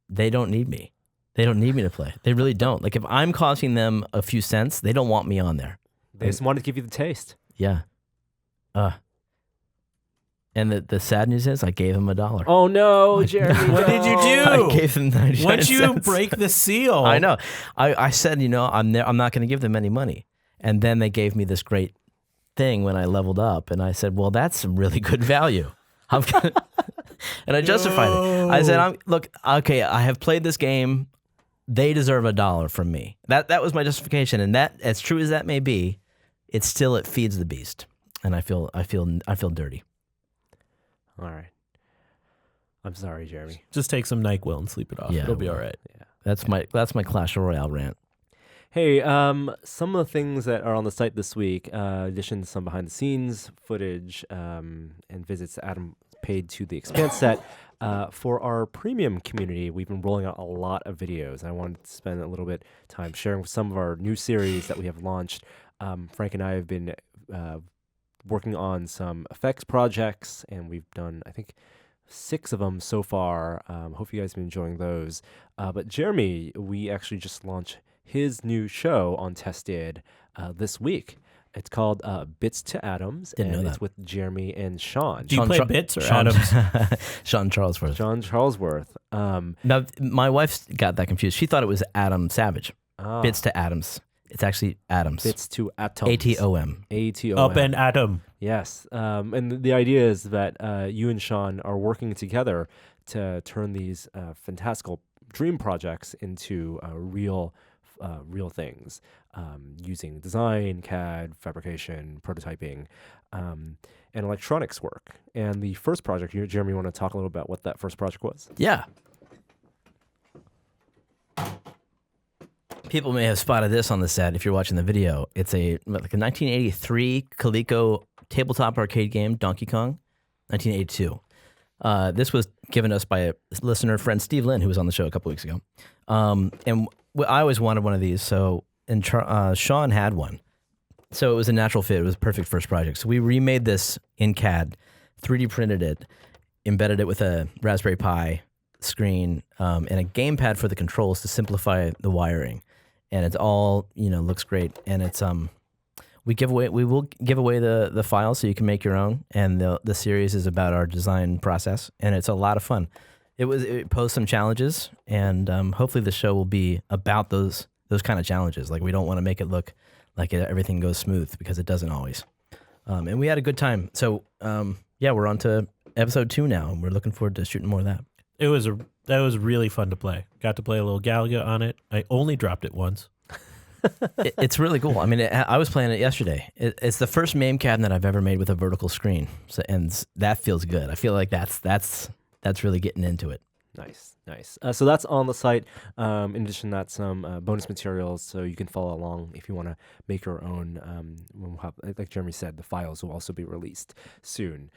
they don't need me. They don't need me to play. They really don't. Like if I'm costing them a few cents, they don't want me on there. They just wanted to give you the taste. Yeah. And the sad news is I gave them $1. Oh no, Jeremy! What did you do? I gave them 99 Once you cents. break the seal. I know. I said, I'm not going to give them any money. And then they gave me this great thing when I leveled up. And I said, well, that's some really good value. I'm gonna, and I justified it. I said, look, okay, I have played this game. They deserve $1 from me. That was my justification. And that, as true as that may be, it feeds the beast. And I feel dirty. All right. I'm sorry, Jeremy. Just take some NyQuil and sleep it off. Yeah, It'll be all right. Yeah. That's my Clash Royale rant. Hey, some of the things that are on the site this week, in addition to some behind-the-scenes footage and visits Adam paid to the Expanse set, for our premium community, we've been rolling out a lot of videos. I wanted to spend a little bit of time sharing some of our new series that we have launched. Frank and I have been working on some effects projects, and we've done, I think, 6 of them so far. Hope you guys have been enjoying those. But Jeremy, we actually just launched his new show on Tested this week. It's called Bits to Atoms, Didn't know and that. it's with Jeremy and Sean. Do you play bits or atoms? Sean Charlesworth. John Charlesworth. Now, my wife got that confused. She thought it was Adam Savage. Bits to Atoms. It's actually Atoms. Bits to Atoms. ATOM. ATOM. Up and atom. Yes. And the idea is that you and Sean are working together to turn these fantastical dream projects into real real things using design, CAD, fabrication, prototyping, and electronics work. And the first project, Jeremy, you want to talk a little about what that first project was? Yeah. People may have spotted this on the set if you're watching the video. It's a 1983 Coleco tabletop arcade game, Donkey Kong, 1982. This was given us by a listener friend, Steve Lynn, who was on the show a couple weeks ago. And I always wanted one of these, and Sean had one. So it was a natural fit. It was a perfect first project. So we remade this in CAD, 3D printed it, embedded it with a Raspberry Pi screen, and a gamepad for the controls to simplify the wiring. And it's all, looks great. And it's we will give away the files so you can make your own. And the series is about our design process, and it's a lot of fun. It posed some challenges, and hopefully the show will be about those kind of challenges. Like, we don't want to make it look like everything goes smooth, because it doesn't always. And we had a good time. So we're on to episode 2 now, and we're looking forward to shooting more of that. That was really fun to play. Got to play a little Galaga on it. I only dropped it once. It's really cool. I mean, I was playing it yesterday. It's the first MAME cabinet I've ever made with a vertical screen, and that feels good. I feel like that's really getting into it. Nice. So that's on the site. In addition to that, some bonus materials, so you can follow along if you want to make your own. We'll have, like Jeremy said, the files will also be released soon.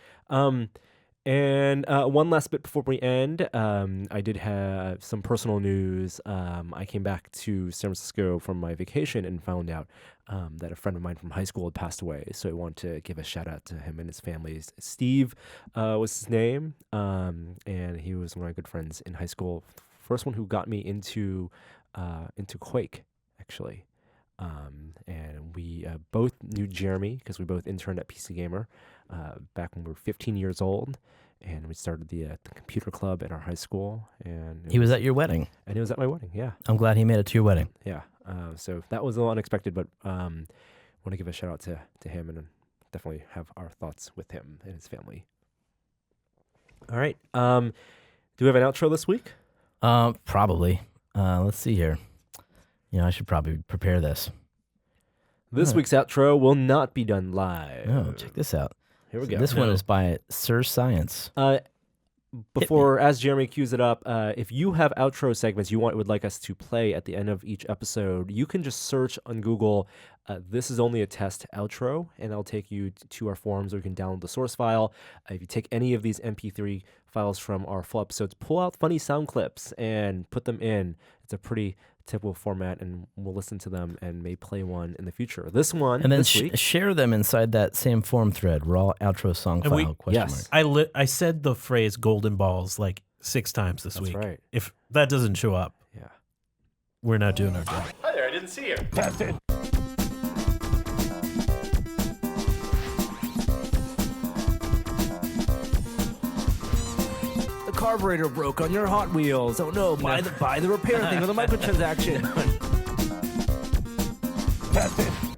And one last bit before we end, I did have some personal news. I came back to San Francisco from my vacation and found out that a friend of mine from high school had passed away. So I want to give a shout out to him and his family. Steve was his name, and he was one of my good friends in high school. First one who got me into Quake, actually. And we both knew Jeremy because we both interned at PC Gamer back when we were 15 years old, and we started the computer club in our high school. And he was at your wedding. And he was at my wedding. Yeah, I'm glad he made it to your wedding. Yeah. So that was a little unexpected, but want to give a shout out to him, and definitely have our thoughts with him and his family. All right. Do we have an outro this week? Probably. Let's see here. I should probably prepare this. This week's outro will not be done live. Oh, check this out. Here we go. This one is by Sir Science. Before, as Jeremy cues it up, if you have outro segments you would like us to play at the end of each episode, you can just search on Google, "This is only a test outro," and that'll take you to our forums, or you can download the source file. If you take any of these MP3 files from our full episodes, pull out funny sound clips and put them in. It's a pretty typical format, and we'll listen to them and may play one in the future. This one, and then this week, share them inside that same forum thread. Raw outro song file? Yes. Mark. I said the phrase "golden balls" like 6 times this week. That's right. If that doesn't show up, we're not doing our job. Hi there, I didn't see you. That's it. the carburetor broke on your Hot Wheels. Oh no, buy the repair thing with a microtransaction. That's it.